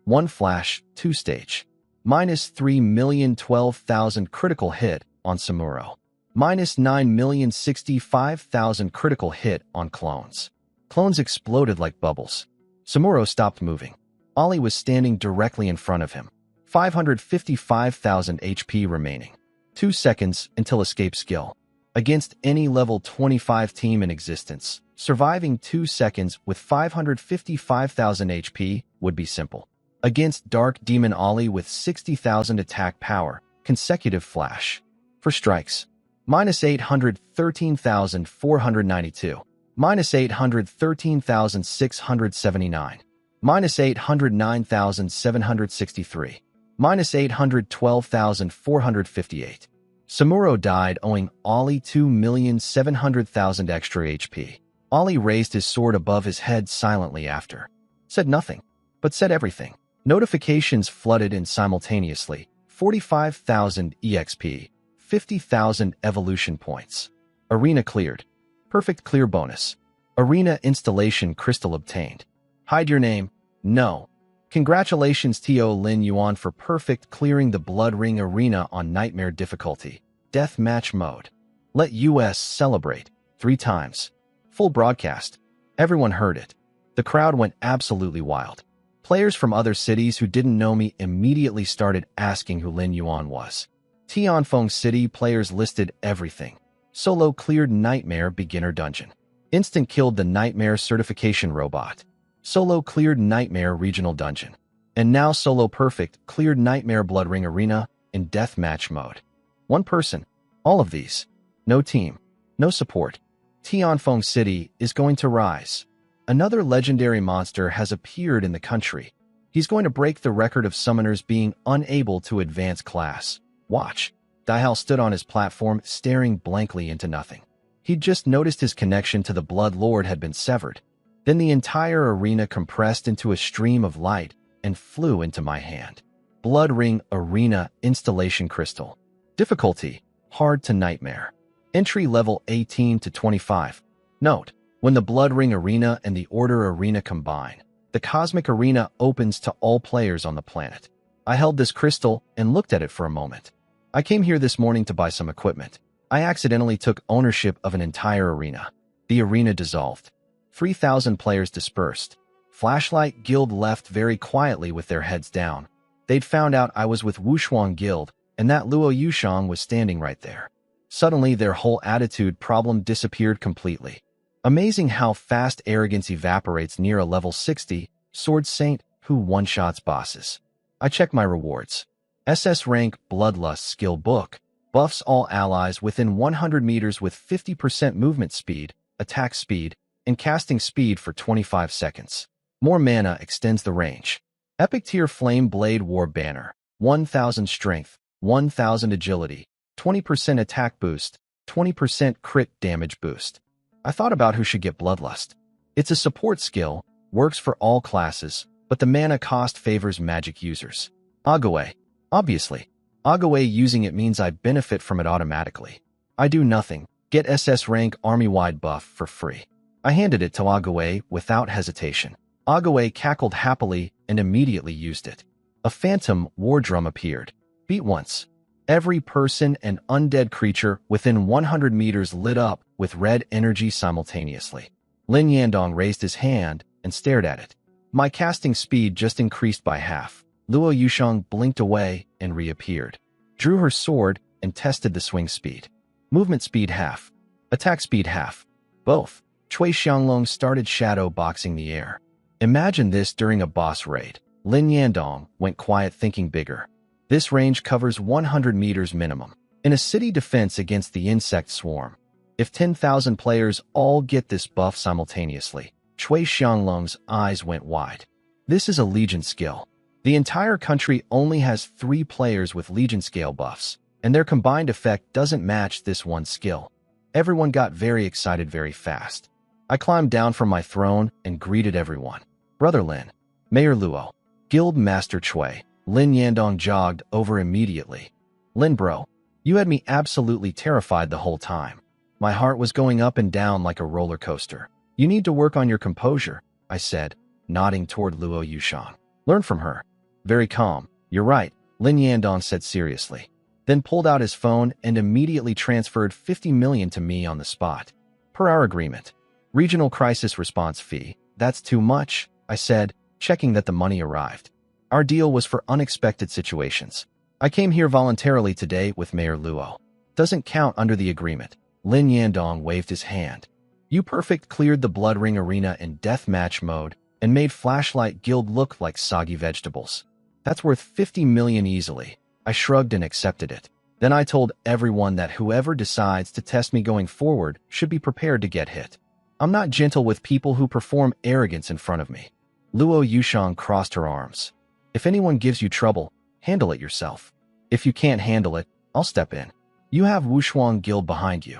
1 flash, 2 stage. Minus 3,012,000 critical hit on Samuro. Minus 9,065,000 critical hit on clones. Clones exploded like bubbles. Samuro stopped moving. Ollie was standing directly in front of him. 555,000 HP remaining. 2 seconds until escape skill. Against any level 25 team in existence, surviving 2 seconds with 555,000 HP would be simple. Against Dark Demon Ollie with 60,000 attack power, consecutive flash. For strikes, minus 813,492. Minus 813,679. Minus 809,763. minus 812,458. Samuro died owing Ollie 2,700,000 extra HP. Ollie raised his sword above his head silently after. Said nothing, but said everything. Notifications flooded in simultaneously. 45,000 EXP, 50,000 evolution points. Arena cleared. Perfect clear bonus. Arena installation crystal obtained. Hide your name? No. Congratulations Tio Lin Yuan for perfect clearing the Blood Ring Arena on Nightmare difficulty. Deathmatch mode. Let US celebrate. 3 times. Full broadcast. Everyone heard it. The crowd went absolutely wild. Players from other cities who didn't know me immediately started asking who Lin Yuan was. Tianfeng City players listed everything. Solo cleared Nightmare Beginner Dungeon. Instant killed the Nightmare Certification Robot. Solo cleared Nightmare Regional Dungeon. And now Solo Perfect cleared Nightmare Blood Ring Arena in Deathmatch mode. One person. All of these. No team. No support. Tianfeng City is going to rise. Another legendary monster has appeared in the country. He's going to break the record of summoners being unable to advance class. Watch. Daihao stood on his platform staring blankly into nothing. He'd just noticed his connection to the Blood Lord had been severed. Then the entire arena compressed into a stream of light and flew into my hand. Blood Ring Arena Installation Crystal. Difficulty: Hard to Nightmare. Entry level 18 to 25. Note: when the Blood Ring Arena and the Order Arena combine, the Cosmic Arena opens to all players on the planet. I held this crystal and looked at it for a moment. I came here this morning to buy some equipment. I accidentally took ownership of an entire arena. The arena dissolved. 3,000 players dispersed. Flashlight Guild left very quietly with their heads down. They'd found out I was with Wushuang Guild and that Luo Yushang was standing right there. Suddenly, their whole attitude problem disappeared completely. Amazing how fast arrogance evaporates near a level 60 Sword Saint who one-shots bosses. I check my rewards. SS rank Bloodlust skill book. Buffs all allies within 100 meters with 50% movement speed, attack speed, and casting speed for 25 seconds. More mana extends the range. Epic tier Flame Blade War Banner. 1000 strength, 1000 agility, 20% attack boost, 20% crit damage boost. I thought about who should get Bloodlust. It's a support skill, works for all classes, but the mana cost favors magic users. Agaway. Obviously. Agaway using it means I benefit from it automatically. I do nothing. Get SS rank army-wide buff for free. I handed it to Agaway without hesitation. Agaway cackled happily and immediately used it. A phantom war drum appeared. Beat once. Every person and undead creature within 100 meters lit up with red energy simultaneously. Lin Yandong raised his hand and stared at it. My casting speed just increased by half. Luo Yushang blinked away and reappeared. Drew her sword and tested the swing speed. Movement speed half. Attack speed half. Both. Cui Xianglong started shadow boxing the air. Imagine this during a boss raid. Lin Yandong went quiet thinking bigger. This range covers 100 meters minimum. In a city defense against the insect swarm. If 10,000 players all get this buff simultaneously, Cui Xianglong's eyes went wide. This is a Legion skill. The entire country only has 3 players with Legion scale buffs, and their combined effect doesn't match this one skill. Everyone got very excited very fast. I climbed down from my throne and greeted everyone. Brother Lin, Mayor Luo, Guild Master Cui. Lin Yandong jogged over immediately. Lin bro, you had me absolutely terrified the whole time. My heart was going up and down like a roller coaster. You need to work on your composure, I said, nodding toward Luo Yushang. Learn from her. Very calm. You're right, Lin Yandong said seriously. Then pulled out his phone and immediately transferred 50 million to me on the spot. Per our agreement. Regional crisis response fee. That's too much, I said, checking that the money arrived. Our deal was for unexpected situations. I came here voluntarily today with Mayor Luo. Doesn't count under the agreement. Lin Yandong waved his hand. You perfect cleared the Blood Ring Arena in deathmatch mode and made Flashlight Guild look like soggy vegetables. That's worth 50 million easily. I shrugged and accepted it. Then I told everyone that whoever decides to test me going forward should be prepared to get hit. I'm not gentle with people who perform arrogance in front of me. Luo Yushang crossed her arms. If anyone gives you trouble, Handle it yourself. If you can't handle it, I'll step in. You have Wushuang Guild behind you.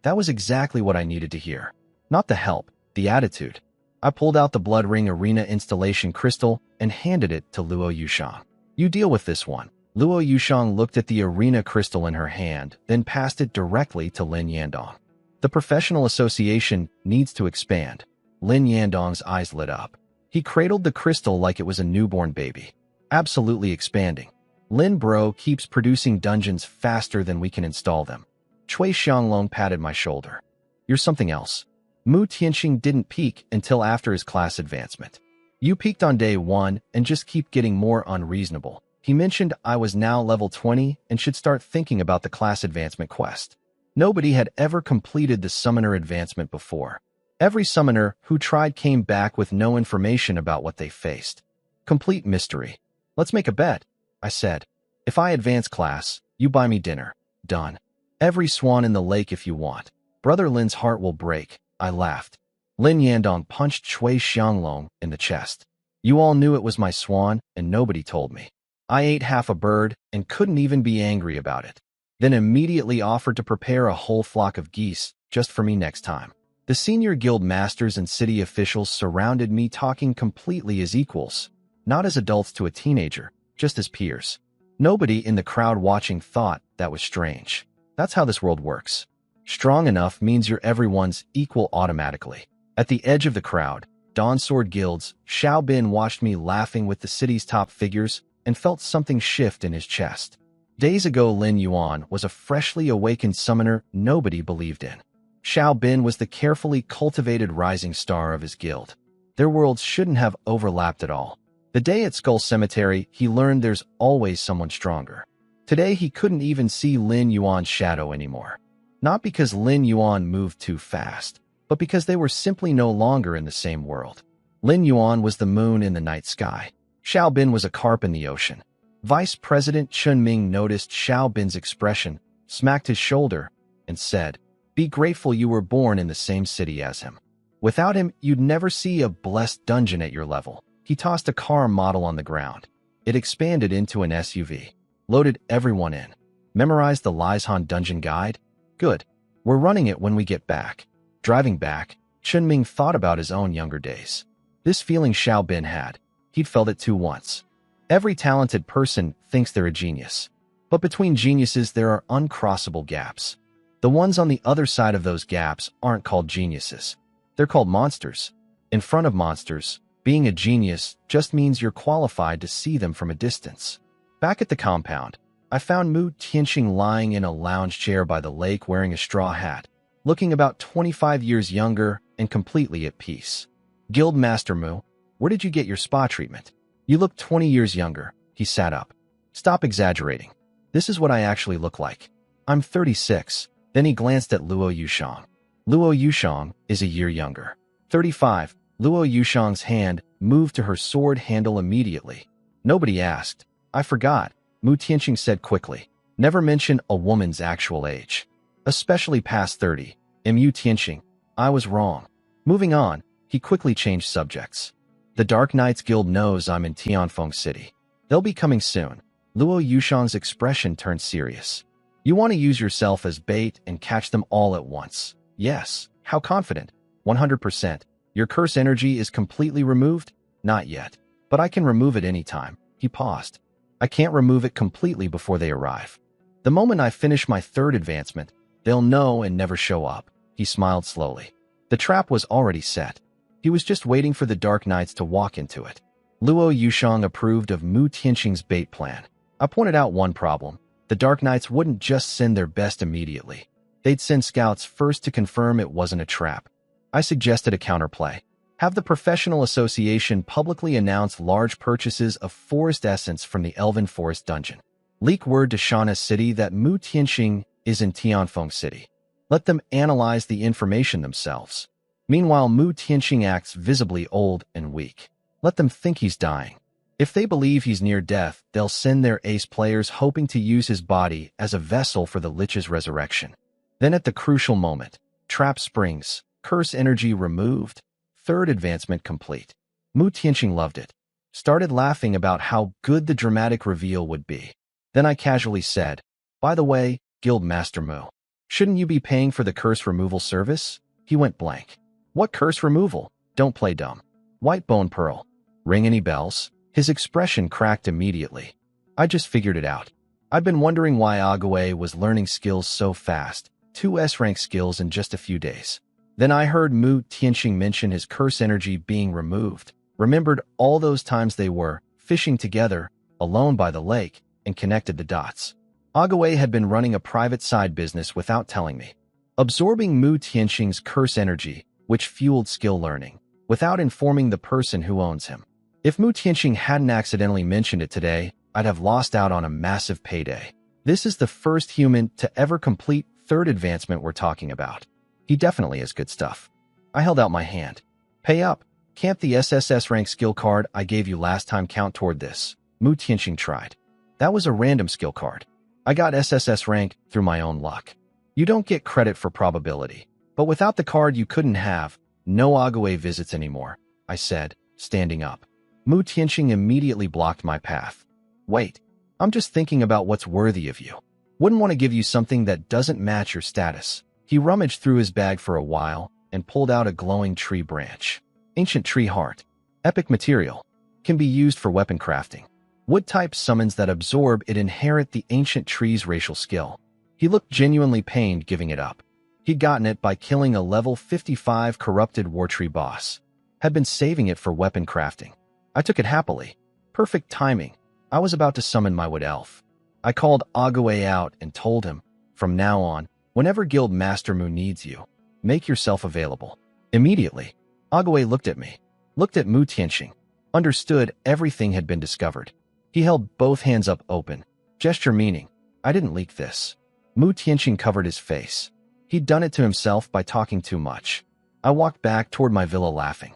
That was exactly what I needed to hear. Not the help, the attitude. I pulled out the Blood Ring Arena installation crystal and handed it to Luo Yushang. You deal with this one. Luo Yushang looked at the arena crystal in her hand, then passed it directly to Lin Yandong. The professional association needs to expand. Lin Yandong's eyes lit up. He cradled the crystal like it was a newborn baby. Absolutely expanding. Lin Bro keeps producing dungeons faster than we can install them. Chui Xianglong patted my shoulder. You're something else. Mu Tianxing didn't peak until after his class advancement. You peaked on day 1 and just keep getting more unreasonable. He mentioned I was now level 20 and should start thinking about the class advancement quest. Nobody had ever completed the summoner advancement before. Every summoner who tried came back with no information about what they faced. Complete mystery. Let's make a bet, I said. If I advance class, you buy me dinner. Done. Every swan in the lake if you want. Brother Lin's heart will break, I laughed. Lin Yandong punched Chui Xianglong in the chest. You all knew it was my swan, and nobody told me. I ate half a bird and couldn't even be angry about it. Then immediately offered to prepare a whole flock of geese just for me next time. The senior guild masters and city officials surrounded me talking completely as equals, not as adults to a teenager, just as peers. Nobody in the crowd watching thought that was strange. That's how this world works. Strong enough means you're everyone's equal automatically. At the edge of the crowd, Dawn Sword Guilds, Xiao Bin watched me laughing with the city's top figures and felt something shift in his chest. Days ago, Lin Yuan was a freshly awakened summoner nobody believed in. Xiao Bin was the carefully cultivated rising star of his guild. Their worlds shouldn't have overlapped at all. The day at Skull Cemetery, he learned there's always someone stronger. Today, he couldn't even see Lin Yuan's shadow anymore. Not because Lin Yuan moved too fast, but because they were simply no longer in the same world. Lin Yuan was the moon in the night sky. Xiao Bin was a carp in the ocean. Vice President Chun Ming noticed Xiao Bin's expression, smacked his shoulder, and said, "Be grateful you were born in the same city as him. Without him, you'd never see a blessed dungeon at your level." He tossed a car model on the ground. It expanded into an SUV. Loaded everyone in. Memorized the Lieshan dungeon guide? Good. We're running it when we get back. Driving back, Chun Ming thought about his own younger days. This feeling Xiao Bin had. He'd felt it too once. Every talented person thinks they're a genius. But between geniuses, there are uncrossable gaps. The ones on the other side of those gaps aren't called geniuses. They're called monsters. In front of monsters, being a genius just means you're qualified to see them from a distance. Back at the compound, I found Mu Tianxing lying in a lounge chair by the lake wearing a straw hat, looking about 25 years younger and completely at peace. Guild Master Mu, where did you get your spa treatment? You look 20 years younger. He sat up. Stop exaggerating. This is what I actually look like. I'm 36. Then he glanced at Luo Yushang. Luo Yushang is a year younger. 35. Luo Yushang's hand moved to her sword handle immediately. Nobody asked. I forgot, Mu Tianxing said quickly. Never mention a woman's actual age. Especially past 30. Mu Tianxing. I was wrong. Moving on, he quickly changed subjects. The Dark Knights Guild knows I'm in Tianfeng City. They'll be coming soon. Luo Yushang's expression turned serious. You want to use yourself as bait and catch them all at once. Yes. How confident? 100%. Your curse energy is completely removed? Not yet. But I can remove it anytime. He paused. I can't remove it completely before they arrive. The moment I finish my third advancement, they'll know and never show up. He smiled slowly. The trap was already set. He was just waiting for the Dark Knights to walk into it. Luo Yushang approved of Mu Tianxing's bait plan. I pointed out one problem. The Dark Knights wouldn't just send their best immediately. They'd send scouts first to confirm it wasn't a trap. I suggested a counterplay. Have the professional association publicly announce large purchases of forest essence from the Elven Forest Dungeon. Leak word to Shana City that Mu Tianxing is in Tianfeng City. Let them analyze the information themselves. Meanwhile, Mu Tianxing acts visibly old and weak. Let them think he's dying. If they believe he's near death, they'll send their ace players hoping to use his body as a vessel for the Lich's resurrection. Then at the crucial moment, trap springs, curse energy removed, third advancement complete. Mu Tianxing loved it. started laughing about how good the dramatic reveal would be. Then I casually said, "By the way, Guild Master Mu, shouldn't you be paying for the curse removal service?" He went blank. "What curse removal? Don't play dumb." White Bone Pearl. Ring any bells? His expression cracked immediately. I just figured it out. I'd been wondering why Ague was learning skills so fast, 2 S-rank skills in just a few days. Then I heard Mu Tianxing mention his curse energy being removed, remembered all those times they were fishing together, alone by the lake, and connected the dots. Ague had been running a private side business without telling me, absorbing Mu Tianxing's curse energy, which fueled skill learning, without informing the person who owns him. If Mu Tianxing hadn't accidentally mentioned it today, I'd have lost out on a massive payday. This is the first human to ever complete 3rd advancement we're talking about. He definitely has good stuff. I held out my hand. "Pay up. Can't the SSS rank skill card I gave you last time count toward this?" Mu Tianxing tried. "That was a random skill card. I got SSS rank through my own luck. You don't get credit for probability. But without the card you couldn't have no Ague visits anymore," I said, standing up. Mu Tianxing immediately blocked my path. "Wait, I'm just thinking about what's worthy of you. Wouldn't want to give you something that doesn't match your status." He rummaged through his bag for a while and pulled out a glowing tree branch. Ancient tree heart. Epic material. Can be used for weapon crafting. Wood-type summons that absorb it inherit the ancient tree's racial skill. He looked genuinely pained giving it up. He'd gotten it by killing a level 55 corrupted war tree boss. Had been saving it for weapon crafting. I took it happily. Perfect timing. I was about to summon my wood elf. I called Ague out and told him, "From now on, whenever Guild Master Mu needs you, make yourself available." Immediately, Ague looked at me, looked at Mu Tianxing, understood everything had been discovered. He held both hands up open, gesture meaning, "I didn't leak this." Mu Tianxing covered his face. He'd done it to himself by talking too much. I walked back toward my villa laughing.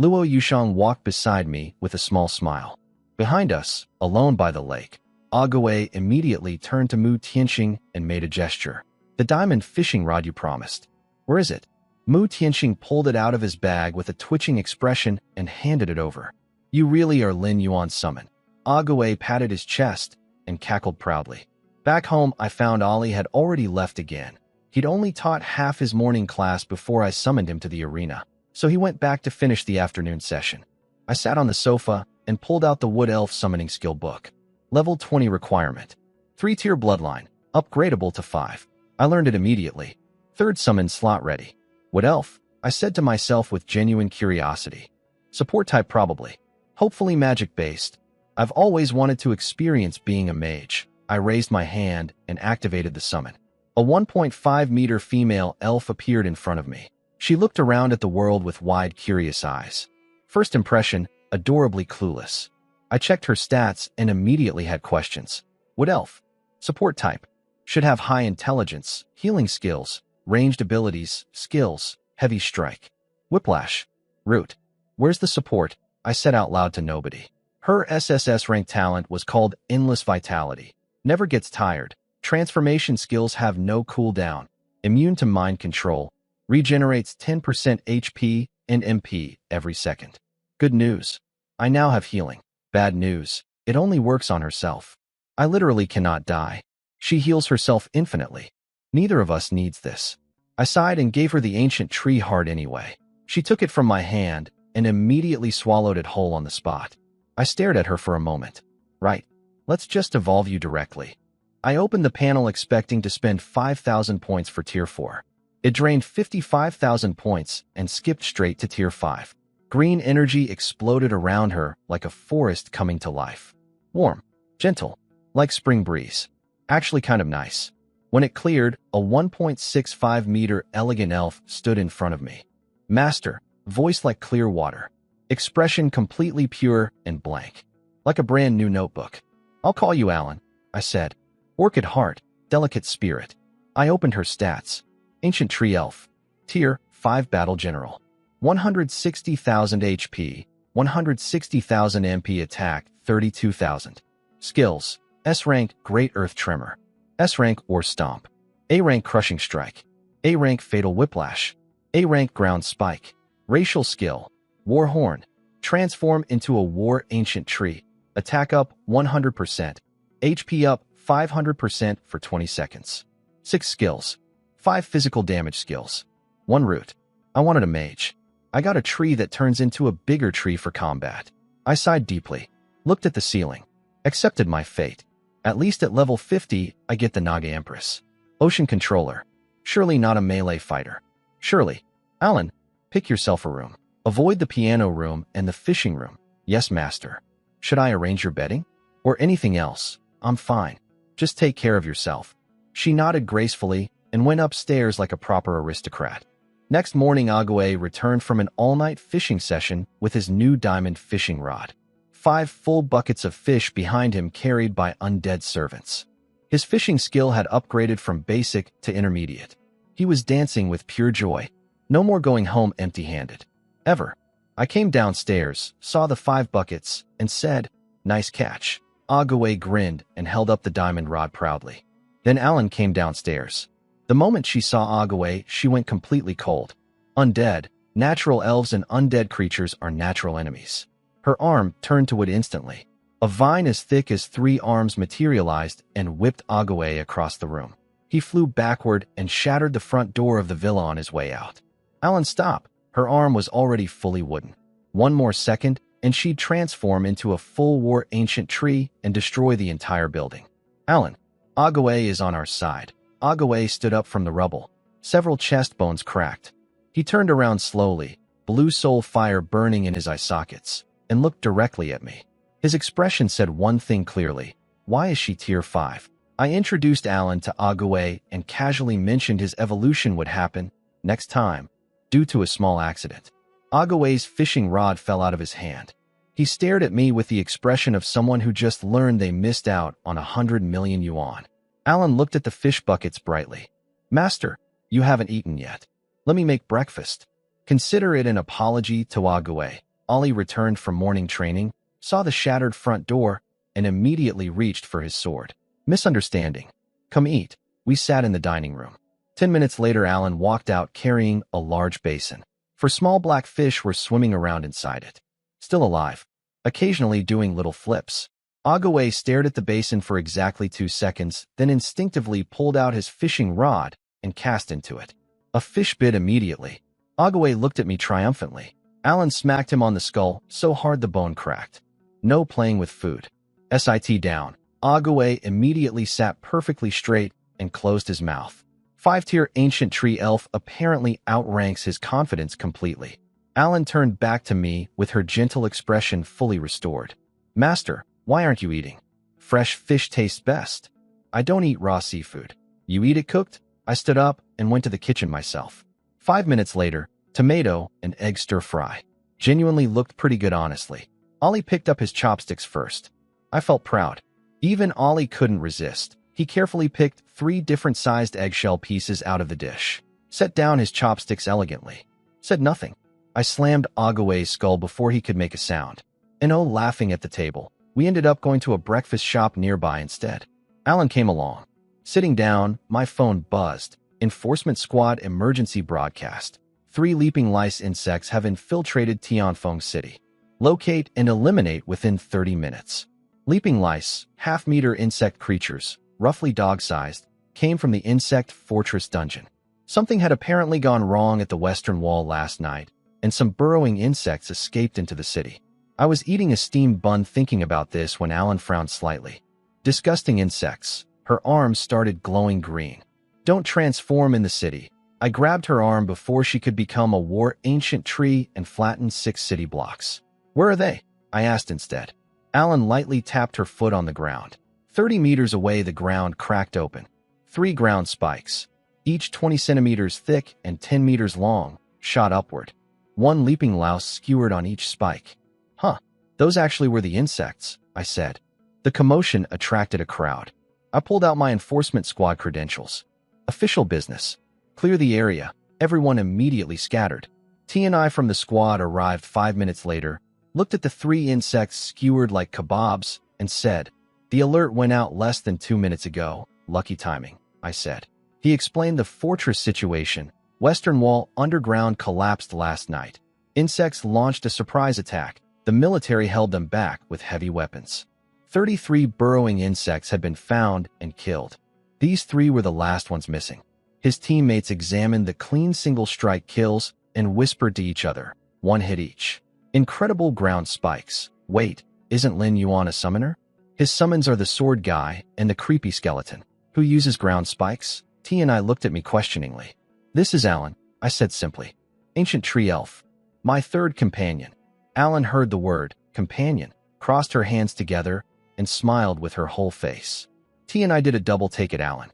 Luo Yushang walked beside me with a small smile. Behind us, alone by the lake, Ague immediately turned to Mu Tianxing and made a gesture. "The diamond fishing rod you promised. Where is it?" Mu Tianxing pulled it out of his bag with a twitching expression and handed it over. "You really are Lin Yuan summoned." Ague patted his chest and cackled proudly. Back home, I found Ollie had already left again. He'd only taught half his morning class before I summoned him to the arena, so he went back to finish the afternoon session. I sat on the sofa and pulled out the Wood Elf Summoning Skill Book. Level 20 requirement. 3-tier bloodline, upgradable to 5. I learned it immediately. 3rd summon slot ready. Wood Elf? I said to myself with genuine curiosity. Support type probably. Hopefully magic-based. I've always wanted to experience being a mage. I raised my hand and activated the summon. A 1.5-meter female elf appeared in front of me. She looked around at the world with wide, curious eyes. First impression, adorably clueless. I checked her stats and immediately had questions. Wood Elf. Support type. Should have high intelligence, healing skills, ranged abilities, skills, heavy strike. Whiplash. Root. Where's the support? I said out loud to nobody. Her SSS rank talent was called Endless Vitality. Never gets tired. Transformation skills have no cooldown. Immune to mind control. Regenerates 10% HP and MP every second. Good news. I now have healing. Bad news. It only works on herself. I literally cannot die. She heals herself infinitely. Neither of us needs this. I sighed and gave her the ancient tree heart anyway. She took it from my hand and immediately swallowed it whole on the spot. I stared at her for a moment. Right. Let's just evolve you directly. I opened the panel expecting to spend 5,000 points for Tier 4. It drained 55,000 points and skipped straight to Tier 5. Green energy exploded around her like a forest coming to life. Warm, gentle, like spring breeze. Actually kind of nice. When it cleared, a 1.65-meter elegant elf stood in front of me. Master, voice like clear water. Expression completely pure and blank. Like a brand new notebook. I'll call you Alan, I said. Orchid heart, delicate spirit. I opened her stats. Ancient tree elf. Tier 5 battle general. 160,000 HP, 160,000 MP attack, 32,000. Skills. S rank Great Earth Tremor. S rank Or Stomp. A rank Crushing Strike. A rank Fatal Whiplash. A rank Ground Spike. Racial skill. War Horn. Transform into a war ancient tree. Attack up 100%. HP up 500% for 20 seconds. 6 skills. 5 physical damage skills. 1 root. I wanted a mage. I got a tree that turns into a bigger tree for combat. I sighed deeply. Looked at the ceiling. Accepted my fate. At least at level 50, I get the Naga Empress. Ocean Controller. Surely not a melee fighter. Surely. Alan, pick yourself a room. Avoid the piano room and the fishing room. Yes, master. Should I arrange your bedding? Or anything else? I'm fine. Just take care of yourself. She nodded gracefully and went upstairs like a proper aristocrat. Next morning, Ague returned from an all-night fishing session with his new diamond fishing rod. 5 full buckets of fish behind him carried by undead servants. His fishing skill had upgraded from basic to intermediate. He was dancing with pure joy. No more going home empty-handed. Ever. I came downstairs, saw the 5 buckets, and said, "Nice catch." Ague grinned and held up the diamond rod proudly. Then Alan came downstairs. The moment she saw Ague, she went completely cold. Undead, natural elves and undead creatures are natural enemies. Her arm turned to wood instantly. A vine as thick as 3 arms materialized and whipped Ague across the room. He flew backward and shattered the front door of the villa on his way out. Alan, stop. Her arm was already fully wooden. 1 more second, and she'd transform into a full war ancient tree and destroy the entire building. Alan, Ague is on our side. Ague stood up from the rubble. Several chest bones cracked. He turned around slowly, blue soul fire burning in his eye sockets, and looked directly at me. His expression said one thing clearly. Why is she tier 5? I introduced Alan to Ague and casually mentioned his evolution would happen next time, due to a small accident. Ague's fishing rod fell out of his hand. He stared at me with the expression of someone who just learned they missed out on 100 million yuan. Alan looked at the fish buckets brightly. Master, you haven't eaten yet. Let me make breakfast. Consider it an apology to Ague. Ollie returned from morning training, saw the shattered front door, and immediately reached for his sword. Misunderstanding. Come eat. We sat in the dining room. 10 minutes later, Alan walked out carrying a large basin. For small black fish were swimming around inside it. Still alive. Occasionally doing little flips. Ague stared at the basin for exactly 2 seconds, then instinctively pulled out his fishing rod and cast into it. A fish bit immediately. Ague looked at me triumphantly. Alan smacked him on the skull so hard the bone cracked. No playing with food. Sit down. Ague immediately sat perfectly straight and closed his mouth. 5-tier ancient tree elf apparently outranks his confidence completely. Alan turned back to me with her gentle expression fully restored. Master, why aren't you eating? Fresh fish tastes best. I don't eat raw seafood. You eat it cooked? I stood up and went to the kitchen myself. 5 minutes later, tomato and egg stir-fry. Genuinely looked pretty good, honestly. Ollie picked up his chopsticks first. I felt proud. Even Ollie couldn't resist. He carefully picked 3 different sized eggshell pieces out of the dish, set down his chopsticks elegantly, said nothing. I slammed Ague's skull before he could make a sound. And oh, laughing at the table. We ended up going to a breakfast shop nearby instead. Alan came along. Sitting down, my phone buzzed. Enforcement Squad emergency broadcast. 3 leaping lice insects have infiltrated Tianfeng City. Locate and eliminate within 30 minutes. Leaping lice, half-meter insect creatures, roughly dog-sized, came from the Insect Fortress dungeon. Something had apparently gone wrong at the Western Wall last night, and some burrowing insects escaped into the city. I was eating a steamed bun thinking about this when Alan frowned slightly. Disgusting insects. Her arms started glowing green. Don't transform in the city. I grabbed her arm before she could become a war ancient tree and flattened 6 city blocks. Where are they? I asked instead. Alan lightly tapped her foot on the ground. 30 meters away, the ground cracked open. 3 ground spikes, each 20 centimeters thick and 10 meters long, shot upward. 1 leaping louse skewered on each spike. Huh, those actually were the insects, I said. The commotion attracted a crowd. I pulled out my enforcement squad credentials. Official business. Clear the area. Everyone immediately scattered. T and I from the squad arrived 5 minutes later, looked at the 3 insects skewered like kebabs, and said, "The alert went out less than 2 minutes ago. Lucky timing," I said. He explained the fortress situation. Western Wall underground collapsed last night. Insects launched a surprise attack, The military held them back with heavy weapons. 33 burrowing insects had been found and killed. These 3 were the last ones missing. His teammates examined the clean single-strike kills and whispered to each other, 1 hit each. Incredible ground spikes. Wait, isn't Lin Yuan a summoner? His summons are the sword guy and the creepy skeleton. Who uses ground spikes? T and I looked at me questioningly. This is Alan, I said simply. Ancient tree elf. My 3rd companion. Alan heard the word, companion, crossed her hands together, and smiled with her whole face. T and I did a double take at Alan.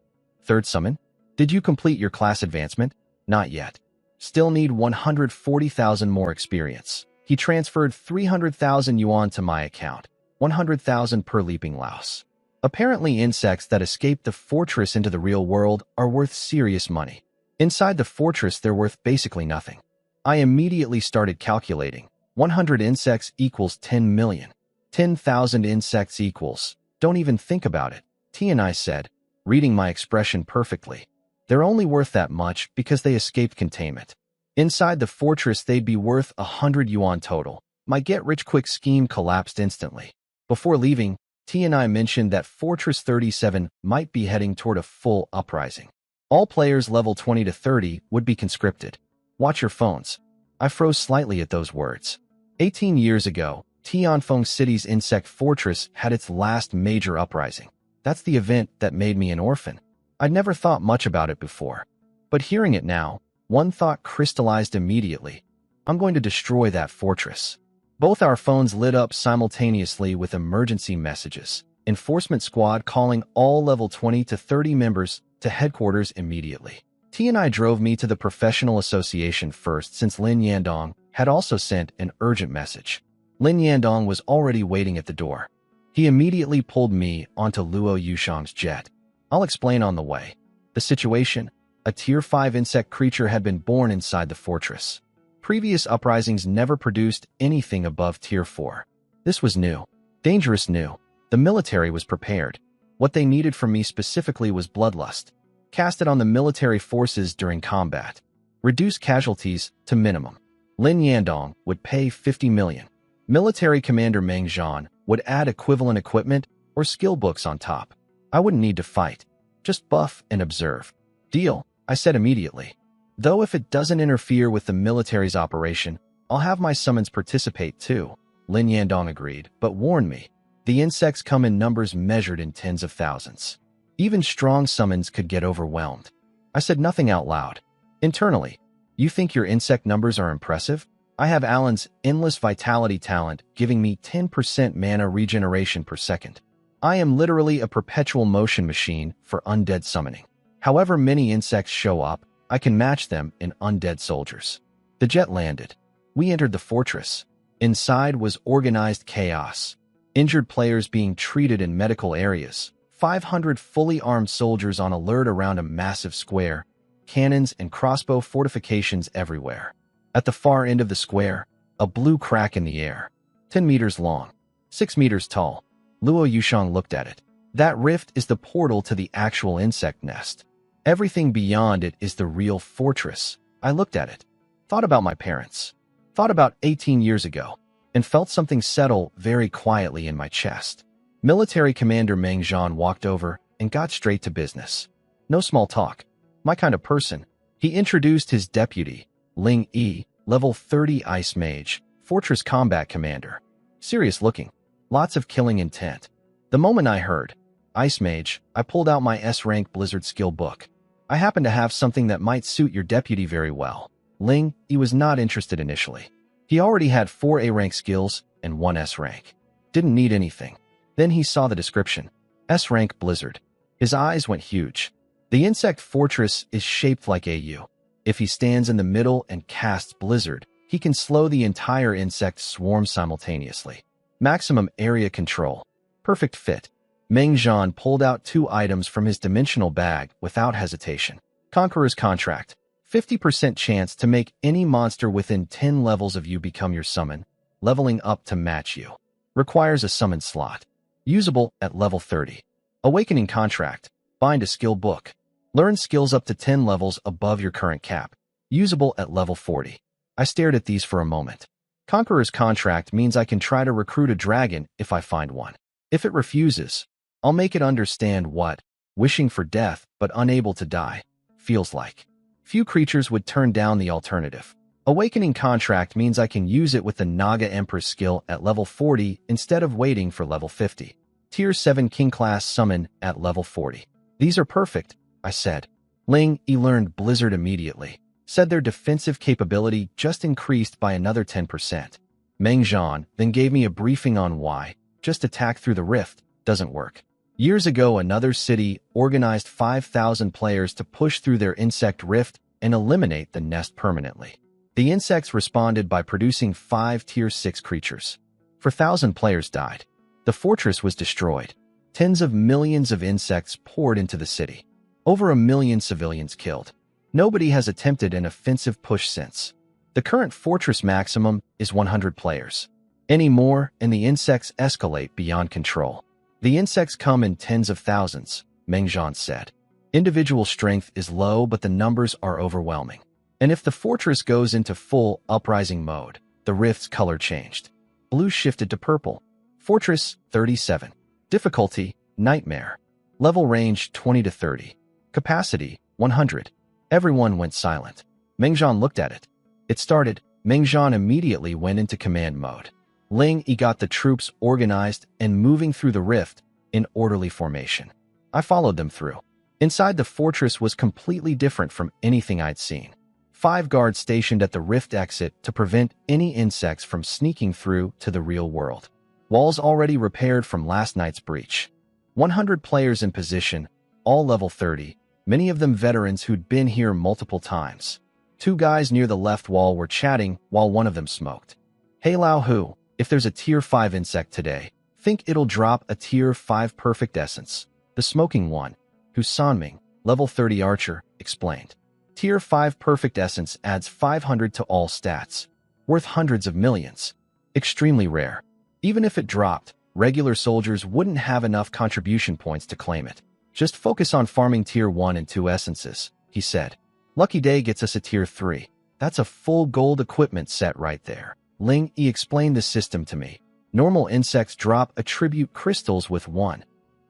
3rd summon? Did you complete your class advancement? Not yet. Still need 140,000 more experience. He transferred 300,000 yuan to my account, 100,000 per leaping louse. Apparently insects that escape the fortress into the real world are worth serious money. Inside the fortress they're worth basically nothing. I immediately started calculating. 100 insects equals 10 million. 10,000 insects equals. Don't even think about it, T and I said, reading my expression perfectly. They're only worth that much because they escaped containment. Inside the fortress they'd be worth 100 yuan total. My get-rich-quick scheme collapsed instantly. Before leaving, T and I mentioned that Fortress 37 might be heading toward a full uprising. All players level 20 to 30 would be conscripted. Watch your phones. I froze slightly at those words. 18 years ago, Tianfeng City's insect fortress had its last major uprising. That's the event that made me an orphan. I'd never thought much about it before. But hearing it now, one thought crystallized immediately. I'm going to destroy that fortress. Both our phones lit up simultaneously with emergency messages. Enforcement squad calling all level 20 to 30 members to headquarters immediately. T and I drove me to the professional association first since Lin Yandong had also sent an urgent message. Lin Yandong was already waiting at the door. He immediately pulled me onto Luo Yushang's jet. I'll explain on the way. The situation: a Tier 5 insect creature had been born inside the fortress. Previous uprisings never produced anything above Tier 4. This was new. Dangerous new. The military was prepared. What they needed from me specifically was bloodlust. Cast it on the military forces during combat. Reduce casualties to minimum. Lin Yandong would pay 50 million. Military Commander Meng Zhan would add equivalent equipment or skill books on top. I wouldn't need to fight. Just buff and observe. Deal, I said immediately. Though if it doesn't interfere with the military's operation, I'll have my summons participate too. Lin Yandong agreed, but warned me. The insects come in numbers measured in tens of thousands. Even strong summons could get overwhelmed. I said nothing out loud. Internally, you think your insect numbers are impressive? I have Alan's endless vitality talent giving me 10% mana regeneration per second. I am literally a perpetual motion machine for undead summoning. However many insects show up, I can match them in undead soldiers. The jet landed. We entered the fortress. Inside was organized chaos. Injured players being treated in medical areas. 500 fully armed soldiers on alert around a massive square. Cannons and crossbow fortifications everywhere. At the far end of the square, a blue crack in the air. 10 meters long. 6 meters tall. Luo Yushang looked at it. That rift is the portal to the actual insect nest. Everything beyond it is the real fortress. I looked at it. Thought about my parents. Thought about 18 years ago. And felt something settle very quietly in my chest. Military Commander Meng Zhan walked over and got straight to business. No small talk. My kind of person. He introduced his deputy, Ling Yi, level 30 Ice Mage, Fortress Combat Commander. Serious looking. Lots of killing intent. The moment I heard Ice Mage, I pulled out my S-rank Blizzard skill book. I happen to have something that might suit your deputy very well. Ling Yi was not interested initially. He already had 4 A-rank skills and 1 S-rank. Didn't need anything. Then he saw the description. S-rank Blizzard. His eyes went huge. The insect fortress is shaped like AU. If he stands in the middle and casts Blizzard, he can slow the entire insect swarm simultaneously. Maximum area control. Perfect fit. Meng Zhan pulled out 2 items from his dimensional bag without hesitation. Conqueror's Contract. 50% chance to make any monster within 10 levels of you become your summon, leveling up to match you. Requires a summon slot. Usable at level 30. Awakening Contract. Bind a skill book. Learn skills up to 10 levels above your current cap. Usable at level 40. I stared at these for a moment. Conqueror's contract means I can try to recruit a dragon if I find one. If it refuses, I'll make it understand what wishing for death but unable to die feels like. Few creatures would turn down the alternative. Awakening contract means I can use it with the Naga Empress skill at level 40 instead of waiting for level 50. Tier 7 King class summon at level 40. These are perfect, I said. Ling Yi learned Blizzard immediately. Said their defensive capability just increased by another 10%. Meng Zhan then gave me a briefing on why just attack through the rift doesn't work. Years ago, another city organized 5,000 players to push through their insect rift and eliminate the nest permanently. The insects responded by producing 5 Tier 6 creatures. 4,000 players died. The fortress was destroyed. Tens of millions of insects poured into the city. Over 1 million civilians killed. Nobody has attempted an offensive push since. The current fortress maximum is 100 players. Any more, and the insects escalate beyond control. The insects come in tens of thousands, Meng Zhan said. Individual strength is low, but the numbers are overwhelming. And if the fortress goes into full uprising mode, the rift's color changed. Blue shifted to purple. Fortress 37. Difficulty Nightmare. Level range 20 to 30. Capacity 100. Everyone went silent. Meng Zhan looked at it. It started. Meng Zhan immediately went into command mode. Ling Yi got the troops organized and moving through the rift in orderly formation. I followed them through. Inside the fortress was completely different from anything I'd seen. 5 guards stationed at the rift exit to prevent any insects from sneaking through to the real world. Walls already repaired from last night's breach. 100 players in position, all level 30, many of them veterans who'd been here multiple times. 2 guys near the left wall were chatting while one of them smoked. Hey Lao Hu, if there's a tier 5 insect today, think it'll drop a tier 5 perfect essence. The smoking one, who Sanming, level 30 archer, explained. Tier 5 perfect essence adds 500 to all stats, worth hundreds of millions. Extremely rare. Even if it dropped, regular soldiers wouldn't have enough contribution points to claim it. Just focus on farming tier 1 and 2 essences, he said. Lucky Day gets us a tier 3. That's a full gold equipment set right there. Ling Yi explained the system to me. Normal insects drop attribute crystals with 1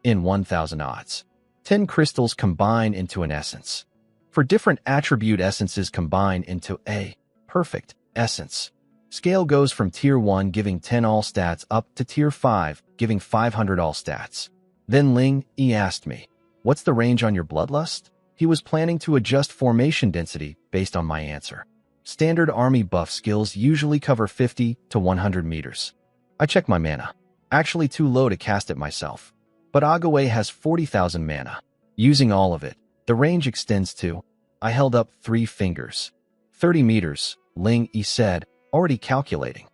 in 1,000 odds. 10 crystals combine into an essence. For different attribute essences combine into a perfect essence. Scale goes from tier 1 giving 10 all stats up to tier 5 giving 500 all stats. Then Ling Yi asked me, what's the range on your bloodlust? He was planning to adjust formation density based on my answer. Standard army buff skills usually cover 50 to 100 meters. I checked my mana. Actually too low to cast it myself. But Agaway has 40,000 mana. Using all of it, the range extends to, I held up 3 fingers. 30 meters, Ling Yi said, already calculating.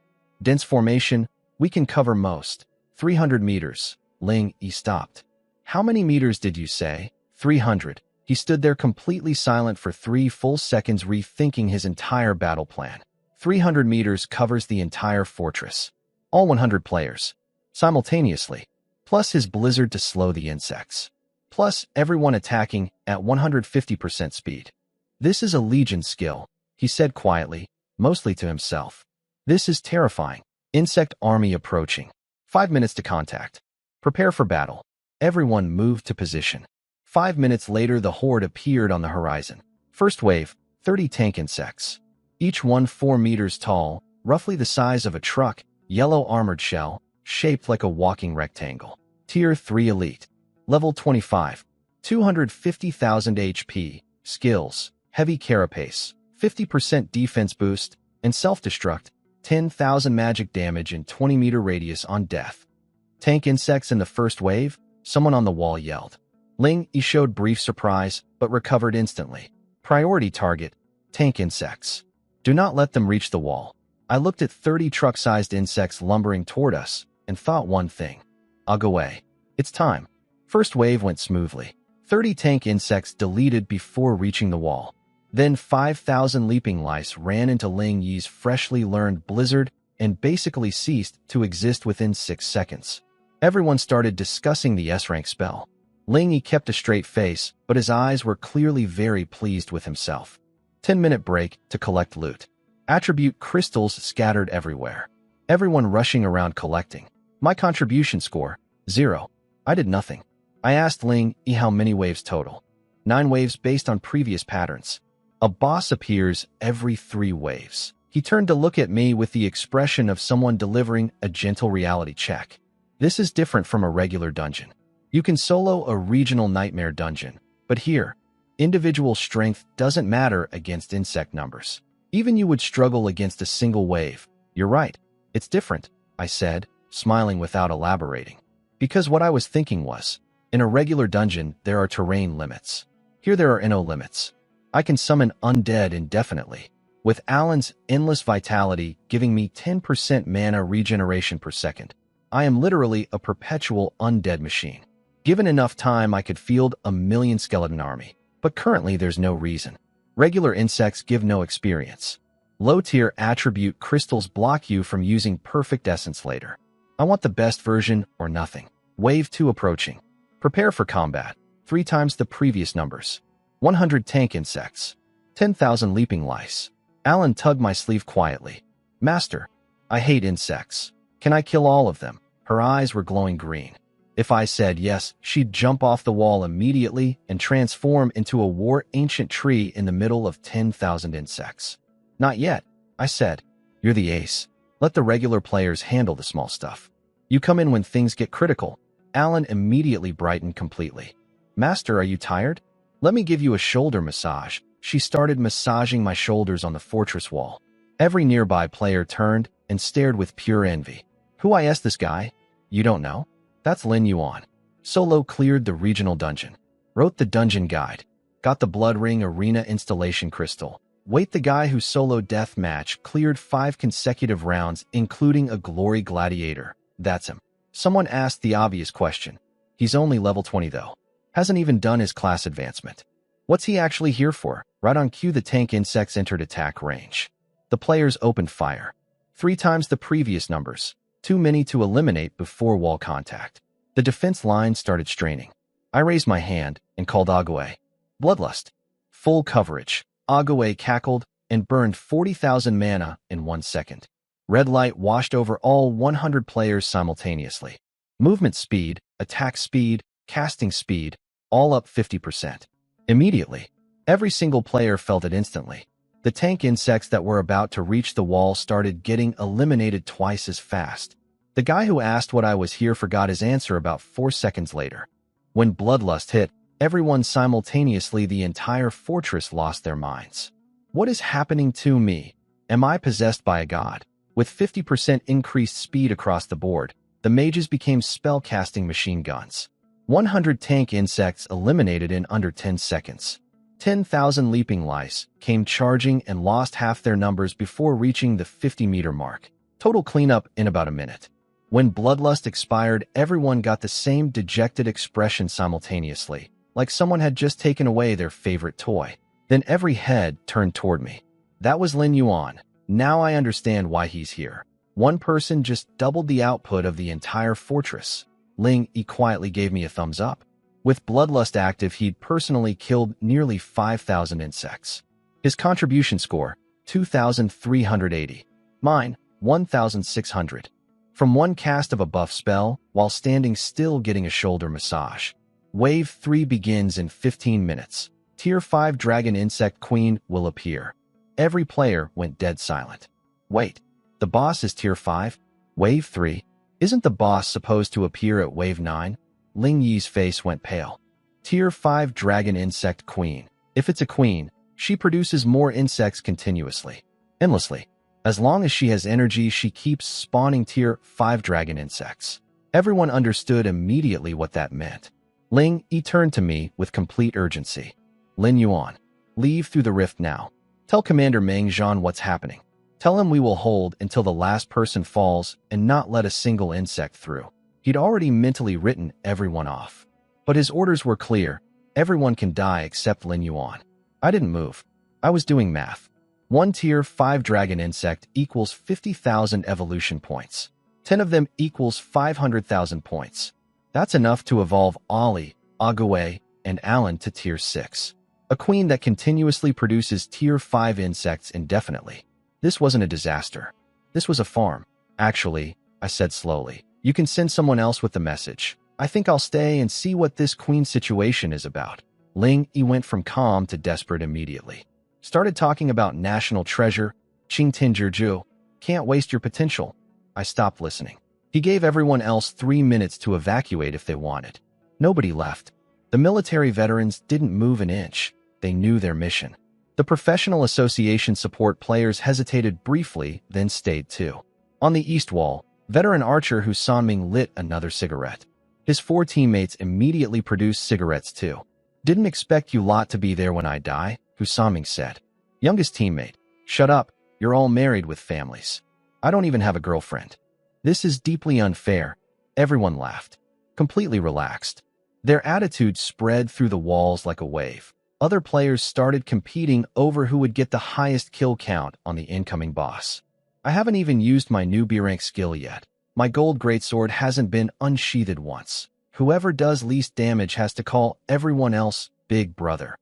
Dense formation, we can cover most. 300 meters, Ling Yi stopped. How many meters did you say? 300. He stood there completely silent for 3 full seconds rethinking his entire battle plan. 300 meters covers the entire fortress. All 100 players. Simultaneously. Plus his blizzard to slow the insects. Plus everyone attacking at 150% speed. This is a legion skill, he said quietly, mostly to himself. This is terrifying. Insect army approaching. 5 minutes to contact. Prepare for battle. Everyone moved to position. 5 minutes later, the horde appeared on the horizon. First wave, 30 tank insects. Each one 4 meters tall, roughly the size of a truck, yellow armored shell, shaped like a walking rectangle. Tier 3 Elite. Level 25. 250,000 HP. Skills. Heavy carapace. 50% defense boost. And self-destruct. 10,000 magic damage in 20-meter radius on death. Tank insects in the first wave? Someone on the wall yelled. Ling Yi showed brief surprise, but recovered instantly. Priority target. Tank insects. Do not let them reach the wall. I looked at 30 truck-sized insects lumbering toward us, and thought one thing. I'll go away. It's time. First wave went smoothly. 30 tank insects deleted before reaching the wall. Then 5,000 leaping lice ran into Ling Yi's freshly learned blizzard and basically ceased to exist within 6 seconds. Everyone started discussing the S-rank spell. Ling Yi kept a straight face, but his eyes were clearly very pleased with himself. 10-minute break to collect loot. Attribute crystals scattered everywhere. Everyone rushing around collecting. My contribution score, 0. I did nothing. I asked Ling E how many waves total. 9 waves based on previous patterns. A boss appears every 3 waves. He turned to look at me with the expression of someone delivering a gentle reality check. This is different from a regular dungeon. You can solo a regional nightmare dungeon, but here, individual strength doesn't matter against insect numbers. Even you would struggle against a single wave. You're right. It's different, I said, smiling without elaborating. Because what I was thinking was, in a regular dungeon, there are terrain limits. Here there are no limits. I can summon undead indefinitely, with Alan's endless vitality giving me 10% mana regeneration per second. I am literally a perpetual undead machine. Given enough time, I could field a million skeleton army, but currently there's no reason. Regular insects give no experience. Low-tier attribute crystals block you from using perfect essence later. I want the best version or nothing. Wave 2 approaching. Prepare for combat. 3 times the previous numbers. 100 tank insects. 10,000 leaping lice. Alan tugged my sleeve quietly. Master, I hate insects. Can I kill all of them? Her eyes were glowing green. If I said yes, she'd jump off the wall immediately and transform into a war-ancient tree in the middle of 10,000 insects. Not yet, I said. You're the ace. Let the regular players handle the small stuff. You come in when things get critical. Alan immediately brightened completely. Master, are you tired? Let me give you a shoulder massage. She started massaging my shoulders on the fortress wall. Every nearby player turned and stared with pure envy. Who is this guy? You don't know? That's Lin Yuan. Solo cleared the regional dungeon. Wrote the dungeon guide. Got the Blood Ring Arena installation crystal. Wait, the guy who solo deathmatch cleared 5 consecutive rounds, including a glory gladiator. That's him. Someone asked the obvious question. He's only level 20 though. Hasn't even done his class advancement. What's he actually here for? Right on cue, the tank insects entered attack range. The players opened fire. 3 times the previous numbers. Too many to eliminate before wall contact. The defense line started straining. I raised my hand and called Agwe. Bloodlust. Full coverage. Agwe cackled and burned 40,000 mana in 1 second. Red light washed over all 100 players simultaneously. Movement speed, attack speed, casting speed, all up 50%. Immediately, every single player felt it instantly. The tank insects that were about to reach the wall started getting eliminated twice as fast. The guy who asked what I was here forgot his answer about 4 seconds later. When Bloodlust hit, everyone simultaneously, the entire fortress lost their minds. What is happening to me? Am I possessed by a god? With 50% increased speed across the board, the mages became spell-casting machine guns. 100 tank insects eliminated in under 10 seconds. 10,000 leaping lice came charging and lost half their numbers before reaching the 50-meter mark. Total cleanup in about a minute. When Bloodlust expired, everyone got the same dejected expression simultaneously, like someone had just taken away their favorite toy. Then every head turned toward me. That was Lin Yuan. Now I understand why he's here. One person just doubled the output of the entire fortress. Ling E quietly gave me a thumbs up. With Bloodlust active, he'd personally killed nearly 5,000 insects. His contribution score, 2,380. Mine, 1,600. From one cast of a buff spell, while standing still getting a shoulder massage. Wave 3 begins in 15 minutes. Tier 5 Dragon Insect Queen will appear. Every player went dead silent. Wait, the boss is Tier 5? Wave 3? Isn't the boss supposed to appear at Wave 9? Ling Yi's face went pale. Tier 5 Dragon Insect Queen. If it's a queen, she produces more insects continuously. Endlessly. As long as she has energy, she keeps spawning Tier 5 Dragon Insects. Everyone understood immediately what that meant. Ling Yi turned to me with complete urgency. Lin Yuan, leave through the rift now. Tell Commander Meng Zhan what's happening. Tell him we will hold until the last person falls and not let a single insect through. He'd already mentally written everyone off. But his orders were clear. Everyone can die except Lin Yuan. I didn't move. I was doing math. 1 Tier 5 Dragon Insect equals 50,000 evolution points. 10 of them equals 500,000 points. That's enough to evolve Ollie, Agwe, and Alan to Tier 6. A queen that continuously produces Tier 5 insects indefinitely. This wasn't a disaster. This was a farm. Actually, I said slowly, you can send someone else with the message. I think I'll stay and see what this queen situation is about. Ling Yi went from calm to desperate immediately. Started talking about national treasure, Qingtianzhiju. Can't waste your potential. I stopped listening. He gave everyone else 3 minutes to evacuate if they wanted. Nobody left. The military veterans didn't move an inch. They knew their mission. The professional association support players hesitated briefly, then stayed too. On the east wall, veteran archer Hu Sanming lit another cigarette. His 4 teammates immediately produced cigarettes too. Didn't expect you lot to be there when I die, Hu Sanming said. Youngest teammate, shut up, you're all married with families. I don't even have a girlfriend. This is deeply unfair. Everyone laughed. Completely relaxed. Their attitude spread through the walls like a wave. Other players started competing over who would get the highest kill count on the incoming boss. I haven't even used my new B-rank skill yet. My gold greatsword hasn't been unsheathed once. Whoever does least damage has to call everyone else Big Brother.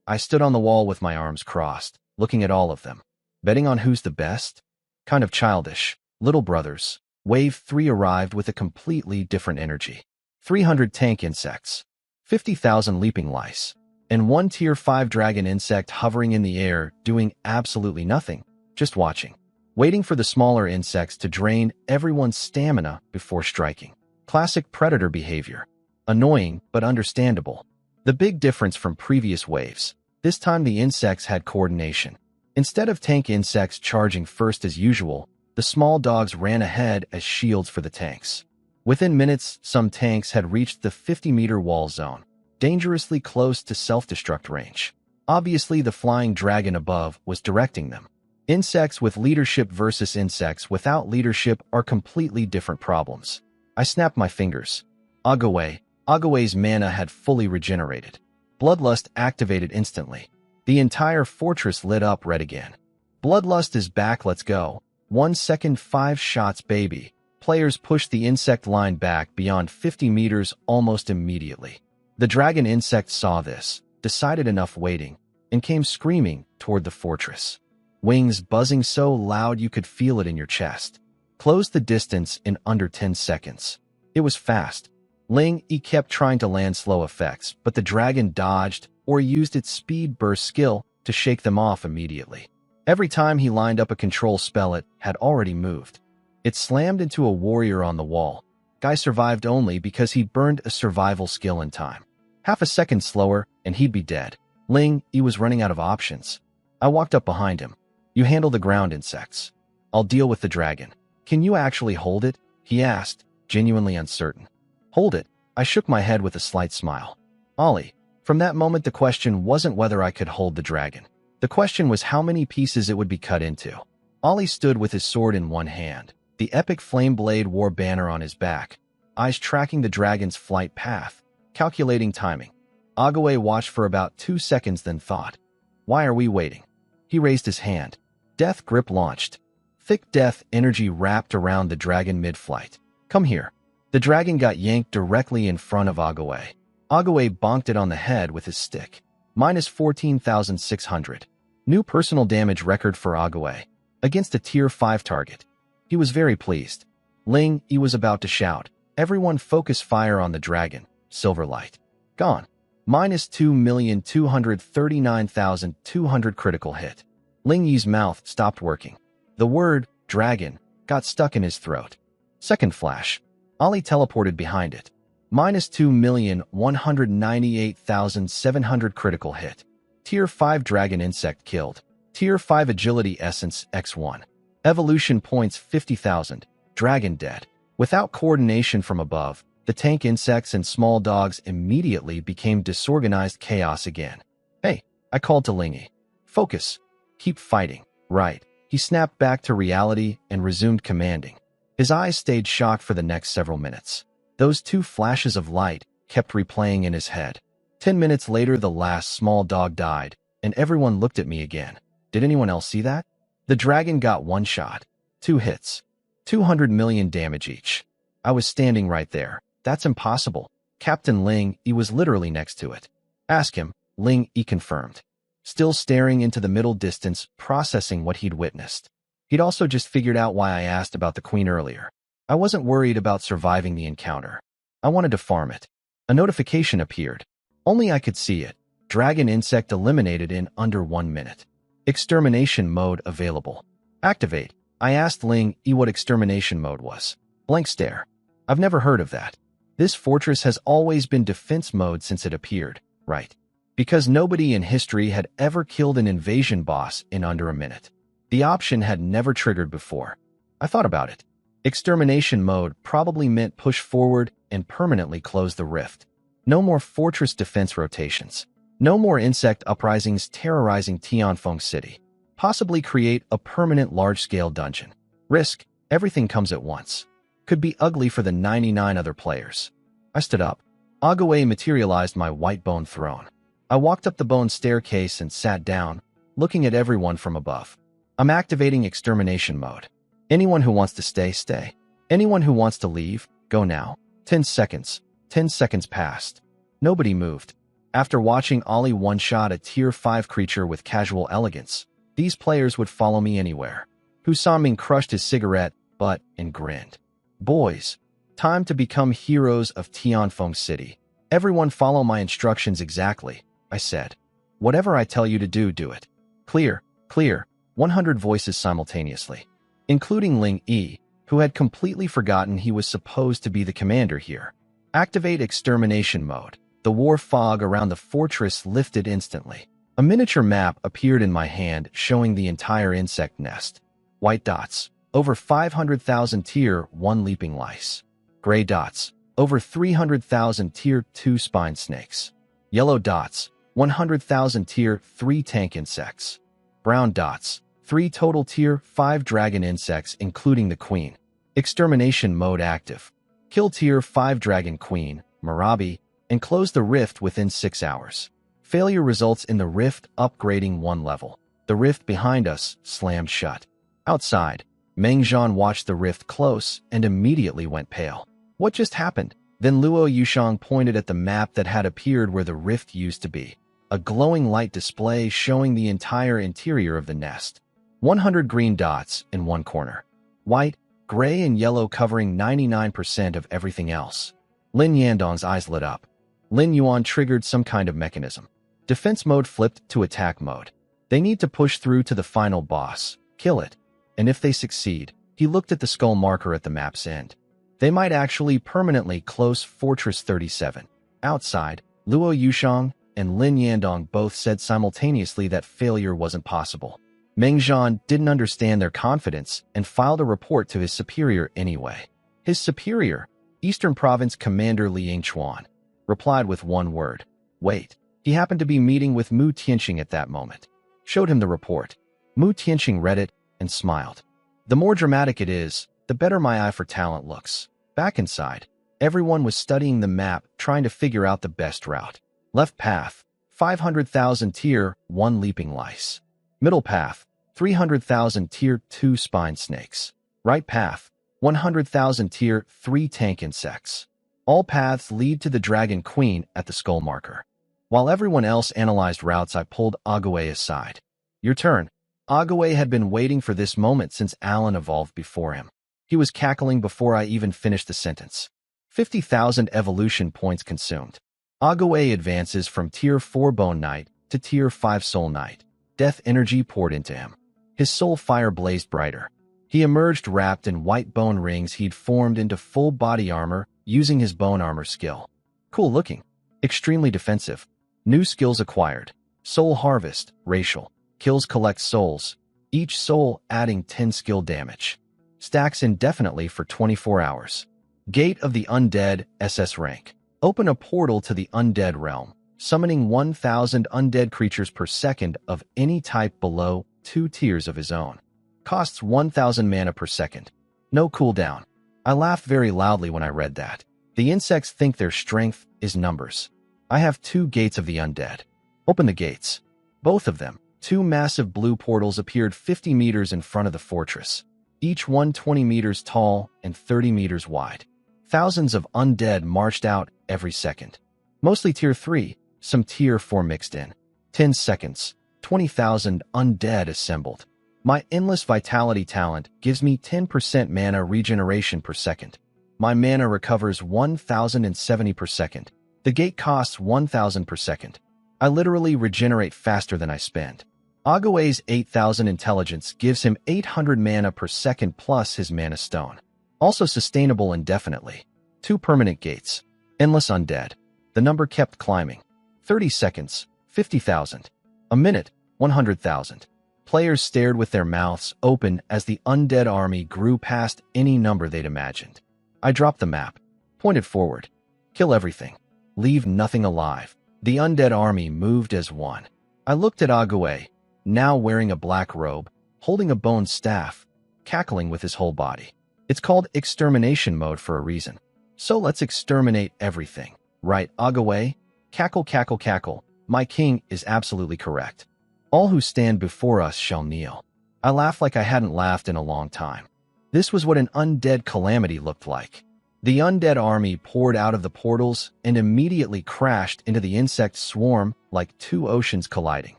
I stood on the wall with my arms crossed, looking at all of them. Betting on who's the best? Kind of childish. Little brothers. Wave 3 arrived with a completely different energy. 300 tank insects, 50,000 leaping lice, and 1 tier 5 dragon insect hovering in the air doing absolutely nothing, just watching. Waiting for the smaller insects to drain everyone's stamina before striking. Classic predator behavior. Annoying, but understandable. The big difference from previous waves. This time the insects had coordination. Instead of tank insects charging first as usual, the small dogs ran ahead as shields for the tanks. Within minutes, some tanks had reached the 50-meter wall zone, dangerously close to self-destruct range. Obviously, the flying dragon above was directing them. Insects with leadership versus insects without leadership are completely different problems. I snapped my fingers. Agawe's mana had fully regenerated. Bloodlust activated instantly. The entire fortress lit up red again. Bloodlust is back, let's go. 1 second, 5 shots, baby. Players pushed the insect line back beyond 50 meters almost immediately. The dragon insect saw this, decided enough waiting, and came screaming toward the fortress. Wings buzzing so loud you could feel it in your chest. Closed the distance in under 10 seconds. It was fast. Ling Yi kept trying to land slow effects, but the dragon dodged or used its speed burst skill to shake them off immediately. Every time he lined up a control spell, it had already moved. It slammed into a warrior on the wall. Guy survived only because he burned a survival skill in time. Half a second slower, and he'd be dead. Ling Yi was running out of options. I walked up behind him. You handle the ground insects. I'll deal with the dragon. Can you actually hold it? He asked, genuinely uncertain. Hold it. I shook my head with a slight smile. Ollie. From that moment, the question wasn't whether I could hold the dragon. The question was how many pieces it would be cut into. Ollie stood with his sword in one hand, the epic flame blade war banner on his back, eyes tracking the dragon's flight path, calculating timing. Agawe watched for about 2 seconds, then thought, why are we waiting? He raised his hand. Death grip launched. Thick death energy wrapped around the dragon mid-flight. Come here. The dragon got yanked directly in front of Agawe. Agawe bonked it on the head with his stick. Minus 14,600. New personal damage record for Agawe. Against a tier 5 target. He was very pleased. Ling Yi was about to shout. Everyone focus fire on the dragon. Silverlight. Gone. Minus 2,239,200 critical hit. Ling Yi's mouth stopped working. The word, dragon, got stuck in his throat. Second flash. Ollie teleported behind it. Minus 2,198,700 critical hit. Tier 5 dragon insect killed. Tier 5 agility essence X1. Evolution points 50,000. Dragon dead. Without coordination from above, the tank insects and small dogs immediately became disorganized chaos again. Hey, I called to Ling Yi. Focus. Keep fighting. Right. He snapped back to reality and resumed commanding. His eyes stayed shocked for the next several minutes. Those 2 flashes of light kept replaying in his head. 10 minutes later, the last small dog died, and everyone looked at me again. Did anyone else see that? The dragon got 1 shot. 2 hits. 200 million damage each. I was standing right there. That's impossible. Captain Ling Yi was literally next to it. Ask him, Ling Yi confirmed. Still staring into the middle distance, processing what he'd witnessed. He'd also just figured out why I asked about the queen earlier. I wasn't worried about surviving the encounter. I wanted to farm it. A notification appeared. Only I could see it. Dragon insect eliminated in under 1 minute. Extermination mode available. Activate. I asked Ling E what extermination mode was. Blank stare. I've never heard of that. This fortress has always been defense mode since it appeared, right? Because nobody in history had ever killed an invasion boss in under a minute. The option had never triggered before. I thought about it. Extermination mode probably meant push forward and permanently close the rift. No more fortress defense rotations. No more insect uprisings terrorizing Tianfeng City. Possibly create a permanent large-scale dungeon. Risk, everything comes at once. Could be ugly for the 99 other players. I stood up. Agaway materialized my white bone throne. I walked up the bone staircase and sat down, looking at everyone from above. I'm activating extermination mode. Anyone who wants to stay, stay. Anyone who wants to leave, go now. 10 seconds. 10 seconds passed. Nobody moved. After watching Ollie one-shot a Tier 5 creature with casual elegance, these players would follow me anywhere. Husaming crushed his cigarette, butt, and grinned. Boys, time to become heroes of Tianfeng City. Everyone follow my instructions exactly, I said. Whatever I tell you to do, do it. Clear, clear, 100 voices simultaneously, including Ling E, who had completely forgotten he was supposed to be the commander here. Activate extermination mode. The war fog around the fortress lifted instantly. A miniature map appeared in my hand showing the entire insect nest. White dots, over 500,000 Tier 1 leaping lice. Gray dots, over 300,000 Tier 2 spine snakes. Yellow dots, 100,000 Tier 3 tank insects. Brown dots, 3 total Tier 5 dragon insects including the queen. Extermination mode active. Kill Tier 5 dragon queen, Marabi, and close the rift within 6 hours. Failure results in the rift upgrading 1 level. The rift behind us slammed shut. Outside, Mengzhan watched the rift close and immediately went pale. What just happened? Then Luo Yushang pointed at the map that had appeared where the rift used to be. A glowing light display showing the entire interior of the nest. 100 green dots in one corner. White, gray, and yellow covering 99% of everything else. Lin Yandong's eyes lit up. Lin Yuan triggered some kind of mechanism. Defense mode flipped to attack mode. They need to push through to the final boss, kill it. And if they succeed, he looked at the skull marker at the map's end. They might actually permanently close Fortress 37. Outside, Luo Yushang and Lin Yandong both said simultaneously that failure wasn't possible. Mengzhan didn't understand their confidence and filed a report to his superior anyway. His superior, Eastern Province Commander Liang Chuan, replied with one word. Wait. He happened to be meeting with Mu Tianqing at that moment. Showed him the report. Mu Tianqing read it and smiled. The more dramatic it is, the better my eye for talent looks. Back inside, everyone was studying the map, trying to figure out the best route. Left path, 500,000 Tier 1 leaping lice. Middle path, 300,000 Tier 2 spine snakes. Right path, 100,000 Tier 3 tank insects. All paths lead to the Dragon Queen at the skull marker. While everyone else analyzed routes, I pulled Agaway aside. Your turn. Agaway had been waiting for this moment since Alan evolved before him. He was cackling before I even finished the sentence. 50,000 evolution points consumed. Agaway advances from Tier 4 Bone Knight to Tier 5 Soul Knight. Death energy poured into him. His soul fire blazed brighter. He emerged wrapped in white bone rings he'd formed into full body armor using his bone armor skill. Cool looking. Extremely defensive. New skills acquired. Soul Harvest, racial. Kills collect souls. Each soul adding 10 skill damage. Stacks indefinitely for 24 hours. Gate of the Undead, SS rank. Open a portal to the Undead realm, summoning 1,000 undead creatures per second of any type below 2 tiers of his own. Costs 1,000 mana per second. No cooldown. I laughed very loudly when I read that. The insects think their strength is numbers. I have 2 gates of the undead. Open the gates. Both of them. 2 massive blue portals appeared 50 meters in front of the fortress, each one 20 meters tall and 30 meters wide. Thousands of undead marched out every second. Mostly Tier 3, some Tier 4 mixed in. 10 seconds, 20,000 undead assembled. My endless vitality talent gives me 10% mana regeneration per second. My mana recovers 1070 per second. The gate costs 1000 per second. I literally regenerate faster than I spend. Agawe's 8000 intelligence gives him 800 mana per second plus his mana stone. Also sustainable indefinitely. 2 permanent gates. Endless undead. The number kept climbing. 30 seconds, 50,000. A minute, 100,000. Players stared with their mouths open as the undead army grew past any number they'd imagined. I dropped the map, pointed forward. Kill everything. Leave nothing alive. The undead army moved as one. I looked at Agawe, now wearing a black robe, holding a bone staff, cackling with his whole body. It's called extermination mode for a reason. So let's exterminate everything. Right, Agawe? Cackle, cackle, cackle. My king is absolutely correct. All who stand before us shall kneel. I laughed like I hadn't laughed in a long time. This was what an undead calamity looked like. The undead army poured out of the portals and immediately crashed into the insect swarm like two oceans colliding.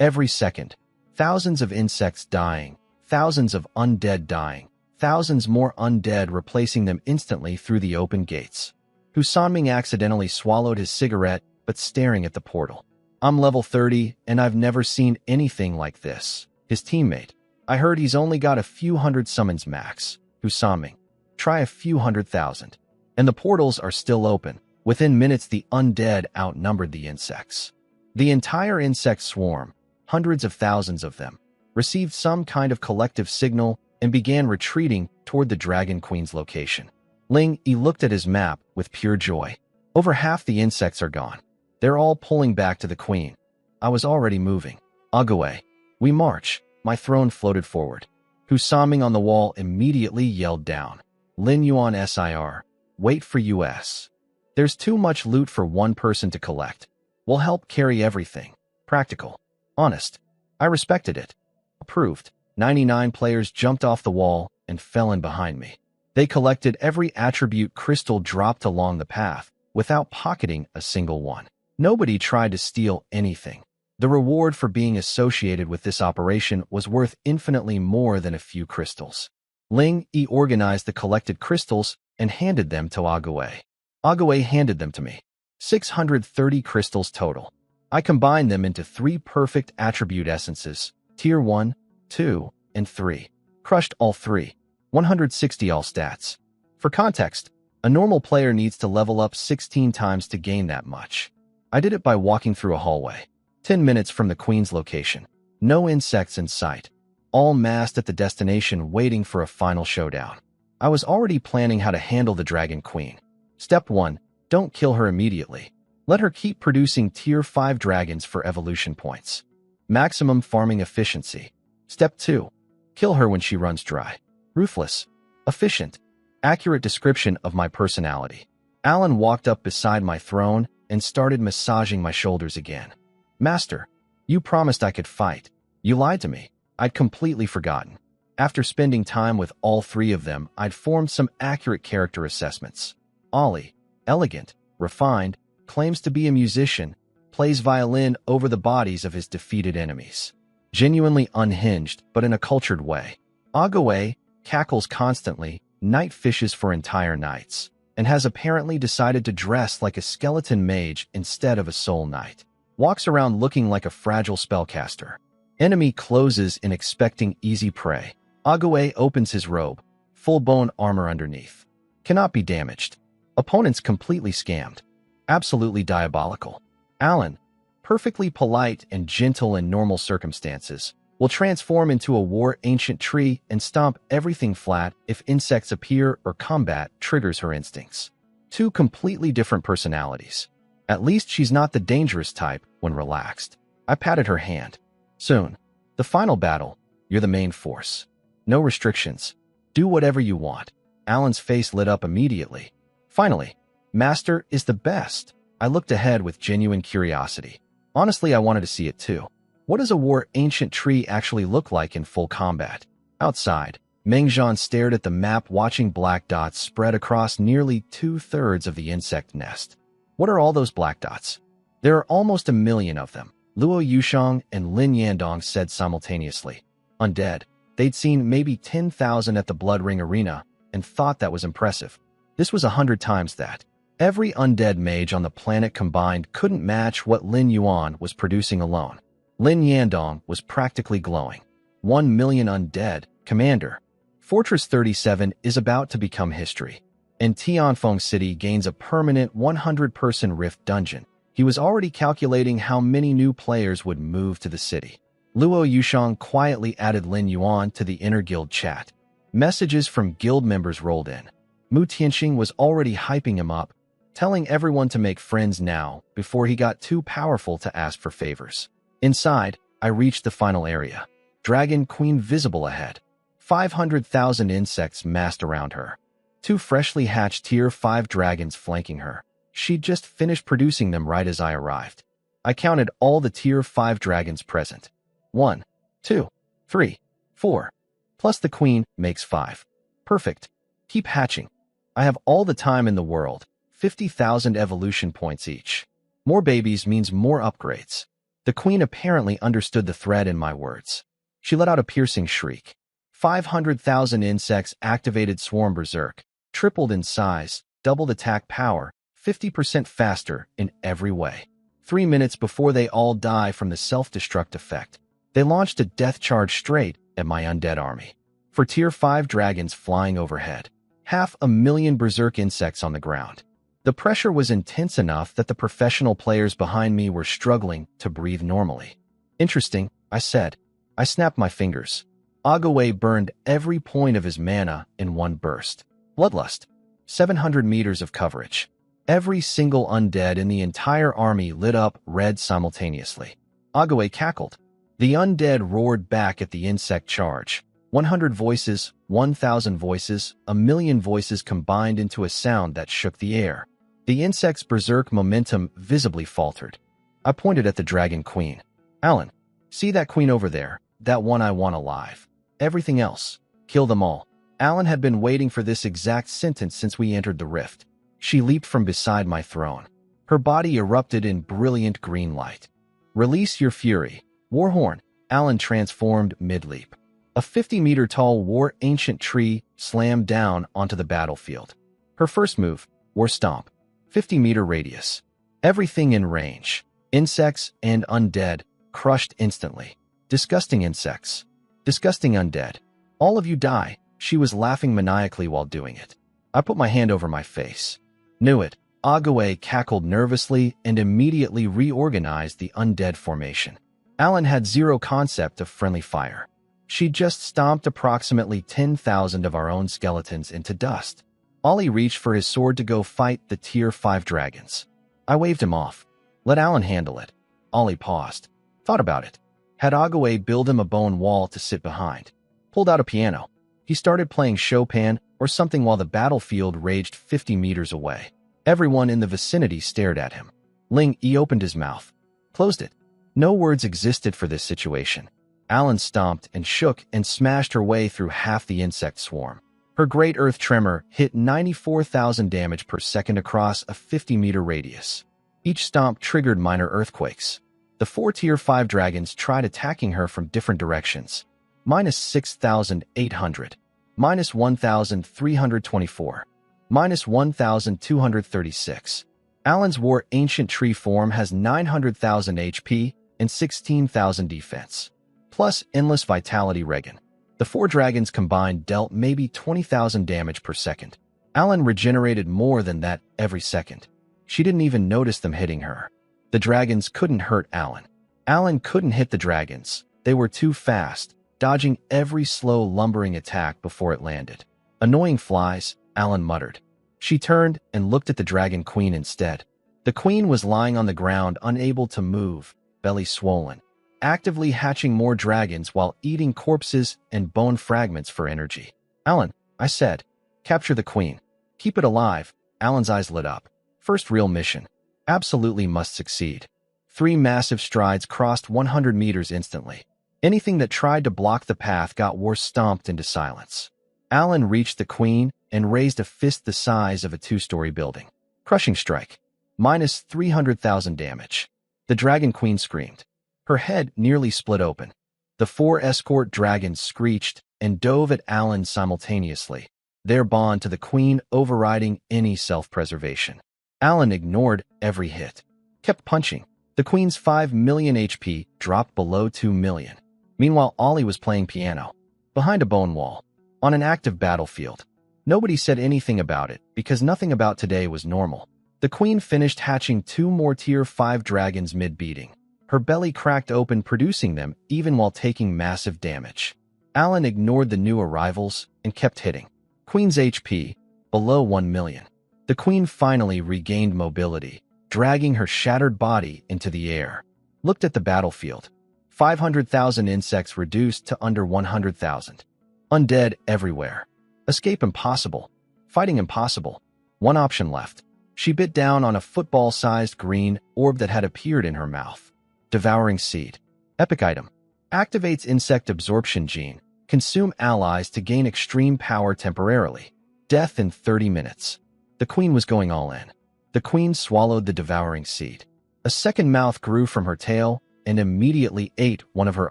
Every second, thousands of insects dying, thousands of undead dying, thousands more undead replacing them instantly through the open gates. Husanming accidentally swallowed his cigarette, but staring at the portal. I'm level 30, and I've never seen anything like this. His teammate. I heard he's only got a few hundred summons max. Husanming. Try a few 100,000. And the portals are still open. Within minutes, the undead outnumbered the insects. The entire insect swarm, hundreds of thousands of them, received some kind of collective signal and began retreating toward the Dragon Queen's location. Ling Yi looked at his map with pure joy. Over half the insects are gone. They're all pulling back to the queen. I was already moving. Agawe. We march. My throne floated forward. Husanming on the wall immediately yelled down. Lin Yuan SIR. Wait for US. There's too much loot for one person to collect. We'll help carry everything. Practical. Honest. I respected it. Approved. 99 players jumped off the wall and fell in behind me. They collected every attribute crystal dropped along the path without pocketing a single one. Nobody tried to steal anything. The reward for being associated with this operation was worth infinitely more than a few crystals. Ling Yi organized the collected crystals and handed them to Agawe. Agawe handed them to me. 630 crystals total. I combined them into 3 perfect attribute essences, tier 1, 2, and 3. Crushed all 3. 160 all stats. For context, a normal player needs to level up 16 times to gain that much. I did it by walking through a hallway. 10 minutes from the queen's location. No insects in sight. All massed at the destination waiting for a final showdown. I was already planning how to handle the Dragon Queen. Step 1. Don't kill her immediately. Let her keep producing tier 5 dragons for evolution points. Maximum farming efficiency. Step 2. Kill her when she runs dry. Ruthless. Efficient. Accurate description of my personality. Alan walked up beside my throne and started massaging my shoulders again. Master, you promised I could fight. You lied to me. I'd completely forgotten. After spending time with all 3 of them, I'd formed some accurate character assessments. Ollie, elegant, refined, claims to be a musician, plays violin over the bodies of his defeated enemies. Genuinely unhinged, but in a cultured way. Agawe cackles constantly, night fishes for entire nights, and has apparently decided to dress like a skeleton mage instead of a soul knight. Walks around looking like a fragile spellcaster. Enemy closes in expecting easy prey. Agawe opens his robe, full bone armor underneath. Cannot be damaged. Opponents completely scammed. Absolutely diabolical. Alan, perfectly polite and gentle in normal circumstances, will transform into a war ancient tree and stomp everything flat if insects appear or combat triggers her instincts. 2 completely different personalities. At least she's not the dangerous type when relaxed. I patted her hand. Soon. The final battle. You're the main force. No restrictions. Do whatever you want. Alan's face lit up immediately. Finally. Master is the best. I looked ahead with genuine curiosity. Honestly, I wanted to see it too. What does a war ancient tree actually look like in full combat? Outside, Mengjian stared at the map watching black dots spread across nearly 2/3 of the insect nest. What are all those black dots? There are almost 1 million of them, Luo Yushang and Lin Yandong said simultaneously. Undead. They'd seen maybe 10,000 at the Blood Ring Arena and thought that was impressive. This was 100 times that. Every undead mage on the planet combined couldn't match what Lin Yuan was producing alone. Lin Yandong was practically glowing. 1 million undead, Commander. Fortress 37 is about to become history. And Tianfeng City gains a permanent 100-person rift dungeon. He was already calculating how many new players would move to the city. Luo Yushang quietly added Lin Yuan to the inner guild chat. Messages from guild members rolled in. Mu Tianxing was already hyping him up, telling everyone to make friends now before he got too powerful to ask for favors. Inside, I reached the final area. Dragon Queen visible ahead. 500,000 insects massed around her. 2 freshly hatched Tier 5 dragons flanking her. She'd just finished producing them right as I arrived. I counted all the Tier 5 dragons present. 1, 2, 3, 4. Plus the queen makes 5. Perfect. Keep hatching. I have all the time in the world. 50,000 evolution points each. More babies means more upgrades. The queen apparently understood the thread in my words. She let out a piercing shriek. 500,000 insects activated Swarm Berserk, tripled in size, doubled attack power, 50% faster in every way. 3 minutes before they all die from the self-destruct effect, they launched a death charge straight at my undead army. For Tier 5 dragons flying overhead, 500,000 berserk insects on the ground. The pressure was intense enough that the professional players behind me were struggling to breathe normally. Interesting, I said. I snapped my fingers. Agaway burned every point of his mana in one burst. Bloodlust. 700 meters of coverage. Every single undead in the entire army lit up red simultaneously. Agaway cackled. The undead roared back at the insect charge. 100 voices, 1,000 voices, 1,000,000 voices combined into a sound that shook the air. The insect's berserk momentum visibly faltered. I pointed at the Dragon Queen. Alan, see that queen over there? That one I want alive. Everything else, kill them all. Alan had been waiting for this exact sentence since we entered the rift. She leaped from beside my throne. Her body erupted in brilliant green light. Release your fury. Warhorn. Alan transformed mid-leap. A 50-meter-tall war ancient tree slammed down onto the battlefield. Her first move, War Stomp. 50-meter radius. Everything in range. Insects and undead crushed instantly. Disgusting insects. Disgusting undead. All of you die. She was laughing maniacally while doing it. I put my hand over my face. Knew it. Agaway cackled nervously and immediately reorganized the undead formation. Alan had zero concept of friendly fire. She just stomped approximately 10,000 of our own skeletons into dust. Ollie reached for his sword to go fight the Tier 5 dragons. I waved him off. Let Alan handle it. Ollie paused. Thought about it. Had Agaway build him a bone wall to sit behind. Pulled out a piano. He started playing Chopin or something while the battlefield raged 50 meters away. Everyone in the vicinity stared at him. Ling Yi opened his mouth. Closed it. No words existed for this situation. Alan stomped and shook and smashed her way through half the insect swarm. Her great earth tremor hit 94,000 damage per second across a 50-meter radius. Each stomp triggered minor earthquakes. The 4 Tier 5 dragons tried attacking her from different directions. Minus 6,800. Minus 1,324. Minus 1,236. Alan's war ancient tree form has 900,000 HP and 16,000 defense. Plus endless vitality regen. The 4 dragons combined dealt maybe 20,000 damage per second. Alan regenerated more than that every second. She didn't even notice them hitting her. The dragons couldn't hurt Alan. Alan couldn't hit the dragons. They were too fast, dodging every slow lumbering attack before it landed. Annoying flies, Alan muttered. She turned and looked at the Dragon Queen instead. The queen was lying on the ground, unable to move, belly swollen, actively hatching more dragons while eating corpses and bone fragments for energy. Alan, I said, capture the queen. Keep it alive. Alan's eyes lit up. First real mission. Absolutely must succeed. 3 massive strides crossed 100 meters instantly. Anything that tried to block the path got war stomped into silence. Alan reached the queen and raised a fist the size of a 2-story building. Crushing strike. Minus 300,000 damage. The Dragon Queen screamed. Her head nearly split open. The 4 escort dragons screeched and dove at Alan simultaneously, their bond to the queen overriding any self-preservation. Alan ignored every hit, kept punching. The queen's 5 million HP dropped below 2 million. Meanwhile, Ollie was playing piano, behind a bone wall, on an active battlefield. Nobody said anything about it, because nothing about today was normal. The queen finished hatching 2 more tier 5 dragons mid-beating. Her belly cracked open, producing them even while taking massive damage. Alan ignored the new arrivals and kept hitting. Queen's HP, below 1 million. The queen finally regained mobility, dragging her shattered body into the air. Looked at the battlefield. 500,000 insects reduced to under 100,000. Undead everywhere. Escape impossible. Fighting impossible. One option left. She bit down on a football-sized green orb that had appeared in her mouth. Devouring Seed. Epic item. Activates insect absorption gene. Consume allies to gain extreme power temporarily. Death in 30 minutes. The queen was going all in. The queen swallowed the devouring seed. A second mouth grew from her tail and immediately ate one of her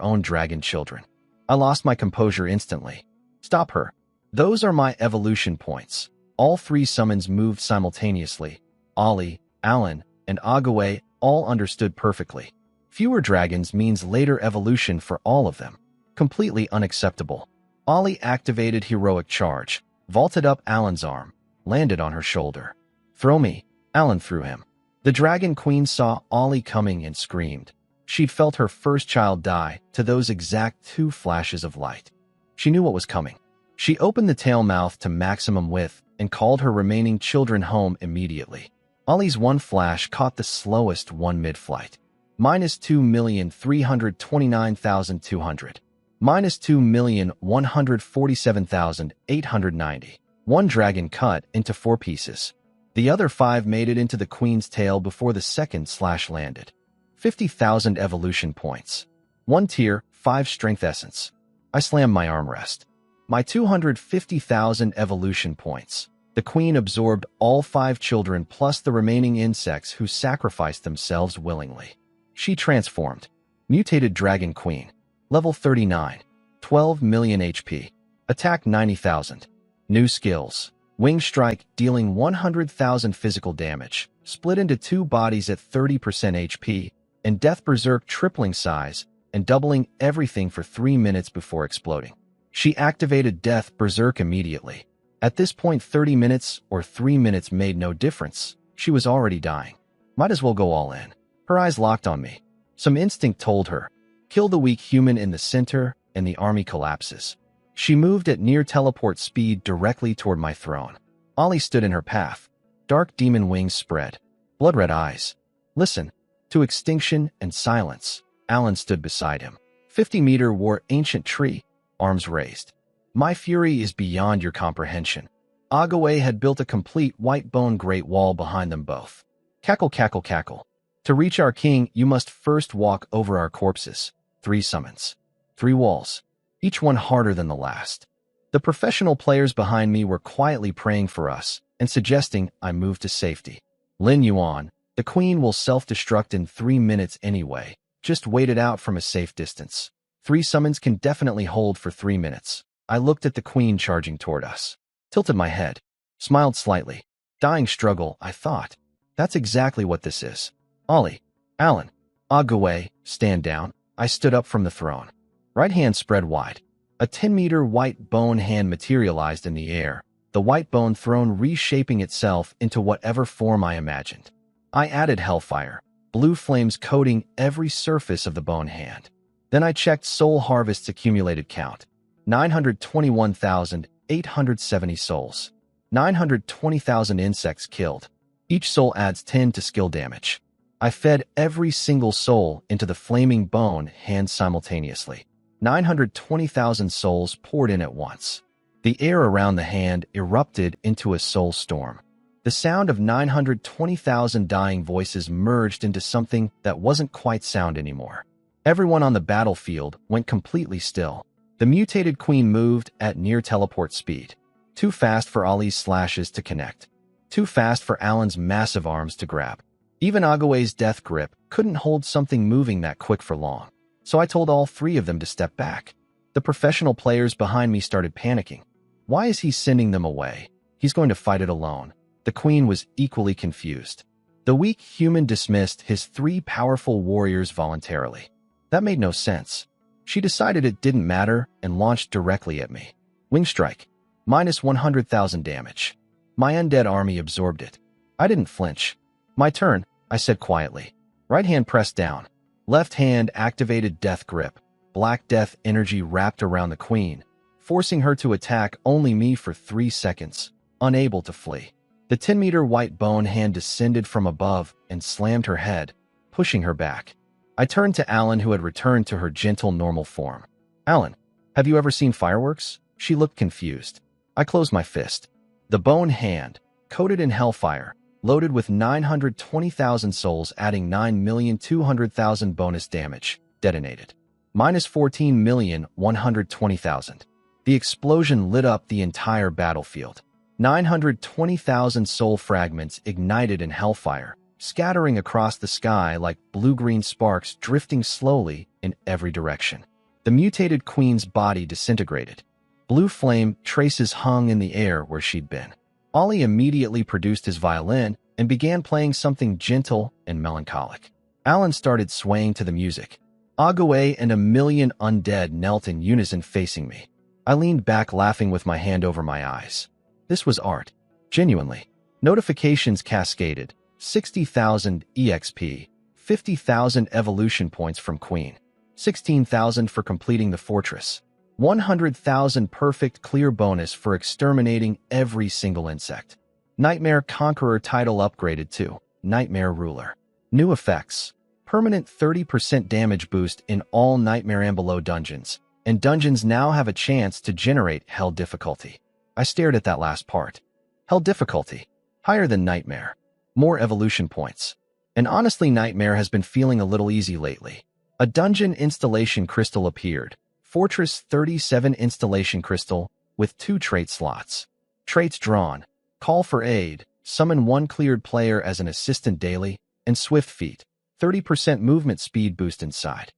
own dragon children. I lost my composure instantly. Stop her. Those are my evolution points. All 3 summons moved simultaneously. Ollie, Alan, and Agwe all understood perfectly. Fewer dragons means later evolution for all of them. Completely unacceptable. Ollie activated Heroic Charge, vaulted up Alan's arm, landed on her shoulder. Throw me. Alan threw him. The Dragon Queen saw Ollie coming and screamed. She'd felt her first child die to those exact 2 flashes of light. She knew what was coming. She opened the tail mouth to maximum width and called her remaining children home immediately. Ollie's one flash caught the slowest one mid-flight. Minus 2,329,200. Minus 2,147,890. One dragon cut into 4 pieces. The other 5 made it into the queen's tail before the second slash landed. 50,000 evolution points. 1 tier, 5 strength essence. I slammed my armrest. My 250,000 evolution points. The queen absorbed all 5 children plus the remaining insects who sacrificed themselves willingly. She transformed. Mutated Dragon Queen. Level 39. 12 million HP. Attack 90,000. New skills. Wing Strike, dealing 100,000 physical damage. Split into 2 bodies at 30% HP. And Death Berserk, tripling size and doubling everything for 3 minutes before exploding. She activated Death Berserk immediately. At this point, 30 minutes or 3 minutes made no difference. She was already dying. Might as well go all in. Her eyes locked on me. Some instinct told her, kill the weak human in the center and the army collapses. She moved at near teleport speed directly toward my throne. Ollie stood in her path. Dark demon wings spread. Blood-red eyes. Listen. To extinction and silence. Alan stood beside him. 50-meter war ancient tree. Arms raised. My fury is beyond your comprehension. Agwe had built a complete white bone great wall behind them both. Cackle, cackle, cackle. To reach our king, you must first walk over our corpses. 3 summons. 3 walls. Each one harder than the last. The professional players behind me were quietly praying for us and suggesting I move to safety. Lin Yuan, the queen will self-destruct in 3 minutes anyway. Just wait it out from a safe distance. 3 summons can definitely hold for 3 minutes. I looked at the queen charging toward us. Tilted my head. Smiled slightly. Dying struggle, I thought. That's exactly what this is. Ollie. Alan. Agwe, stand down. I stood up from the throne. Right hand spread wide. A 10-meter white bone hand materialized in the air, the white bone throne reshaping itself into whatever form I imagined. I added hellfire, blue flames coating every surface of the bone hand. Then I checked Soul Harvest's accumulated count. 921,870 souls. 920,000 insects killed. Each soul adds 10 to skill damage. I fed every single soul into the flaming bone hand simultaneously. 920,000 souls poured in at once. The air around the hand erupted into a soul storm. The sound of 920,000 dying voices merged into something that wasn't quite sound anymore. Everyone on the battlefield went completely still. The mutated queen moved at near teleport speed. Too fast for Ollie's slashes to connect. Too fast for Alan's massive arms to grab. Even Agwe's death grip couldn't hold something moving that quick for long. so I told all three of them to step back. The professional players behind me started panicking. Why is he sending them away? He's going to fight it alone. The queen was equally confused. The weak human dismissed his three powerful warriors voluntarily. That made no sense. She decided it didn't matter and launched directly at me. Wing strike. Minus 100,000 damage. My undead army absorbed it. I didn't flinch. My turn, I said quietly. Right hand pressed down. Left hand activated death grip. Black death energy wrapped around the queen, forcing her to attack only me for 3 seconds, unable to flee. The 10-meter white bone hand descended from above and slammed her head, pushing her back. I turned to Alan, who had returned to her gentle, normal form. Alan, have you ever seen fireworks? She looked confused. I closed my fist. The bone hand, coated in hellfire, loaded with 920,000 souls, adding 9,200,000 bonus damage, detonated. Minus 14,120,000. The explosion lit up the entire battlefield. 920,000 soul fragments ignited in hellfire, scattering across the sky like blue-green sparks drifting slowly in every direction. The mutated queen's body disintegrated. Blue flame traces hung in the air where she'd been. Ollie immediately produced his violin and began playing something gentle and melancholic. Alan started swaying to the music. Ague and a million undead knelt in unison facing me. I leaned back, laughing with my hand over my eyes. This was art. Genuinely. Notifications cascaded. 60,000 EXP, 50,000 evolution points from Queen, 16,000 for completing the fortress, 100,000 perfect clear bonus for exterminating every single insect. Nightmare Conqueror title upgraded to Nightmare Ruler. New effects. Permanent 30% damage boost in all Nightmare and below dungeons, and dungeons now have a chance to generate Hell difficulty. I stared at that last part. Hell difficulty. Higher than Nightmare. More evolution points. And honestly, Nightmare has been feeling a little easy lately. A dungeon installation crystal appeared. Fortress 37 installation crystal with 2 trait slots. Traits drawn. Call for aid. Summon 1 cleared player as an assistant daily. And Swift Feet. 30% movement speed boost inside.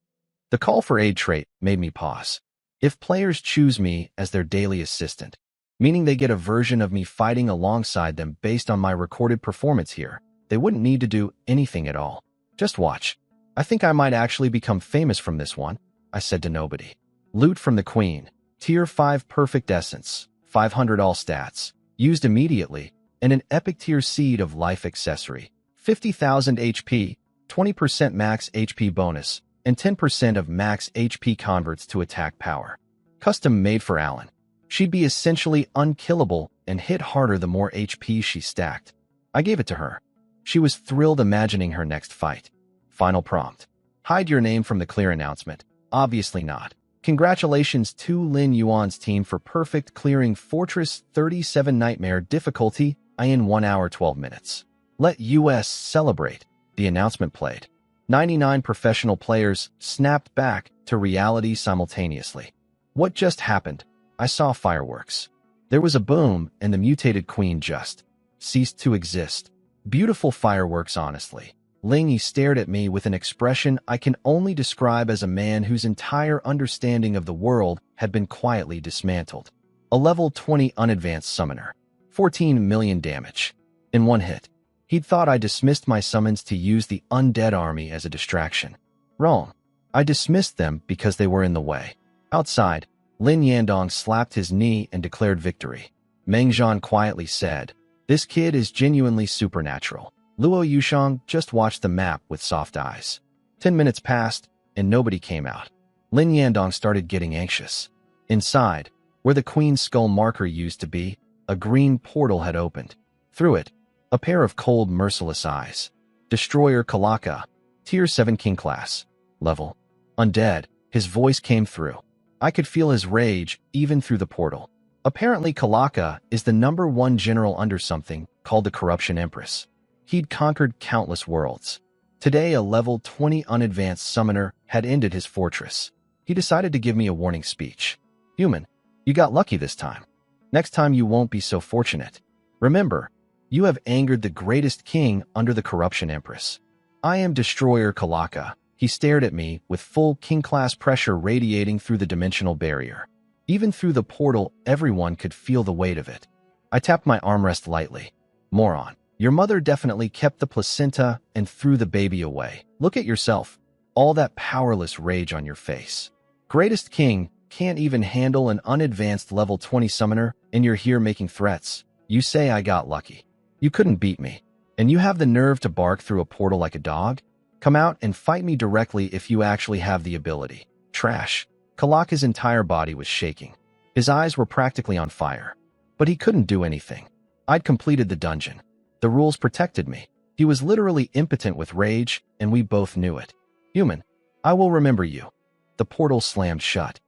The call for aid trait made me pause. If players choose me as their daily assistant, meaning they get a version of me fighting alongside them based on my recorded performance here, they wouldn't need to do anything at all. Just watch. I think I might actually become famous from this one, I said to nobody. Loot from the Queen. Tier 5 Perfect Essence. 500 all stats. Used immediately. And an epic tier Seed of Life accessory. 50,000 HP. 20% max HP bonus, and 10% of max HP converts to attack power. Custom made for Alan. She'd be essentially unkillable and hit harder the more HP she stacked. I gave it to her. She was thrilled imagining her next fight. Final prompt. Hide your name from the clear announcement. Obviously not. Congratulations to Lin Yuan's team for perfect clearing Fortress 37 Nightmare difficulty in 1 hour 12 minutes. Let US celebrate. The announcement played. 99 professional players snapped back to reality simultaneously. What just happened? I saw fireworks. There was a boom, and the mutated queen just ceased to exist. Beautiful fireworks, honestly. Lingy stared at me with an expression I can only describe as a man whose entire understanding of the world had been quietly dismantled. A level 20 unadvanced summoner. 14 million damage. In one hit. He'd thought I dismissed my summons to use the undead army as a distraction. Wrong. I dismissed them because they were in the way. Outside, Lin Yandong slapped his knee and declared victory. Meng Zhan quietly said, "This kid is genuinely supernatural." Luo Yushang just watched the map with soft eyes. 10 minutes passed, and nobody came out. Lin Yandong started getting anxious. Inside, where the Queen's skull marker used to be, a green portal had opened. Through it, a pair of cold, merciless eyes. Destroyer Kalaka, Tier 7 King Class. Level. Undead. His voice came through. I could feel his rage, even through the portal. Apparently Kalaka is the #1 general under something called the Corruption Empress. He'd conquered countless worlds. Today, a level 20 unadvanced summoner had ended his fortress. He decided to give me a warning speech. Human, you got lucky this time. Next time you won't be so fortunate. Remember, you have angered the greatest king under the Corruption Empress. I am Destroyer Kalaka, He stared at me with full king-class pressure radiating through the dimensional barrier. Even through the portal, everyone could feel the weight of it. I tapped my armrest lightly. Moron. Your mother definitely kept the placenta and threw the baby away. Look at yourself. All that powerless rage on your face. Greatest king can't even handle an unadvanced level 20 summoner, and you're here making threats. You say I got lucky. You couldn't beat me. And you have the nerve to bark through a portal like a dog? Come out and fight me directly if you actually have the ability. Trash. Kalaka's entire body was shaking. His eyes were practically on fire. But he couldn't do anything. I'd completed the dungeon. The rules protected me. He was literally impotent with rage, and we both knew it. Human, I will remember you. The portal slammed shut.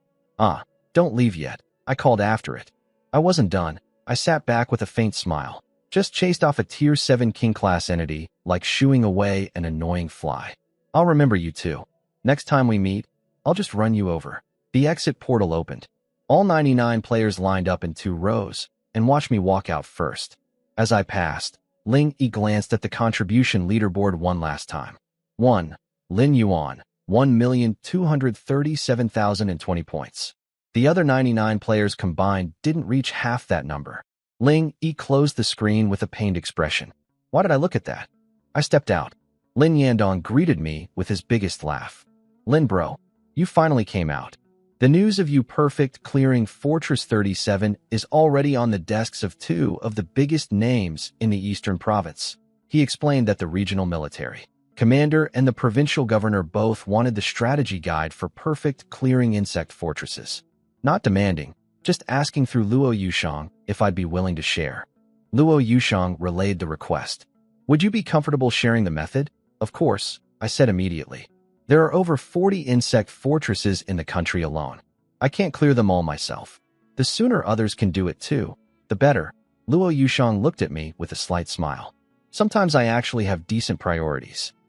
Don't leave yet. I called after it. I wasn't done. I sat back with a faint smile. Just chased off a Tier 7 King-class entity, like shooing away an annoying fly. I'll remember you too. Next time we meet, I'll just run you over. The exit portal opened. All 99 players lined up in 2 rows, and watched me walk out first. As I passed, Ling Yi glanced at the contribution leaderboard one last time. 1. Lin Yuan, 1,237,020 points. The other 99 players combined didn't reach half that number. Ling Yi closed the screen with a pained expression. Why did I look at that? I stepped out. Lin Yandong greeted me with his biggest laugh. Lin bro, you finally came out. The news of you perfect clearing Fortress 37 is already on the desks of 2 of the biggest names in the Eastern Province. He explained that the regional military commander and the provincial governor both wanted the strategy guide for perfect clearing insect fortresses. Not demanding, just asking through Luo Yushang if I'd be willing to share. Luo Yushang relayed the request. Would you be comfortable sharing the method? Of course, I said immediately. There are over 40 insect fortresses in the country alone. I can't clear them all myself. The sooner others can do it too, the better. Luo Yushang looked at me with a slight smile. Sometimes I actually have decent priorities.